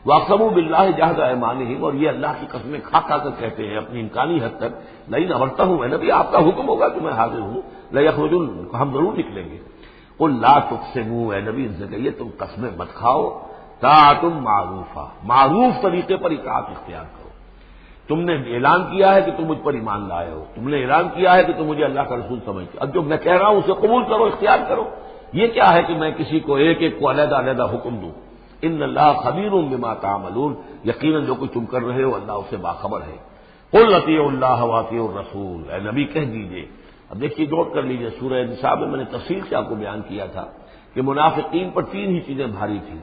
وَأَقْسَمُوا بِاللَّهِ جَهْدَ أَيْمَانِهِمْ، اور یہ اللہ کی قسمیں کھا کھا کر کہتے ہیں اپنی امکانی حد تک، لئن امرتہم، اے نبی آپ کا حکم ہوگا کہ میں حاضر ہوں، لَيَخْرُجُنَّ، ہم ضرور نکلیں گے۔ قُل لَا تُقْسِمُوا، اے نبی ان سے کہیے تم قسمیں مت کھاؤ، طاعۃ معروفہ، معروف طریقے پر اطاعت اختیار کرو۔ تم نے اعلان کیا ہے کہ تم مجھ پر ایمان لائے ہو، تم نے اعلان کیا ہے کہ تم مجھے اللہ کا رسول سمجھتے ہو، اب جو میں کہہ رہا ہوں اسے قبول کرو، اختیار کرو۔ یہ کیا ہے کہ میں کسی کو ایک ایک کو علیحدہ علیحدہ حکم دوں؟ ان اللہ خبیر بما تعملون، یقیناً جو کچھ تم کر رہے ہو اللہ اس سے باخبر ہے۔ قل اطیعوا اللہ واطیعوا الرسول، اے نبی کہہ دیجئے۔ اب دیکھیے نوٹ کر لیجئے، سورہ نساء میں میں نے تفصیل سے آپ کو بیان کیا تھا کہ منافقین پر تین ہی چیزیں بھاری تھیں۔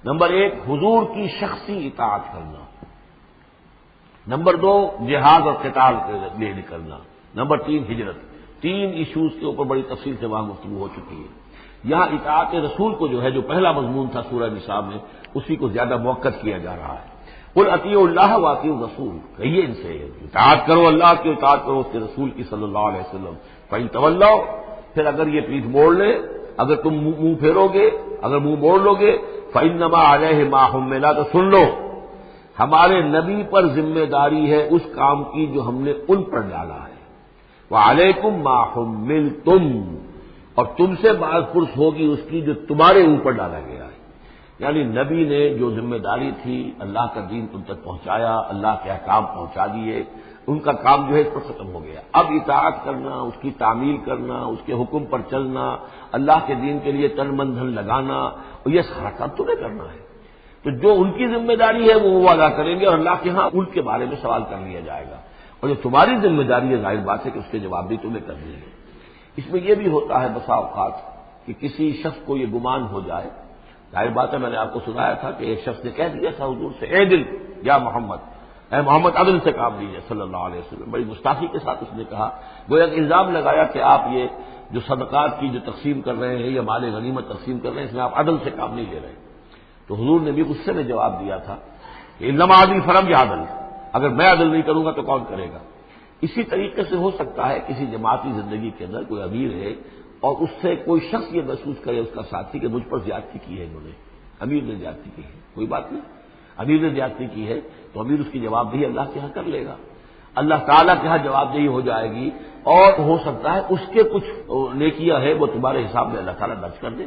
نمبر ایک، حضور کی شخصی اطاعت کرنا۔ نمبر دو، جہاد اور قتال کے لیے نکلنا۔ نمبر تین، ہجرت۔ تین ایشوز کے اوپر بڑی تفصیل سے وہاں گفتگو ہو چکی ہے۔ یہاں اطاعت رسول کو جو ہے، جو پہلا مضمون تھا سورہ نساء میں، اسی کو زیادہ موقع کیا جا رہا ہے۔ قل اطیعوا اللہ واطیعوا الرسول، کہیے ان سے اطاعت کرو، اللہ کی اطاعت کرو، اس کے رسول کی صلی اللہ علیہ وسلم۔ فإن تولوا، پھر اگر یہ پیٹھ موڑ لے، اگر تم منہ پھیرو گے، اگر منہ موڑ لو گے، فإنما علیہ ما حمل، تو سن لو ہمارے نبی پر ذمہ داری ہے اس کام کی جو ہم نے ان پر ڈالا ہے۔ وعلیکم ما حملتم، اور تم سے باز پرس ہوگی اس کی جو تمہارے اوپر ڈالا گیا ہے۔ یعنی نبی نے جو ذمہ داری تھی، اللہ کا دین تم تک پہنچایا، اللہ کے احکام پہنچا دیے، ان کا کام جو ہے اس پر ختم ہو گیا۔ اب اطاعت کرنا، اس کی تعمیل کرنا، اس کے حکم پر چلنا، اللہ کے دین کے لیے تن من دھن لگانا، اور یہ سارا کام تمہیں کرنا ہے۔ تو جو ان کی ذمہ داری ہے وہ ادا کریں گے، اور اللہ کے ہاں ان کے بارے میں سوال کر لیا جائے گا، اور جو تمہاری ذمہ داری ہے ظاہر بات ہے کہ اس کے جواب بھی تمہیں کرنے ہیں۔ اس میں یہ بھی ہوتا ہے بسا اوقات کہ کسی شخص کو یہ گمان ہو جائے، ظاہر بات ہے میں نے آپ کو سنایا تھا کہ ایک شخص نے کہہ دیا تھا حضور سے، اے دل یا محمد، اے محمد عدل سے کام لیجیے صلی اللہ علیہ وسلم، بڑی گستاخی کے ساتھ اس نے کہا، وہ ایک الزام لگایا کہ آپ یہ جو صدقات کی جو تقسیم کر رہے ہیں یا مال غنیمت تقسیم کر رہے ہیں، اس میں آپ عدل سے کام نہیں لے رہے۔ تو حضور نے بھی غصے میں جواب دیا تھا کہ انما عدل فرم یا عدل، اگر میں عدل نہیں کروں گا تو کون کرے گا؟ اسی طریقے سے ہو سکتا ہے کسی جماعتی زندگی کے اندر کوئی امیر ہے اور اس سے کوئی شخص یہ محسوس کرے، اس کا ساتھی، کہ مجھ پر زیادتی کی ہے انہوں نے، امیر نے زیادتی کی ہے، کوئی بات نہیں، امیر نے زیادتی کی ہے تو امیر اس کی جواب دہی اللہ کے ہاں کر لے گا، اللہ تعالیٰ کے ہاں جواب دہی ہو جائے گی، اور ہو سکتا ہے اس کے کچھ نیکیاں ہے وہ تمہارے حساب میں اللہ تعالیٰ درج کر دے،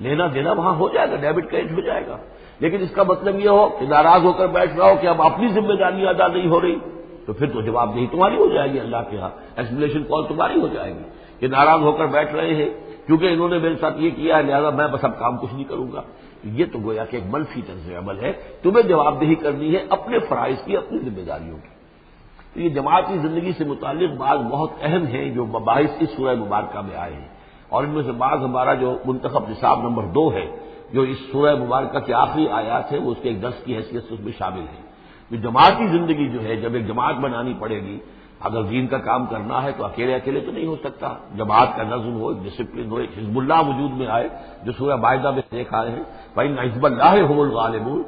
لینا دینا وہاں ہو جائے گا، ڈیبٹ کریڈٹ ہو جائے گا۔ لیکن اس کا مطلب یہ ہو کہ ناراض ہو کر بیٹھ رہا ہو کہ اب اپنی ذمہ داریاں ادا نہیں ہو رہی، تو پھر تو جواب دہی تمہاری ہو جائے گی اللہ کے ہاں، ایکسپلینیشن کال تمہاری ہو جائے گی کہ ناراض ہو کر بیٹھ رہے ہیں کیونکہ انہوں نے میرے ساتھ یہ کیا ہے، لہٰذا میں بس اب کام کچھ نہیں کروں گا۔ یہ تو گویا کہ ایک منفی طرز عمل ہے، تمہیں جواب دہی کرنی ہے اپنے فرائض کی، اپنی ذمہ داریوں کی۔ تو یہ جماعتی زندگی سے متعلق بعض بہت اہم ہیں جو مباحث اس سورہ مبارکہ میں آئے ہیں، اور ان میں سے بعض ہمارا جو منتخب نصاب نمبر 2 ہے، جو اس سورہ مبارکہ کے آخری آیات ہیں، وہ اس کے ایک درس کی حیثیت سے اس میں شامل ہے۔ جو جماعتی زندگی جو ہے، جب ایک جماعت بنانی پڑے گی، اگر دین کا کام کرنا ہے تو اکیلے اکیلے تو نہیں ہو سکتا، جماعت کا نظم ہو، ایک ڈسپلن ہو، ایک حزب اللہ وجود میں آئے، جو سورہ مائدہ میں دیکھ آئے ہیں، فإن حزب اللہ هم الغالبون،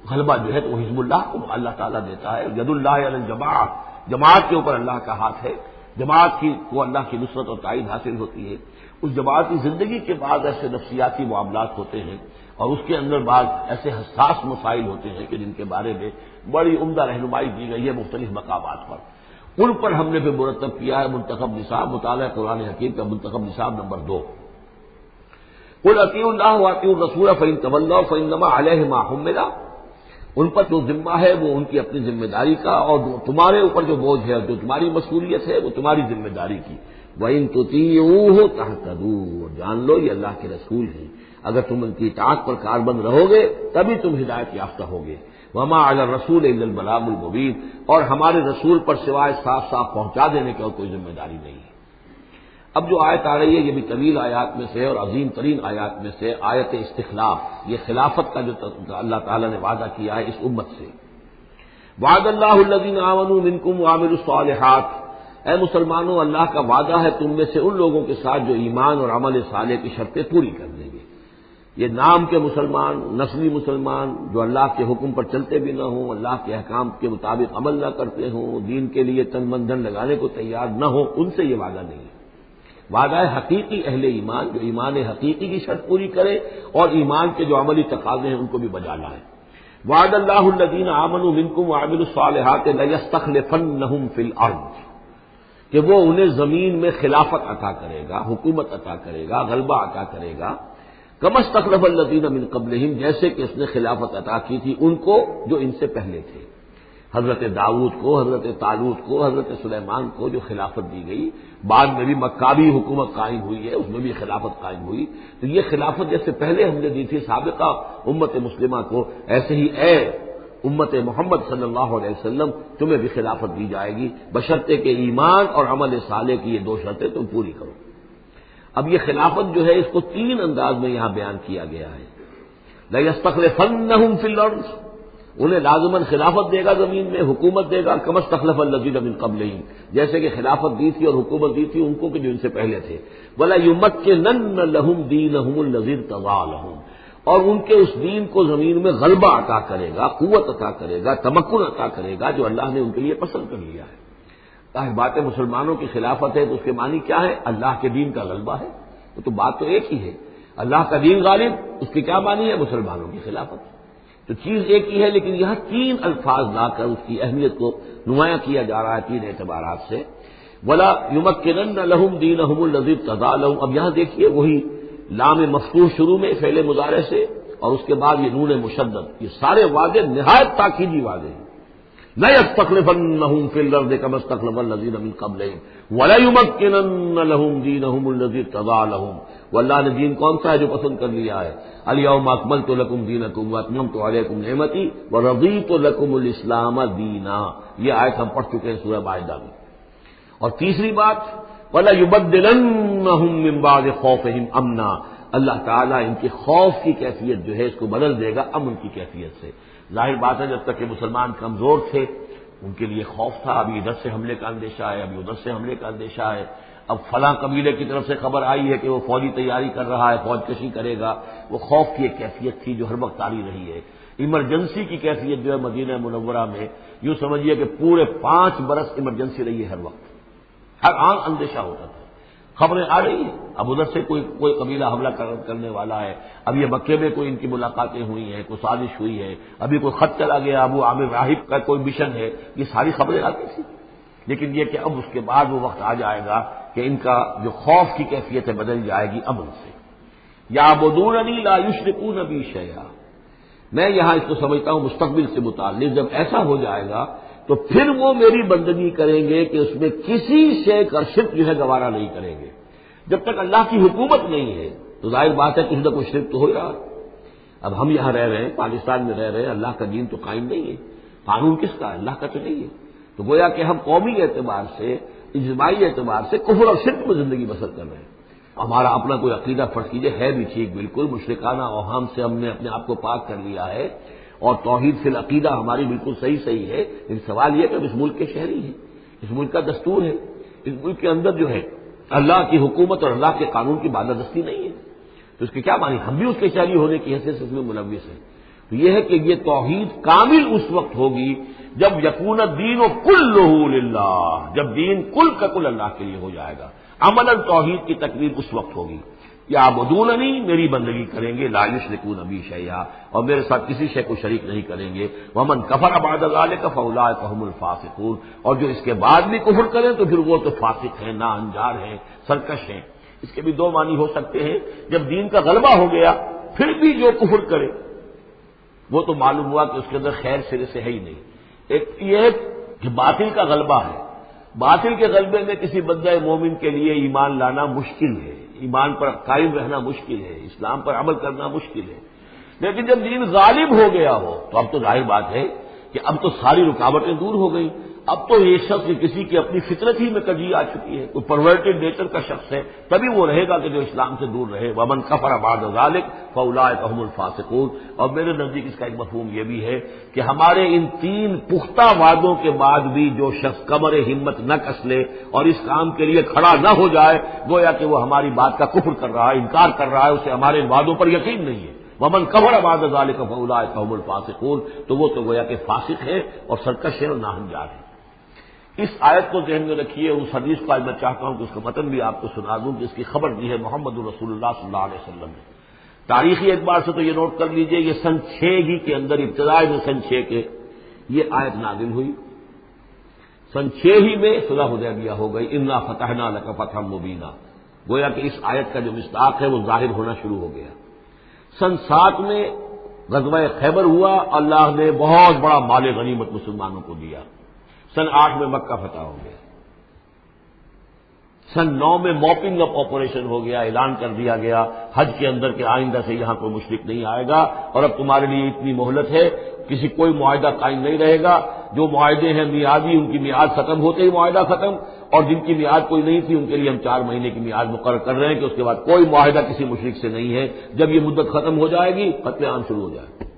غلبہ جو ہے تو حزب اللہ کو اللہ تعالیٰ دیتا ہے، ید اللہ علی الجماعہ، جماعت کے اوپر اللہ کا ہاتھ ہے، جماعت کی کو اللہ کی نصرت اور تائید حاصل ہوتی ہے۔ اس جماعتی زندگی کے بعد ایسے نفسیاتی معاملات ہوتے ہیں اور اس کے اندر بعض ایسے حساس مسائل ہوتے ہیں کہ جن کے بارے میں بڑی عمدہ رہنمائی دی گئی ہے مختلف مقامات پر، ان پر ہم نے پھر مرتب کیا ہے منتخب نصاب، مطالعہ قرآن حکیم کا منتخب نصاب نمبر 2۔ قل اطیعوا اللہ واطیعوا الرسول فإن تولوا فإنما علیہ ما حمل، ان پر جو ذمہ ہے وہ ان کی اپنی ذمہ داری کا، اور تمہارے اوپر جو بوجھ ہے جو تمہاری مسئولیت ہے وہ تمہاری ذمہ داری کی۔ وإن تطیعوہ تہتدوا، جان لو یہ اللہ کے رسول ہیں، اگر تم ان کی اطاعت پر کاربند رہو گے تبھی تم ہدایت یافتہ ہوگے۔ وما علی الرسول الا البلاغ المبین، اور ہمارے رسول پر سوائے صاف صاف پہنچا دینے کی اور کوئی ذمہ داری نہیں ہے۔ اب جو آیت آ رہی ہے یہ بھی طویل آیات میں سے اور عظیم ترین آیات میں سے آیت استخلاف، یہ خلافت کا جو اللہ تعالیٰ نے وعدہ کیا ہے اس امت سے۔ وعد اللہ الذین آمنوا منکم وعملوا الصالحات، اے مسلمانوں اللہ کا وعدہ ہے تم میں سے ان لوگوں کے ساتھ جو ایمان اور عمل صالح کی شرطیں پوری کر دیں گے۔ یہ نام کے مسلمان، نسلی مسلمان جو اللہ کے حکم پر چلتے بھی نہ ہوں، اللہ کے احکام کے مطابق عمل نہ کرتے ہوں، دین کے لیے تن من دھن لگانے کو تیار نہ ہوں، ان سے یہ وعدہ نہیں ہے۔ وعدہ ہے حقیقی اہل ایمان جو ایمان حقیقی کی شرط پوری کرے اور ایمان کے جو عملی تقاضے ہیں ان کو بھی بجا لائے۔ وعد اللہ الذین آمنوا منکم وعملوا الصالحات لیستخلفنہم فی الارض، کہ وہ انہیں زمین میں خلافت عطا کرے گا، حکومت عطا کرے گا، غلبہ عطا کرے گا، کما استخلف الذین من قبلہم، جیسے کہ اس نے خلافت عطا کی تھی ان کو جو ان سے پہلے تھے۔ حضرت داؤد کو، حضرت طالوت کو، حضرت سلیمان کو جو خلافت دی گئی، بعد میں بھی مکابی حکومت قائم ہوئی ہے، اس میں بھی خلافت قائم ہوئی، تو یہ خلافت جیسے پہلے ہم نے دی تھی سابقہ امت مسلمہ کو، ایسے ہی اے امت محمد صلی اللہ علیہ وسلم تمہیں بھی خلافت دی جائے گی، بشرطے کہ ایمان اور عمل صالح کی یہ 2 شرطیں تم پوری کرو۔ اب یہ خلافت جو ہے اس کو 3 انداز میں یہاں بیان کیا گیا ہے۔ لیستخلفنہم فی الارض، انہیں لازماً خلافت دے گا زمین میں، حکومت دے گا، کما استخلف الذین من قبلہم، جیسے کہ خلافت دی تھی اور حکومت دی تھی ان کو کہ جو ان سے پہلے تھے۔ ولا یمکنن لہم دینہم الذی ارتضی لہم، اور ان کے اس دین کو زمین میں غلبہ عطا کرے گا، قوت عطا کرے گا، تمکن عطا کرے گا جو اللہ نے ان کے لیے پسند کر لیا ہے۔ ظاہر بات ہے مسلمانوں کی خلافت ہے تو اس کے معنی کیا ہے؟ اللہ کے دین کا غلبہ ہے، وہ تو بات تو ایک ہی ہے، اللہ کا دین غالب، اس کی کیا معنی ہے؟ مسلمانوں کی خلافت۔ تو چیز ایک ہی ہے لیکن یہاں 3 الفاظ لا کر اس کی اہمیت کو نمایاں کیا جا رہا ہے 3 اعتبارات سے۔ ولا یمکنن لہم دینہم الذی ارتضی لہم، اب یہاں دیکھیے وہی لام مفتوح شروع میں فعل مضارع سے اور اس کے بعد یہ نون مشدد، یہ سارے وعدے نہایت تاکیدی وعدے ہیں۔ لا یستخلفنہم فی الارض کما استخلف الذین من قبلہم ولا یمکنن لہم دینہم الذی ارتضی لہم، واللہ نے دین کون سا ہے جو پسند کر لیا ہے؟ الیوم اکملت لکم دینکم واتممت علیکم نعمتی ورضیت لکم الاسلام دینا، یہ آیت ہم پڑھ چکے ہیں سورہ مائدہ میں۔ اور تیسری بات ولا یبدلنہم من بعد خوفہم امنا، اللہ تعالیٰ ان کے خوف کی کیفیت جو ہے اس کو بدل دے گا امن کی کیفیت سے۔ ظاہر بات ہے جب تک کہ مسلمان کمزور تھے ان کے لیے خوف تھا، ابھی ادھر سے حملے کا اندیشہ ہے، ابھی ادھر سے حملے کا اندیشہ ہے، اب فلاں قبیلے کی طرف سے خبر آئی ہے کہ وہ فوجی تیاری کر رہا ہے، فوج کشی کرے گا، وہ خوف کی ایک کیفیت تھی جو ہر وقت طاری رہی ہے۔ ایمرجنسی کی کیفیت جو ہے مدینہ منورہ میں یوں سمجھیے کہ پورے 5 برس ایمرجنسی رہی ہے، ہر وقت ہر آن اندیشہ ہوتا تھا، خبریں آ رہی ہیں اب ادھر سے کوئی قبیلہ حملہ کرنے والا ہے، اب یہ مکے میں کوئی ان کی ملاقاتیں ہوئی ہیں، کوئی سازش ہوئی ہے، ابھی کوئی خط چلا گیا، ابو عامر راہب کا کوئی مشن ہے، یہ ساری خبریں آتی تھیں۔ لیکن یہ کہ اب اس کے بعد وہ وقت آ جائے گا کہ ان کا جو خوف کی کیفیت ہے بدل جائے گی امن سے۔ یعبدوننی لا یشرکون بی شیئا، میں یہاں اس کو سمجھتا ہوں مستقبل سے متعلق، جب ایسا ہو جائے گا تو پھر وہ میری بندگی کریں گے کہ اس میں کسی شے کا شرک جو ہے گوارا نہیں کریں گے۔ جب تک اللہ کی حکومت نہیں ہے تو ظاہر بات ہے کچھ نہ کچھ شرک تو ہو رہا ہے۔ اب ہم یہاں رہ رہے ہیں، پاکستان میں رہ رہے ہیں، اللہ کا دین تو قائم نہیں ہے، قانون کس کا ہے؟ اللہ کا تو نہیں ہے، تو گویا کہ ہم قومی اعتبار سے، اجتماعی اعتبار سے کفر اور شرک میں زندگی بسر کر رہے ہیں۔ ہمارا اپنا کوئی عقیدہ فرض کیجیے ہے بھی ٹھیک، بالکل مشرکانہ اوہام سے ہم نے اپنے آپ کو پاک کر لیا ہے اور توحید فی العقیدہ ہماری بالکل صحیح ہے، لیکن سوال یہ کہ ہم اس ملک کے شہری ہیں، اس ملک کا دستور ہے، اس ملک کے اندر جو ہے اللہ کی حکومت اور اللہ کے قانون کی بالادستی نہیں ہے، تو اس کے کیا معنی؟ ہم بھی اس کے شہری ہونے کی حیثیت سے اس میں ملوث ہیں۔ تو یہ ہے کہ یہ توحید کامل اس وقت ہوگی جب یکون الدین کلہ للہ، جب دین کل کا کل اللہ کے لیے ہو جائے گا۔ عملاً توحید کی تکمیل اس وقت ہوگی، یعبدوننی، میری بندگی کریں گے، لا یشرکون بی شیئا، اور میرے ساتھ کسی شے کو شریک نہیں کریں گے، ومن کفر بعد ذلک فاولئک هم الفاسقون، اور جو اس کے بعد بھی کفر کریں تو پھر وہ تو فاسق ہیں، ناانجار ہیں، سرکش ہیں۔ اس کے بھی دو معنی ہو سکتے ہیں، جب دین کا غلبہ ہو گیا پھر بھی جو کفر کرے وہ تو معلوم ہوا کہ اس کے اندر خیر سرے سے ہے ہی نہیں۔ ایک یہ ہے کہ باطل کا غلبہ ہے، باطل کے غلبے میں کسی بندہ مومن کے لیے ایمان لانا مشکل ہے، ایمان پر قائم رہنا مشکل ہے، اسلام پر عمل کرنا مشکل ہے، لیکن جب دین غالب ہو گیا ہو تو اب تو ظاہر بات ہے کہ اب تو ساری رکاوٹیں دور ہو گئی، اب تو یہ شخص کسی کی اپنی فطرت ہی میں کجی آ چکی ہے، کوئی پرورٹڈ نیچر کا شخص ہے تبھی وہ رہے گا کہ جو اسلام سے دور رہے۔ ومن کفر بعد ذلک فاولئک هم الفاسقون، اور میرے نزدیک اس کا ایک مفہوم یہ بھی ہے کہ ہمارے ان تین پختہ وعدوں کے بعد بھی جو شخص کمر ہمت نہ کس لے اور اس کام کے لیے کھڑا نہ ہو جائے، گویا کہ وہ ہماری بات کا کفر کر رہا ہے، انکار کر رہا ہے، اسے ہمارے ان وعدوں پر یقین نہیں ہے۔ ومن کفر بعد ذلک فاولئک هم الفاسقون، تو وہ تو گویا کہ فاسق ہے اور سرکش ہے اور ناہنجار ہے۔ اس آیت کو ذہن میں رکھیے، اس حدیث کو آج میں چاہتا ہوں کہ اس کا متن بھی آپ کو سنا دوں کہ اس کی خبر دی ہے محمد رسول اللہ صلی اللہ علیہ وسلم نے۔ تاریخی اعتبار سے تو یہ نوٹ کر لیجئے، یہ سن 6 ہی کے اندر، ابتدائی میں سن 6 کے یہ آیت نازل ہوئی، سن 6 ہی میں صلح حدیبیہ ہو گئی، انا فتحنا لک فتحا مبینا، گویا کہ اس آیت کا جو مصداق ہے وہ ظاہر ہونا شروع ہو گیا۔ سن 7 میں غزوہ خیبر ہوا، اللہ نے بہت بڑا مال غنیمت مسلمانوں کو دیا۔ سن 8 میں مکہ فتح ہو گیا۔ سن 9 میں موپنگ اپ آپریشن ہو گیا، اعلان کر دیا گیا حج کے اندر کہ آئندہ سے یہاں کوئی مشرک نہیں آئے گا، اور اب تمہارے لیے اتنی مہلت ہے، کسی کوئی معاہدہ قائم نہیں رہے گا، جو معاہدے ہیں میعادی ان کی میعاد ختم ہوتے ہی معاہدہ ختم، اور جن کی میعاد کوئی نہیں تھی ان کے لیے ہم 4 مہینے کی میعاد مقرر کر رہے ہیں کہ اس کے بعد کوئی معاہدہ کسی مشرک سے نہیں ہے، جب یہ مدت ختم ہو جائے گی قتل عام شروع ہو جائے گا۔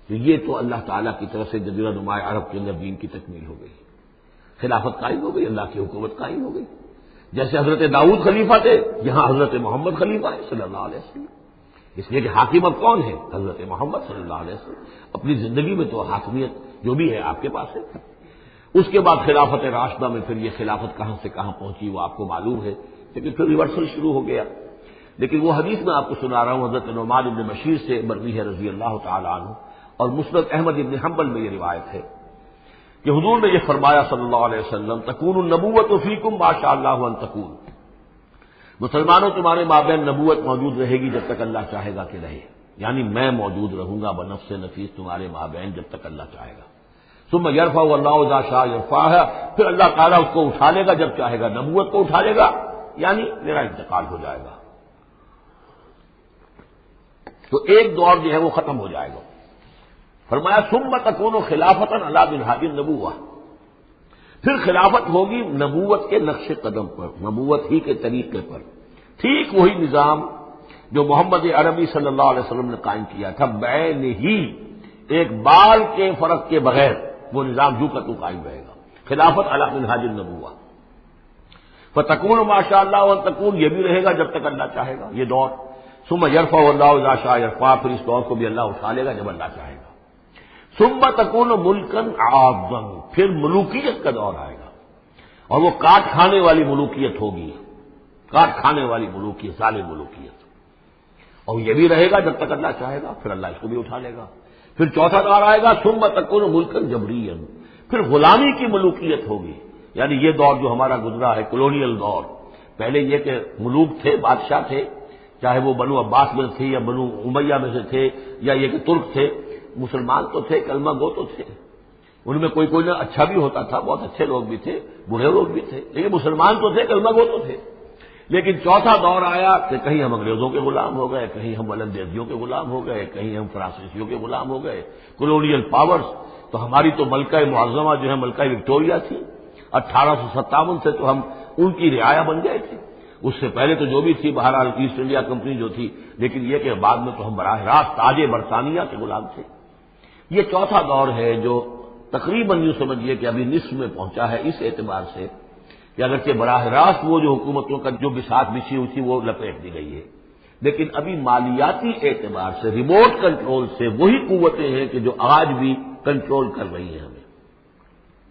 تو یہ تو اللہ تعالیٰ کی طرف سے جزیرہ نما عرب کے اندر دین کی تکمیل ہو گئی، خلافت قائم ہو گئی، اللہ کی حکومت قائم ہو گئی۔ جیسے حضرت داؤد خلیفہ تھے، یہاں حضرت محمد خلیفہ ہے صلی اللہ علیہ وسلم، اس لیے کہ حاکم اب کون ہے؟ حضرت محمد صلی اللہ علیہ وسلم۔ اپنی زندگی میں تو حاکمیت جو بھی ہے آپ کے پاس ہے۔ اس کے بعد خلافت راشدہ میں پھر یہ خلافت کہاں سے کہاں پہنچی وہ آپ کو معلوم ہے، لیکن پھر ریورسل شروع ہو گیا۔ لیکن وہ حدیث میں آپ کو سنا رہا ہوں، حضرت نعمان بن بشیر سے مروی ہے رضی اللہ تعالی عنہ، اور مسند احمد بن حنبل میں یہ روایت ہے کہ حضور نے یہ فرمایا صلی اللہ علیہ وسلم، تکون النبوۃ فیکم ما شاء اللہ ان تکون، مسلمانوں تمہارے مابین نبوت موجود رہے گی جب تک اللہ چاہے گا کہ رہے، یعنی میں موجود رہوں گا بنفس نفیس تمہارے مابین جب تک اللہ چاہے گا۔ ثم یرفع اللہ اذا شاء یرفعها، پھر اللہ تعالیٰ اس کو اٹھا لے گا جب چاہے گا، نبوت کو اٹھا لے گا، یعنی میرا انتقال ہو جائے گا، تو ایک دور جو ہے وہ ختم ہو جائے گا۔ فرمایا ثم تکون خلافتا علی منہاج النبوۃ، پھر خلافت ہوگی نبوت کے نقش قدم پر، نبوت ہی کے طریقے پر، ٹھیک وہی نظام جو محمد عربی صلی اللہ علیہ وسلم نے قائم کیا تھا، بعین ہی ایک بال کے فرق کے بغیر وہ نظام جو کا تو قائم رہے گا، خلافت علی منہاج النبوۃ۔ فتکون ما شاء اللہ وان تکون، یہ بھی رہے گا جب تک اللہ چاہے گا یہ دور۔ ثم یرفع اللہ اذا شاء یرفع، پھر اس دور کو بھی اللہ اٹھا لے گا جب اللہ چاہے گا۔ ثم تکون ملکن عاضا، پھر ملوکیت کا دور آئے گا، اور وہ کاٹ کھانے والی ملوکیت ہوگی، کاٹ کھانے والی ملوکیت، ظالم ملوکیت، اور یہ بھی رہے گا جب تک اللہ چاہے گا، پھر اللہ اس کو بھی اٹھا لے گا۔ پھر چوتھا دور آئے گا ثم تکون ملکن جبریا، پھر غلامی کی ملوکیت ہوگی، یعنی یہ دور جو ہمارا گزرا ہے کولونیل دور، پہلے یہ کہ ملوک تھے، بادشاہ تھے، چاہے وہ بنو عباس میں تھے یا بنو امیہ میں سے تھے، یا یہ کہ ترک تھے، مسلمان تو تھے، کلمہ گو تو تھے، ان میں کوئی نہ اچھا بھی ہوتا تھا، بہت اچھے لوگ بھی تھے، برے لوگ بھی تھے، لیکن مسلمان تو تھے، کلمہ گو تو تھے۔ لیکن چوتھا دور آیا کہ کہیں ہم انگریزوں کے غلام ہو گئے، کہیں ہم ولندیزیوں کے غلام ہو گئے، کہیں ہم فرانسیسیوں کے غلام ہو گئے، کولونیل پاورز۔ تو ہماری تو ملکہ معظمہ جو ہے ملکہ وکٹوریہ تھی، 1857 سے تو ہم ان کی رعایا بن گئے تھے، اس سے پہلے تو جو بھی تھی بہرحال ایسٹ انڈیا کمپنی جو تھی، لیکن یہ کہ بعد میں تو ہم براہ راست تاج برطانیہ کے غلام تھے۔ یہ چوتھا دور ہے جو تقریباً یوں سمجھیے کہ ابھی نصف میں پہنچا ہے، اس اعتبار سے کہ اگرچہ براہ راست وہ جو حکومتوں کا جو بساط بچھی ہوئی تھی وہ لپیٹ دی گئی ہے، لیکن ابھی مالیاتی اعتبار سے ریموٹ کنٹرول سے وہی قوتیں ہیں کہ جو آج بھی کنٹرول کر رہی ہیں ہمیں.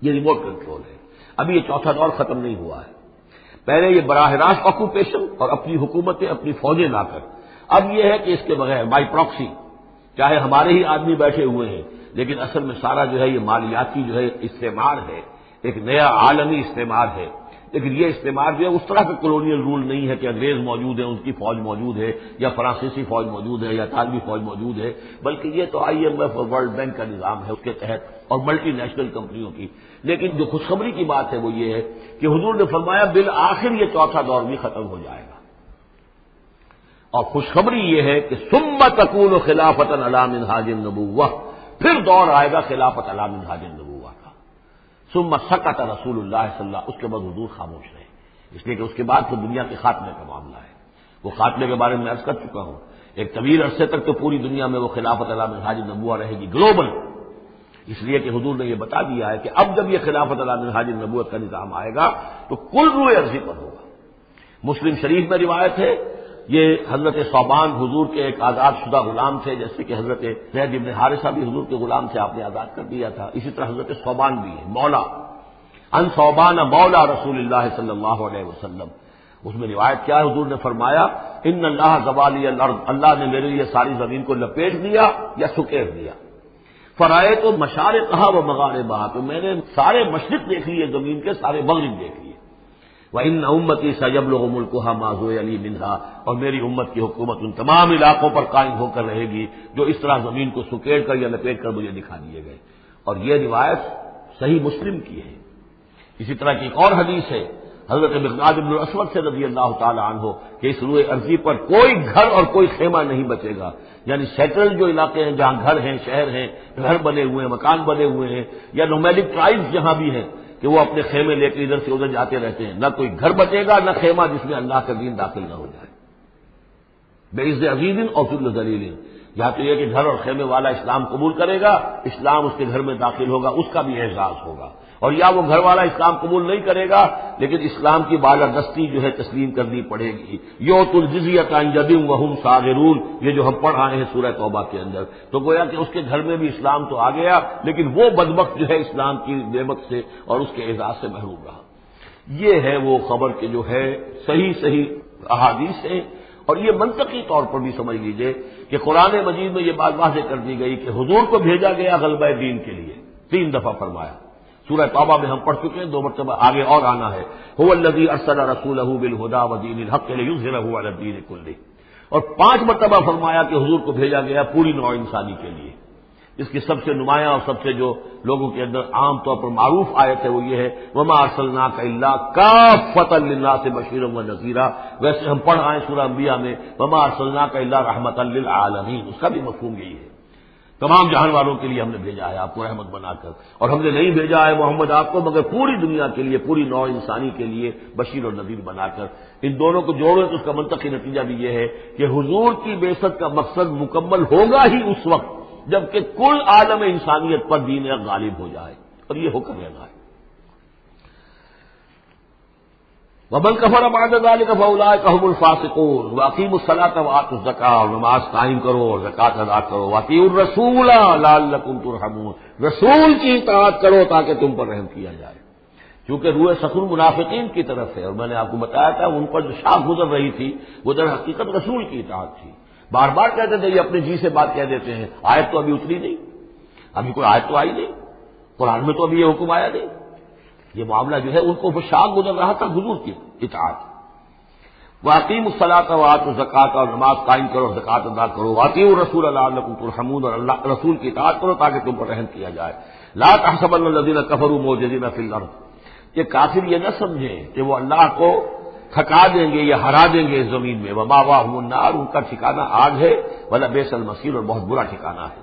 یہ ریموٹ کنٹرول ہے. ابھی یہ چوتھا دور ختم نہیں ہوا ہے. پہلے یہ براہ راست آکوپیشن اور اپنی حکومتیں اپنی فوجیں لا کر. اب یہ ہے کہ اس کے بغیر بائی پراکسی چاہے ہمارے ہی آدمی بیٹھے ہوئے ہیں لیکن اصل میں سارا جو ہے یہ مالیاتی جو ہے استعمار ہے، ایک نیا عالمی استعمار ہے. لیکن یہ استعمار جو ہے اس طرح کا کولونیل رول نہیں ہے کہ انگریز موجود ہیں، ان کی فوج موجود ہے، یا فرانسیسی فوج موجود ہے، یا اطالوی فوج موجود ہے، بلکہ یہ تو IMF اور ورلڈ بینک کا نظام ہے اس کے تحت، اور ملٹی نیشنل کمپنیوں کی. لیکن جو خوشخبری کی بات ہے وہ یہ ہے کہ حضور نے فرمایا بالآخر یہ چوتھا دور بھی ختم ہو جائے گا. اور خوشخبری یہ ہے کہ ثم تکون خلافۃ علی منہاج النبوۃ، پھر دور آئے گا خلافت علی منہاج النبوۃ کا. ثم سکت رسول اللہ صلی اللہ، اس کے بعد حضور خاموش رہے، اس لیے کہ اس کے بعد تو دنیا کے خاتمے کا معاملہ ہے. وہ خاتمے کے بارے میں عرض کر چکا ہوں، ایک طویل عرصے تک تو پوری دنیا میں وہ خلافت علی منہاج النبوۃ رہے گی گلوبل، اس لیے کہ حضور نے یہ بتا دیا ہے کہ اب جب یہ خلافت علی منہاج النبوۃ کا نظام آئے گا تو کل روئے ارضی پر ہوگا. مسلم شریف میں روایت ہے، یہ حضرت ثوبان حضور کے ایک آزاد شدہ غلام تھے، جیسے کہ حضرت زید بن حارثہ بھی حضور کے غلام تھے، آپ نے آزاد کر دیا تھا. اسی طرح حضرت ثوبان بھی ہے مولا، ان ثوبان مولا رسول اللہ صلی اللہ علیہ وسلم. اس میں روایت کیا ہے، حضور نے فرمایا ان اللہ زوالی الارض، اللہ نے میرے لیے ساری زمین کو لپیٹ دیا یا سکیڑ دیا. فرائے تو مشارقہا و مغاربہا، تو میں نے سارے مشرق دیکھ لیے زمین کے، سارے مغرب دیکھ لیے. وَإِنَّ أُمَّتِي سَيَبْلُغُ مُلْكُهَا مَا زُوِّيَ لِي مِنْهَا، اور میری امت کی حکومت ان تمام علاقوں پر قائم ہو کر رہے گی جو اس طرح زمین کو سکیڑ کر یا لپیٹ کر مجھے دکھا دیے گئے. اور یہ روایت صحیح مسلم کی ہے. اسی طرح کی ایک اور حدیث ہے حضرت مقداد بن الاسود سے رضی اللہ تعالی عنہ کہ اس روئے ارضی پر کوئی گھر اور کوئی خیمہ نہیں بچے گا، یعنی سیٹل جو علاقے ہیں جہاں گھر ہیں، شہر ہیں، گھر بنے ہوئے ہیں، مکان بنے ہوئے ہیں، یا نومیڈک ٹرائبز جہاں بھی ہیں کہ وہ اپنے خیمے لے کے ادھر سے ادھر جاتے رہتے ہیں، نہ کوئی گھر بچے گا نہ خیمہ جس میں اللہ کا دین داخل نہ ہو جائے. بعز عزیز اور ذل ذلیل، یہاں تو یہ کہ گھر اور خیمے والا اسلام قبول کرے گا، اسلام اس کے گھر میں داخل ہوگا، اس کا بھی اعزاز ہوگا. اور یا وہ گھر والا اسلام قبول نہیں کرے گا لیکن اسلام کی بالادستی جو ہے تسلیم کرنی پڑے گی. یؤت الجزیۃ عن ید وہم صاغرون، یہ جو ہم پڑھ رہے ہیں سورہ توبہ کے اندر، تو گویا کہ اس کے گھر میں بھی اسلام تو آ گیا لیکن وہ بدبخت جو ہے اسلام کی نعمت سے اور اس کے اعزاز سے محروم رہا. یہ ہے وہ خبر کہ جو ہے صحیح احادیث ہیں. اور یہ منطقی طور پر بھی سمجھ لیجئے کہ قرآن مجید میں یہ بات واضح کر دی گئی کہ حضور کو بھیجا گیا غلبہ دین کے لیے، 3 دفعہ فرمایا. سورہ توبہ میں ہم پڑھ چکے ہیں، 2 مرتبہ آگے اور آنا ہے. هو الذی ارسل رسولہ بالہدی ودین الحق لیظہرہ علی الدین کلہ، اور 5 مرتبہ فرمایا کہ حضور کو بھیجا گیا پوری نوع انسانی کے لیے. اس کی سب سے نمایاں اور سب سے جو لوگوں کے اندر عام طور پر معروف آیت ہے وہ یہ ہے وما ارسلناک الا کافۃ للناس بشیرا ونذیرا. ویسے ہم پڑھ آئے سورہ انبیاء میں وما ارسلناک الا رحمۃ للعالمین، اس کا بھی مفہوم یہی ہے، تمام جہان والوں کے لیے ہم نے بھیجا ہے آپ کو رحمت بنا کر. اور ہم نے نہیں بھیجا ہے محمد آپ کو مگر پوری دنیا کے لیے، پوری نوع انسانی کے لیے بشیر اور نذیر بنا کر. ان دونوں کو جوڑو تو اس کا منطقی نتیجہ بھی یہ ہے کہ حضور کی بعثت کا مقصد مکمل ہوگا ہی اس وقت جبکہ کل عالم انسانیت پر دین حق غالب ہو جائے، اور یہ ہو کر رہنا ہے. ومن کفر بعد ذلک فاولئک هم الفاسقون واقیموا الصلاۃ وآتوا الزکاۃ، اور نماز قائم کرو اور زکات ادا کرو. واطیعوا الرسول لعلکم ترحمون، رسول کی اطاعت کرو تاکہ تم پر رحم کیا جائے. چونکہ روح سخن منافقین کی طرف ہے، اور میں نے آپ کو بتایا تھا ان پر جو شاخ گزر رہی تھی وہ در حقیقت رسول کی اطاعت تھی. بار بار کہتے تھے یہ اپنے جی سے بات کہہ دیتے ہیں، آیت تو ابھی اتری نہیں، ابھی کوئی آیت تو آئی نہیں، قرآن میں تو ابھی یہ حکم آیا نہیں. یہ معاملہ جو ہے ان کو شاق گزر رہا تھا حضور کی اطاعت. واقیموا الصلاۃ وآتوا الزکاۃ، اور نماز قائم کرو اور زکات ادا کرو. واطیعوا الرسول لعلکم ترحمون، اور اللہ رسول کی اطاعت کرو تاکہ تم پر رحم کیا جائے. لا تحسبن الذین کفروا معجزین فی الارض، یہ کافر یہ نہ سمجھیں کہ وہ اللہ کو تھکا دیں گے یا ہرا دیں گے اس زمین میں. ومأواہم النار، ان کا ٹھکانہ آگ ہے. ولبئس المصیر، اور بہت برا ٹھکانہ ہے.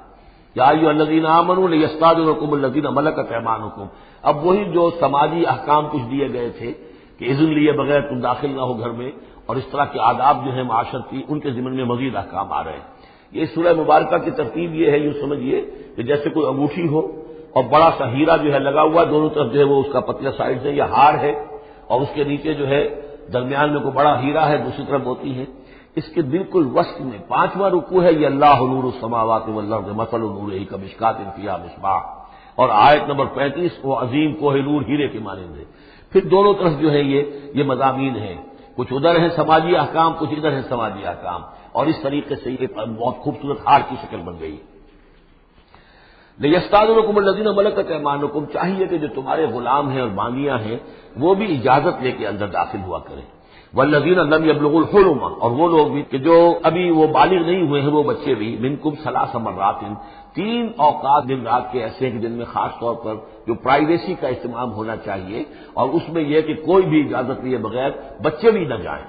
یا ایھا الذین آمنوا لیستأذنکم الذین ملکت ایمانکم، اب وہی جو سماجی احکام کچھ دیے گئے تھے کہ اذن لیے بغیر تم داخل نہ ہو گھر میں، اور اس طرح کے آداب جو ہیں معاشرتی ان کے ضمن میں مزید احکام آ رہے ہیں. یہ سورہ مبارکہ کی ترتیب یہ ہے، یوں سمجھیے کہ جیسے کوئی انگوٹھی ہو اور بڑا سا ہیرا جو ہے لگا ہوا، دونوں طرف جو ہے وہ اس کا پتلا سائڈ سے یا ہار ہے، اور اس کے نیچے جو ہے درمیان میں کوئی بڑا ہیرا ہے دوسری طرف ہوتی ہے. اس کے بالکل وسط میں 5واں رکوع ہے، یہ اللہ نور السماوات والارض مثل نورہ کمشکات فیہا مصباح، اور آیت نمبر 35 وہ عظیم کوہ نور ہیرے کے مانند ہے۔ پھر دونوں طرف جو ہے یہ مضامین ہیں، کچھ ادھر ہیں سماجی احکام، کچھ ادھر ہیں سماجی احکام، اور اس طریقے سے یہ بہت خوبصورت ہار کی شکل بن گئی۔ لِیَسْتَأْذِنَكُمُ الَّذِينَ مَلَكَتْ أَيْمَانُكُمْ، چاہیے کہ جو تمہارے غلام ہیں اور باندیاں ہیں وہ بھی اجازت لے کے اندر داخل ہوا کریں۔ وَالَّذِينَ لَمْ يَبْلُغُوا الْحُلُمَ، اور وہ لوگ بھی کہ جو ابھی وہ بالغ نہیں ہوئے ہیں، وہ بچے بھی، مِنْكُمْ ثَلَاثَ مَرَّاتٍ، 3 اوقات دن رات کے ایسے ہیں کہ جن میں خاص طور پر جو پرائیویسی کا اہتمام ہونا چاہیے، اور اس میں یہ کہ کوئی بھی اجازت لیے بغیر بچے بھی نہ جائیں۔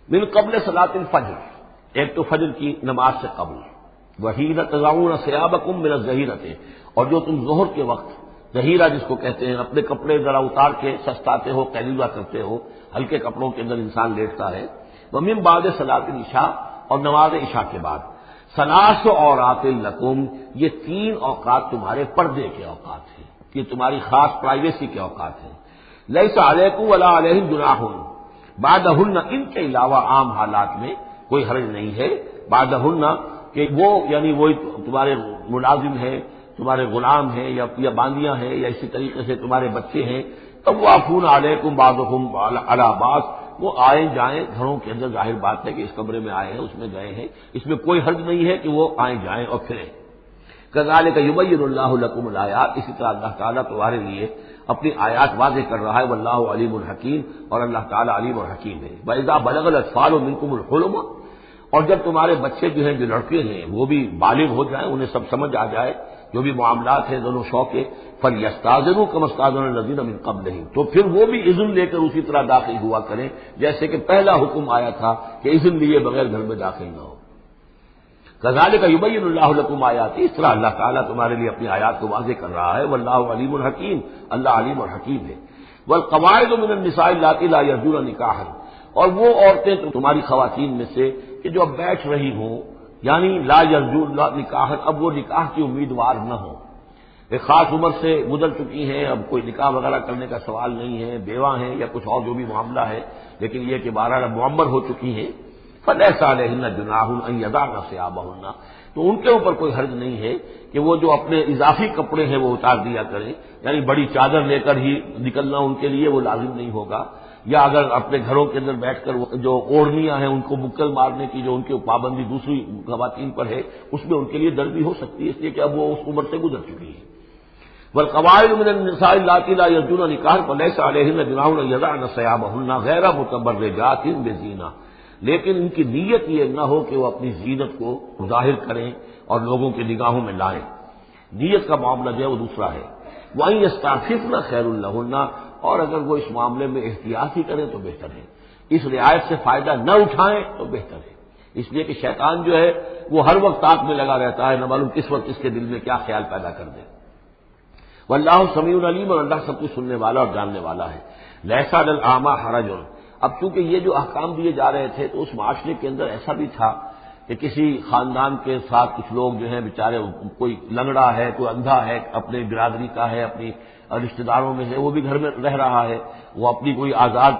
من قبل صلاۃ الفجر، ایک تو فجر کی نماز سے قبل، وحین تضعون ثیابکم من الظہیرۃ، اور جو تم ظہر کے وقت ظہیرہ جس کو کہتے ہیں، اپنے کپڑے ذرا اتار کے سستاتے ہو، قیلولہ کرتے ہو، ہلکے کپڑوں کے اندر انسان لیٹتا ہے۔ ومن بعد صلاۃ العشاء، اور نماز عشاء کے بعد۔ ثلاث عورات لکم، یہ 3 اوقات تمہارے پردے کے اوقات ہیں، یہ تمہاری خاص پرائیویسی کے اوقات ہیں۔ لیس علیکم ولا علیہم جناح، بعدہن، ان کے علاوہ عام حالات میں کوئی حرج نہیں ہے، بعدہن کہ وہ یعنی وہی تمہارے ملازم ہیں، تمہارے غلام ہیں یا باندیاں ہیں، یا اسی طریقے سے تمہارے بچے ہیں، طوافون علیکم بعضکم علی بعض، وہ آئیں جائیں گھروں کے اندر، ظاہر بات ہے کہ اس کمرے میں آئے ہیں، اس میں گئے ہیں، اس میں کوئی حرج نہیں ہے کہ وہ آئیں جائیں اور پھریں۔ کذالک یبین اللہ لکم الآیات، اسی طرح اللہ تعالیٰ تمہارے لیے اپنی آیات واضح کر رہا ہے، واللہ علیم الحکیم، اور اللہ تعالیٰ علیم اور حکیم ہے۔ وَإِذَا بَلَغَ الْأَطْفَالُ مِنكُمُ الْحُلُمَ، اور جب تمہارے بچے جو ہیں، جو لڑکے ہیں، وہ بھی بالغ ہو جائیں، انہیں سب سمجھ آ جائے، جو بھی معاملات ہیں دونوں شوق کے، فَلْيَسْتَأْذِنُوا كَمَا اسْتَأْذَنَ الَّذِينَ مِن قَبْلِهِمْ، تو پھر وہ بھی اذن لے کر اسی طرح داخل ہوا کریں جیسے کہ پہلا حکم آیا تھا کہ اذن لیے بغیر گھر میں داخل نہ ہو۔ کذالک یبین اللہ لکم آیاتہ، اس طرح اللہ تعالیٰ تمہارے لیے اپنی آیات کو واضح کر رہا ہے، واللہ علیم الحکیم، اللہ علیم اور حکیم ہے۔ والقواعد من النساء اللاتي لا يرجون نکاحا، اور وہ عورتیں تمہاری خواتین میں سے کہ جو اب بیٹھ رہی ہوں، یعنی لا یرجون نکاحا، اب وہ نکاح کی امیدوار نہ ہوں، ایک خاص عمر سے گزر چکی ہیں، اب کوئی نکاح وغیرہ کرنے کا سوال نہیں ہے، بیوہ ہیں یا کچھ اور جو بھی معاملہ ہے، لیکن یہ کہ بہرحال اب معمر ہو چکی ہیں، فَلَيْسَ عَلَيْهِنَّ جُنَاحٌ أَن يَضَعْنَ ثِيَابَهُنَّ، تو ان کے اوپر کوئی حرج نہیں ہے کہ وہ جو اپنے اضافی کپڑے ہیں وہ اتار دیا کریں، یعنی بڑی چادر لے کر ہی نکلنا ان کے لیے وہ لازم نہیں ہوگا، یا اگر اپنے گھروں کے اندر بیٹھ کر جو اوڑھنیاں ہیں ان کو مکل مارنے کی جو ان کی پابندی دوسری خواتین پر ہے، اس میں ان کے لیے درد بھی ہو سکتی ہے، اس لیے کہ اب وہ اس عمر سے گزر چکی ہے۔ والقواعد من النساء اللاتي لا يرجون نکاحا فليس عليهن جناح أن يضعن ثيابهن غير متبرجات بزينة، لیکن ان کی نیت یہ نہ ہو کہ وہ اپنی زینت کو ظاہر کریں اور لوگوں کی نگاہوں میں لائیں، نیت کا معاملہ جو ہے وہ دوسرا ہے۔ وَأَن يَسْتَعْفِفْنَ خَيْرٌ لَهُنَّ، اور اگر وہ اس معاملے میں احتیاط ہی کریں تو بہتر ہے، اس رعایت سے فائدہ نہ اٹھائیں تو بہتر ہے، اس لیے کہ شیطان جو ہے وہ ہر وقت طاق میں لگا رہتا ہے، نہ معلوم کس وقت اس کے دل میں کیا خیال پیدا کر دے۔ واللہ سمیع علیم، اور اللہ سب کچھ سننے والا اور جاننے والا ہے۔ لیس علی الاعمی حرج، اب چونکہ یہ جو احکام دیے جا رہے تھے تو اس معاشرے کے اندر ایسا بھی تھا کہ کسی خاندان کے ساتھ کچھ لوگ جو ہیں بیچارے، کوئی لنگڑا ہے، کوئی اندھا ہے، اپنے برادری کا ہے، اپنی رشتہ داروں میں ہے، وہ بھی گھر میں رہ رہا ہے، وہ اپنی کوئی آزاد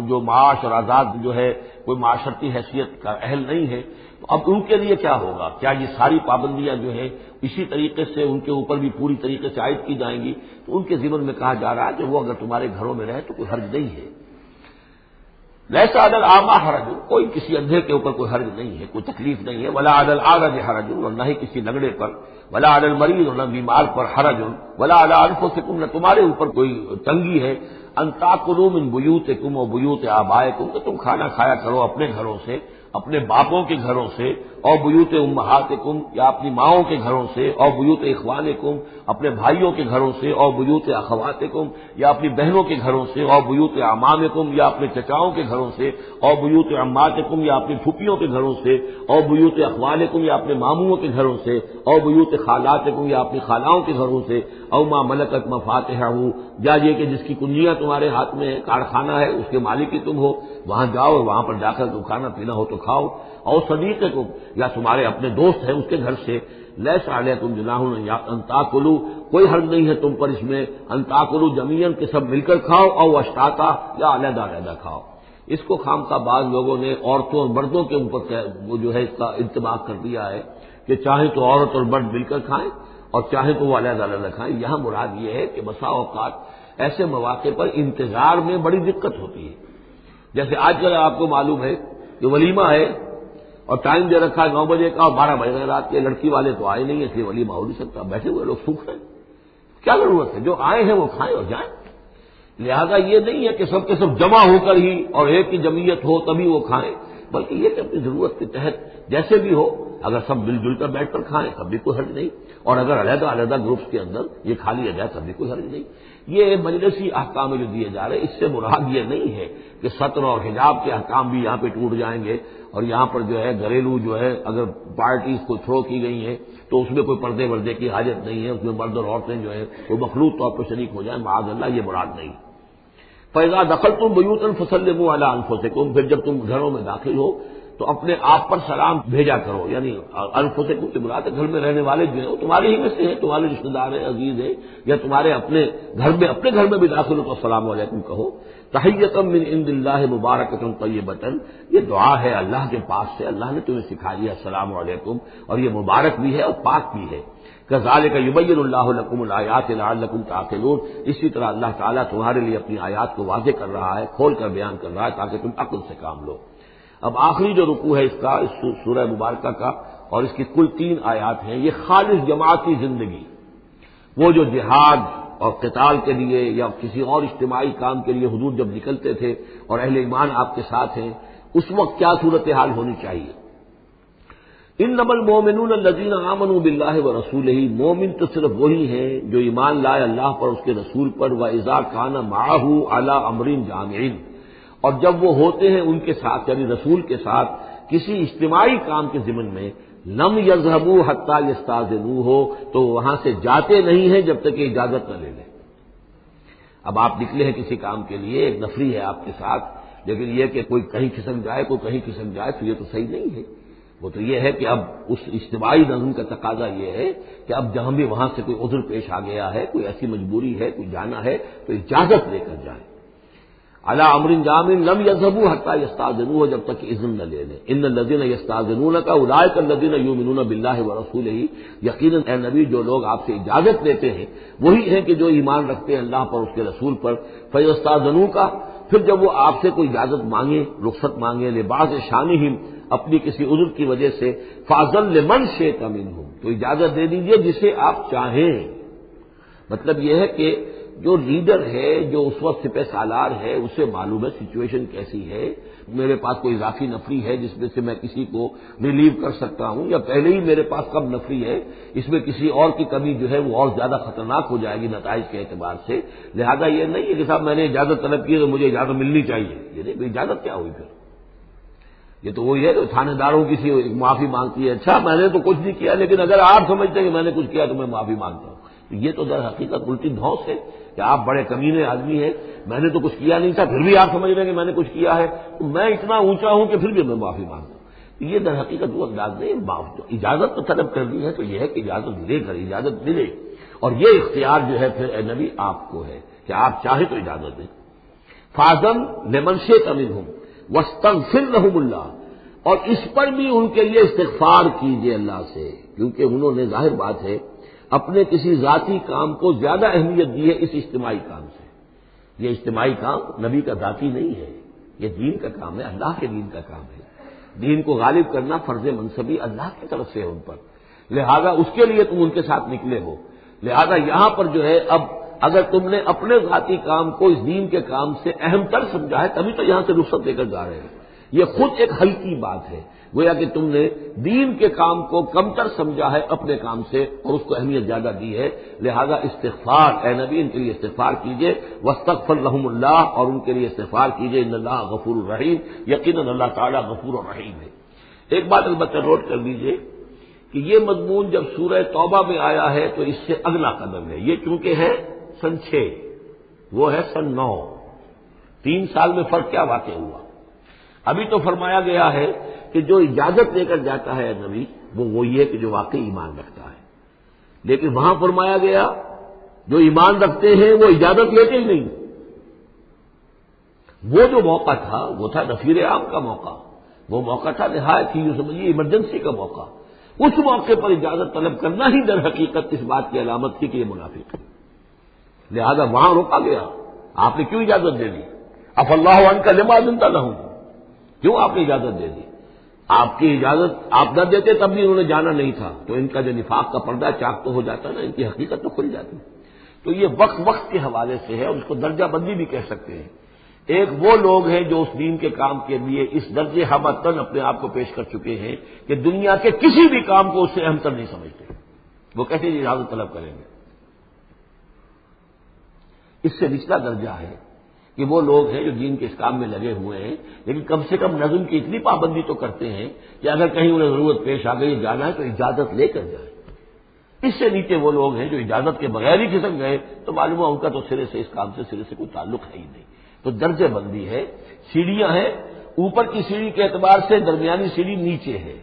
جو معاش اور آزاد جو ہے کوئی معاشرتی حیثیت کا اہل نہیں ہے، تو اب ان کے لیے کیا ہوگا؟ کیا یہ ساری پابندیاں جو ہیں اسی طریقے سے ان کے اوپر بھی پوری طریقے سے عائد کی جائیں گی؟ تو ان کے ضمن میں کہا جا رہا ہے کہ وہ اگر تمہارے گھروں میں رہے تو کوئی حرج نہیں ہے۔ لیس علی الاعمی حرج، کوئی کسی اندھے کے اوپر کوئی حرج نہیں ہے، کوئی تکلیف نہیں ہے، ولا علی الاعرج حرج، اور نہ ہی کسی لنگڑے پر، ولا علی المریض، اور نہ بیمار پر حرج، ولا علی انفسکم، نہ تمہارے اوپر کوئی تنگی ہے، ان تاکلوا من بیوتکم و بیوت آبائکم، کہ تم کھانا کھایا کرو اپنے گھروں سے، اپنے باپوں کے گھروں سے، اور بیوت امہاتکم، یا اپنی ماؤں کے گھروں سے، اور بیوت اخوانکم، اپنے بھائیوں کے گھروں سے، اور بیوت اخواتکم، یا اپنی بہنوں کے گھروں سے، اور بیوت اعمامکم، یا اپنے چچاؤں کے گھروں سے، اور بیوت عماتکم، یا اپنی پھوپھیوں کے گھروں سے، اور بیوت اخوالکم، یا اپنے ماموں کے گھروں سے، اور بیوت خالاتکم، یا اپنی خالاؤں کے گھروں سے، او ما ملکت مفاتحہ، یا یہ کہ جس کی کنجیاں تمہارے ہاتھ میں ہے، کارخانہ ہے، اس کے مالک ہی تم ہو، وہاں جاؤ اور وہاں پر جا کر تم کھانا پینا ہو تو کھاؤ، اور صدیقکم، یا تمہارے اپنے دوست ہیں اس کے گھر سے، لیس علیکم جناح ان تاکلوا، کوئی حرج نہیں ہے تم پر اس میں، ان تاکلوا جمیعا، کہ سب مل کر کھاؤ، او اشتاتا، یا علیحدہ علیحدہ کھاؤ۔ اس کو خامخواہ بعض لوگوں نے عورتوں اور مردوں کے اوپر وہ جو ہے اس کا انتباہ کر دیا ہے کہ چاہیں تو عورت اور مرد مل کر کھائیں اور چاہیں تو وہ علیحدہ علیحدہ کھائیں۔ یہاں مراد یہ ہے کہ بسا اوقات ایسے مواقع پر انتظار میں بڑی دقت ہوتی ہے۔ جیسے آج کل آپ کو معلوم ہے کہ ولیمہ ہے اور ٹائم دے رکھا ہے 9 بجے کا اور 12 بج گئے رات کے، لڑکی والے تو آئے نہیں ہیں، اس لیے ولیمہ ہو نہیں سکتا، بیٹھے ہوئے لوگ سوکھ رہے ہیں۔ کیا ضرورت ہے؟ جو آئے ہیں وہ کھائیں اور جائیں۔ لہذا یہ نہیں ہے کہ سب کے سب جمع ہو کر ہی اور ایک کی جمعیت ہو تبھی وہ کھائیں، بلکہ یہ کہ اپنی ضرورت کے تحت جیسے بھی ہو، اگر سب مل جل کر بیٹھ کر کھائیں تب بھی کوئی حرج نہیں، اور اگر علیحدہ علیحدہ گروپس کے اندر یہ کھا لیا جائے تب بھی کوئی حرج نہیں۔ یہ مجلسی احکام جو دیے جا رہے ہیں اس سے مراد یہ نہیں ہے کہ ستر اور حجاب کے احکام بھی یہاں پہ ٹوٹ جائیں گے، اور یہاں پر جو ہے گھریلو جو ہے اگر پارٹیز کو تھرو کی گئی ہیں تو اس میں کوئی پردے وردے کی حاجت نہیں ہے، اس میں مرد اور عورتیں جو ہے وہ مخلوط طور پر شریک ہو جائیں، معاذ اللہ، یہ مراد نہیں۔ فَإِذَا دَخَلْتُمْ بُيُوتًا فَسَلِّمُوا عَلَىٰ أَنفُسِكُمْ، پھر جب تم گھروں میں داخل ہو تو اپنے آپ پر سلام بھیجا کرو، یعنی انفسکم سے مراد ہے گھر میں رہنے والے جو ہیں وہ تمہارے ہی میں سے ہیں، تمہارے رشتہ دار ہیں، عزیز ہیں، یا تمہارے اپنے گھر میں بھی داخل ہو تو السلام علیکم کہو۔ تحیۃ من عند اللہ مبارکۃ طیبۃ، یہ دعا ہے اللہ کے پاس سے، اللہ نے تمہیں سکھائی ہے السلام علیکم، اور یہ مبارک بھی ہے اور پاک بھی ہے۔ کذالک یبین اللہ لکم الآیات لعلکم تعقلون، اسی طرح اللہ تعالیٰ تمہارے لیے اپنی آیات کو واضح کر رہا ہے، کھول کر بیان کر رہا ہے تاکہ تم عقل سے کام لو۔ اب آخری جو رکوع ہے اس کا، اس سورہ مبارکہ کا، اور اس کی کل 3 آیات ہیں، یہ خالص جماعتی زندگی، وہ جو جہاد اور قتال کے لیے یا کسی اور اجتماعی کام کے لیے حضور جب نکلتے تھے اور اہل ایمان آپ کے ساتھ ہیں، اس وقت کیا صورتحال ہونی چاہیے۔ انما المؤمنون الذین آمنوا باللہ ورسولہ، مومن تو صرف وہی ہیں جو ایمان لائے اللہ پر، اس کے رسول پر، واذا کان معہ علی امر جامع، اور جب وہ ہوتے ہیں ان کے ساتھ یعنی رسول کے ساتھ کسی اجتماعی کام کے ضمن میں، لم یذهبوا حتی یستاذنوہ، تو وہاں سے جاتے نہیں ہیں جب تک کہ اجازت نہ لے لیں۔ اب آپ نکلے ہیں کسی کام کے لیے، ایک نفری ہے آپ کے ساتھ، لیکن یہ کہ کوئی کہیں کھسک جائے کوئی کہیں کھسک جائے تو یہ تو صحیح نہیں ہے۔ وہ تو یہ ہے کہ اب اس اجتماعی نظم کا تقاضا یہ ہے کہ اب جہاں بھی وہاں سے کوئی عذر پیش آ گیا ہے، کوئی ایسی مجبوری ہے، کوئی جانا ہے تو اجازت لے کر جائیں۔ علی امر جامع لم یذهبوا حتی یستاذنوہ، جب تک کہ اذن نہ لے لیں۔ ان الذین یستاذنونک اولئک الذین یؤمنون باللہ ورسولہ، یقیناً اے نبی جو لوگ آپ سے اجازت لیتے ہیں وہی ہیں کہ جو ایمان رکھتے ہیں اللہ پر، اس کے رسول پر۔ فیستاذنوک، پھر جب وہ آپ سے کوئی اجازت مانگے، رخصت مانگے، لبعض شانہم، اپنی کسی عذر کی وجہ سے، فاذن لمن شئت منہم، تو اجازت دے دیجئے جسے آپ چاہیں۔ مطلب یہ ہے کہ جو لیڈر ہے، جو اس وقت سپہ سالار ہے، اسے معلوم ہے سچویشن کیسی ہے، میرے پاس کوئی اضافی نفری ہے جس میں سے میں کسی کو ریلیو کر سکتا ہوں، یا پہلے ہی میرے پاس کم نفری ہے، اس میں کسی اور کی کمی جو ہے وہ اور زیادہ خطرناک ہو جائے گی نتائج کے اعتبار سے۔ لہذا یہ نہیں ہے کہ صاحب میں نے اجازت طلب کی تو مجھے اجازت ملنی چاہیے، یہ نہیں، اجازت کیا ہوئی پھر؟ یہ تو وہی ہے کہ تھانے داروں کسی معافی مانگتی ہے، اچھا میں نے تو کچھ نہیں کیا لیکن اگر آپ سمجھتے ہیں کہ میں نے کچھ کیا تو میں معافی مانگتا ہوں۔ یہ تو در حقیقت الٹی دھونس ہے کہ آپ بڑے کمینے آدمی ہیں، میں نے تو کچھ کیا نہیں تھا پھر بھی آپ سمجھ رہے ہیں کہ میں نے کچھ کیا ہے، تو میں اتنا اونچا ہوں کہ پھر بھی میں معافی مانگتا ہوں۔ یہ در حقیقت وہ انداز نہیں، اجازت تو طلب کرنی ہے تو یہ ہے کہ اجازت لے کر اجازت ملے، اور یہ اختیار جو ہے پھر اے نبی آپ کو ہے کہ آپ چاہیں تو اجازت دیں۔ فاذن لمن شئت منہم واستغفر لہم اللہ، اور اس پر بھی ان کے لیے استغفار کیجیے اللہ سے، کیونکہ انہوں نے ظاہر بات ہے اپنے کسی ذاتی کام کو زیادہ اہمیت دی ہے اس اجتماعی کام سے۔ یہ اجتماعی کام نبی کا ذاتی نہیں ہے، یہ دین کا کام ہے، اللہ کے دین کا کام ہے۔ دین کو غالب کرنا فرض منصبی اللہ کی طرف سے ہے ان پر، لہذا اس کے لیے تم ان کے ساتھ نکلے ہو۔ لہذا یہاں پر جو ہے اب اگر تم نے اپنے ذاتی کام کو اس دین کے کام سے اہم تر سمجھا ہے تبھی تو یہاں سے رخصت لے کر جا رہے ہیں، یہ خود ایک ہلکی بات ہے، گویا کہ تم نے دین کے کام کو کمتر سمجھا ہے اپنے کام سے اور اس کو اہمیت زیادہ دی ہے۔ لہذا استغفار، اے نبی ان کے لیے استغفار کیجئے، واستغفر لہم اللہ، اور ان کے لیے استغفار کیجئے، ان اللہ غفور الرحیم، یقیناً اللہ تعالیٰ غفور الرحیم ہے۔ ایک بات البتہ نوٹ کر لیجئے کہ یہ مضمون جب سورہ توبہ میں آیا ہے تو اس سے اگلا قدم ہے، یہ چونکہ ہے سن 6، وہ ہے سن 9، 3 سال میں فرق کیا واقع ہوا؟ ابھی تو فرمایا گیا ہے کہ جو اجازت لے کر جاتا ہے نبی وہ وہی ہے کہ جو واقعی ایمان رکھتا ہے، لیکن وہاں فرمایا گیا جو ایمان رکھتے ہیں وہ اجازت لیتے ہی نہیں، وہ جو موقع تھا وہ تھا نفیر عام کا موقع، وہ موقع تھا نہایت ہی یوں سمجھیے ایمرجنسی کا موقع. اس موقع پر اجازت طلب کرنا ہی در حقیقت اس بات کی علامت تھی کہ یہ منافق ہے. لہذا وہاں روکا گیا. آپ نے کیوں اجازت دے دی؟ اف اللہ عنک لما اذنت لہم، کیوں آپ نے اجازت دے دی؟ آپ کی اجازت آپ نہ دیتے تب بھی انہوں نے جانا نہیں تھا، تو ان کا جو نفاق کا پردہ چاک تو ہو جاتا نا، ان کی حقیقت تو کھل جاتی. تو یہ وقت کے حوالے سے ہے، اور اس کو درجہ بندی بھی کہہ سکتے ہیں. ایک وہ لوگ ہیں جو اس دین کے کام کے لیے اس درجے ہمتن اپنے آپ کو پیش کر چکے ہیں کہ دنیا کے کسی بھی کام کو اس سے اہم تر نہیں سمجھتے. وہ کیسے اجازت طلب کریں گے؟ اس سے نچلا درجہ ہے کہ وہ لوگ ہیں جو دین کے اس کام میں لگے ہوئے ہیں، لیکن کم سے کم نظم کی اتنی پابندی تو کرتے ہیں کہ اگر کہیں انہیں ضرورت پیش آ گئی جانا ہے تو اجازت لے کر جائیں. اس سے نیچے وہ لوگ ہیں جو اجازت کے بغیر ہی کھسک گئے تو معلوم ہوا ان کا تو سرے سے اس کام سے سرے سے کوئی تعلق ہے ہی نہیں. تو درجے بندی ہے. سیڑھیاں ہیں، اوپر کی سیڑھی کے اعتبار سے درمیانی سیڑھی نیچے ہے،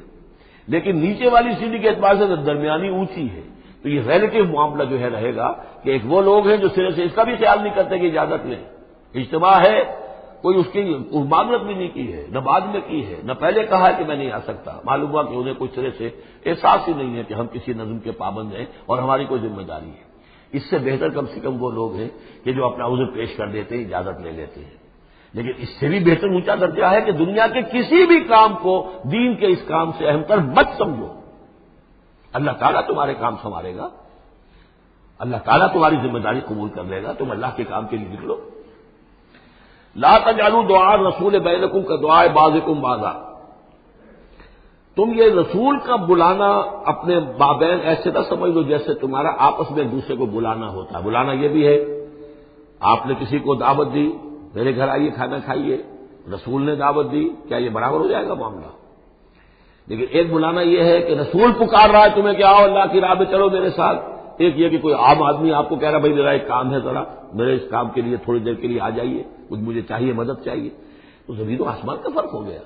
لیکن نیچے والی سیڑھی کے اعتبار سے درمیانی اونچی ہے. تو یہ ریلیٹو معاملہ جو ہے رہے گا کہ ایک وہ لوگ ہیں جو سرے سے اس کا بھی خیال نہیں کرتے کہ اجازت لیں. اجتماع ہے، کوئی اس کی معاملت بھی نہیں کی ہے، نہ بعد میں کی ہے، نہ پہلے کہا ہے کہ میں نہیں آ سکتا. معلوم ہوا کہ انہیں کوئی سرے سے احساس ہی نہیں ہے کہ ہم کسی نظم کے پابند ہیں اور ہماری کوئی ذمہ داری ہے. اس سے بہتر کم سے کم وہ لوگ ہیں کہ جو اپنا عذر پیش کر دیتے ہیں، اجازت لے لیتے ہیں. لیکن اس سے بھی بہتر اونچا درجہ ہے کہ دنیا کے کسی بھی کام کو دین کے اس کام سے اہم تر مت سمجھو. اللہ تعالیٰ تمہارے کام سنوارے گا، اللہ تعالیٰ تمہاری ذمہ داری قبول کر لے گا. تم اللہ کے کام کے لیے نکلو. لا تجعلوا دعاء الرسول بینکم کدعاء بعضکم بعضا. تم یہ رسول کا بلانا اپنے مابین ایسے نہ سمجھ لو جیسے تمہارا آپس میں ایک دوسرے کو بلانا ہوتا ہے. بلانا یہ بھی ہے، آپ نے کسی کو دعوت دی، میرے گھر آئیے کھانا کھائیے، رسول نے دعوت دی، کیا یہ برابر ہو جائے گا معاملہ؟ لیکن ایک بلانا یہ ہے کہ رسول پکار رہا ہے تمہیں کہ آؤ اللہ کی راہ میں چلو میرے ساتھ. ایک یہ کہ کوئی عام آدمی آپ کو کہہ رہا بھائی میرا ایک کام ہے، ذرا میرے اس کام کے لیے تھوڑی دیر کے لیے آ جائیے، کچھ مجھے چاہیے، مدد چاہیے. تو زمین و آسمان کا فرق ہو گیا.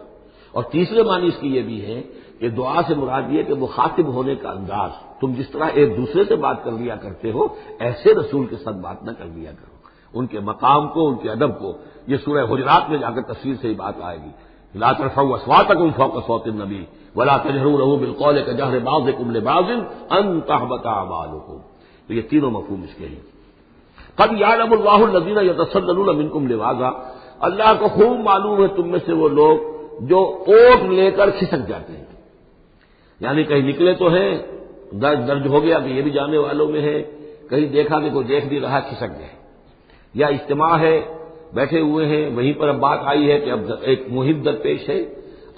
اور تیسرے معنی اس کی یہ بھی ہے کہ دعا سے مراد یہ کہ مخاطب ہونے کا انداز، تم جس طرح ایک دوسرے سے بات کر لیا کرتے ہو ایسے رسول کے ساتھ بات نہ کر لیا کرو. ان کے مقام کو، ان کے ادب کو، یہ سورہ حجرات میں جا کر تفصیل سے ہی بات آئے گی. لا ترفعوا اصواتکم فوق صوت النبی ولا تجہروا له بالقول کجہر بعضکم لبعض ان تحبط اعمالکم. تو یہ تینوں مفہوم اس کے ہیں. قد یعلم اللہ الذین یتسللون منکم لواذا. اللہ کو خوب معلوم ہے تم میں سے وہ لوگ جو اوٹ لے کر کھسک جاتے ہیں، یعنی کہیں نکلے تو ہیں، درج ہو گیا کہ یہ بھی جانے والوں میں ہے، کہیں دیکھا کہ کوئی دیکھ نہیں رہا کھسک گئے. یا اجتماع ہے، بیٹھے ہوئے ہیں، وہیں پر اب بات آئی ہے کہ اب ایک مہم درپیش ہے،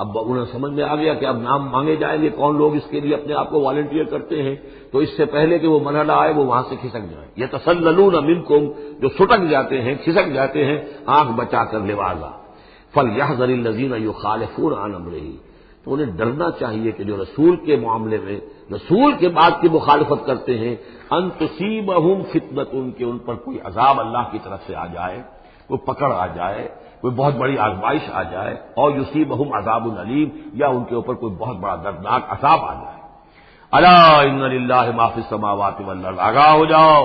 اب انہیں سمجھ میں آ گیا کہ اب نام مانگے جائیں گے، کون لوگ اس کے لیے اپنے آپ کو والنٹیئر کرتے ہیں. تو اس سے پہلے کہ وہ مرحلہ آئے وہ وہاں سے کھسک جائیں. یہ تسللون منکم، جو سٹک جاتے ہیں، کھسک جاتے ہیں آنکھ بچا کر لواذا. فلیحذر الذین یخالفون عن امرہ. تو انہیں ڈرنا چاہیے کہ جو رسول کے معاملے میں رسول کے بات کی مخالفت کرتے ہیں، ان تصیبہم فتنۃ، کہ ان پر کوئی عذاب اللہ کی طرف سے آ جائے، کوئی پکڑ آ جائے، کوئی بہت بڑی آزمائش آ جائے، اور یصیبہم عذاب علیم، یا ان کے اوپر کوئی بہت بڑا دردناک عذاب آ جائے. الا ان للہ ما فی السماوات والارض. آگاہ ہو جاؤ،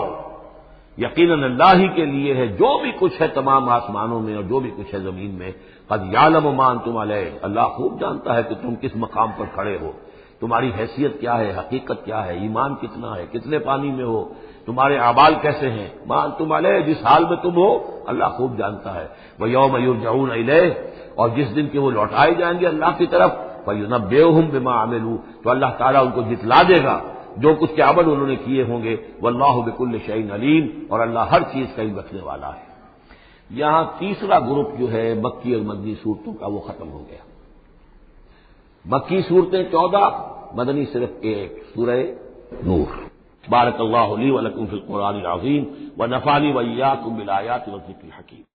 یقیناً اللہ ہی کے لیے ہے جو بھی کچھ ہے تمام آسمانوں میں اور جو بھی کچھ ہے زمین میں. قد یعلم ما انتم علیہ. اللہ خوب جانتا ہے کہ تم کس مقام پر کھڑے ہو، تمہاری حیثیت کیا ہے، حقیقت کیا ہے، ایمان کتنا ہے، کتنے پانی میں ہو، تمہارے اعمال کیسے ہیں. ما انتم علیہ، جس حال میں تم ہو اللہ خوب جانتا ہے. ویوم یرجعون الیہ، اور جس دن کے وہ لوٹائے جائیں گے اللہ کی طرف، فینبئہم بما عملوا، تو اللہ تعالیٰ ان کو جتلا دے گا جو کچھ کے عمل انہوں نے کیے ہوں گے. واللہ بکل شیء علیم، اور اللہ ہر چیز کا علم رکھنے والا ہے. یہاں تیسرا گروپ جو ہے مکی اور مدنی صورتوں کا وہ ختم ہو گیا. مکی صورتیں 14، مدنی صرف 1، سورہ نور. بارک اللہ لی ولکم فی القرآن العظیم ونفعنی وإیاکم بالآیات والذکر الحکیم.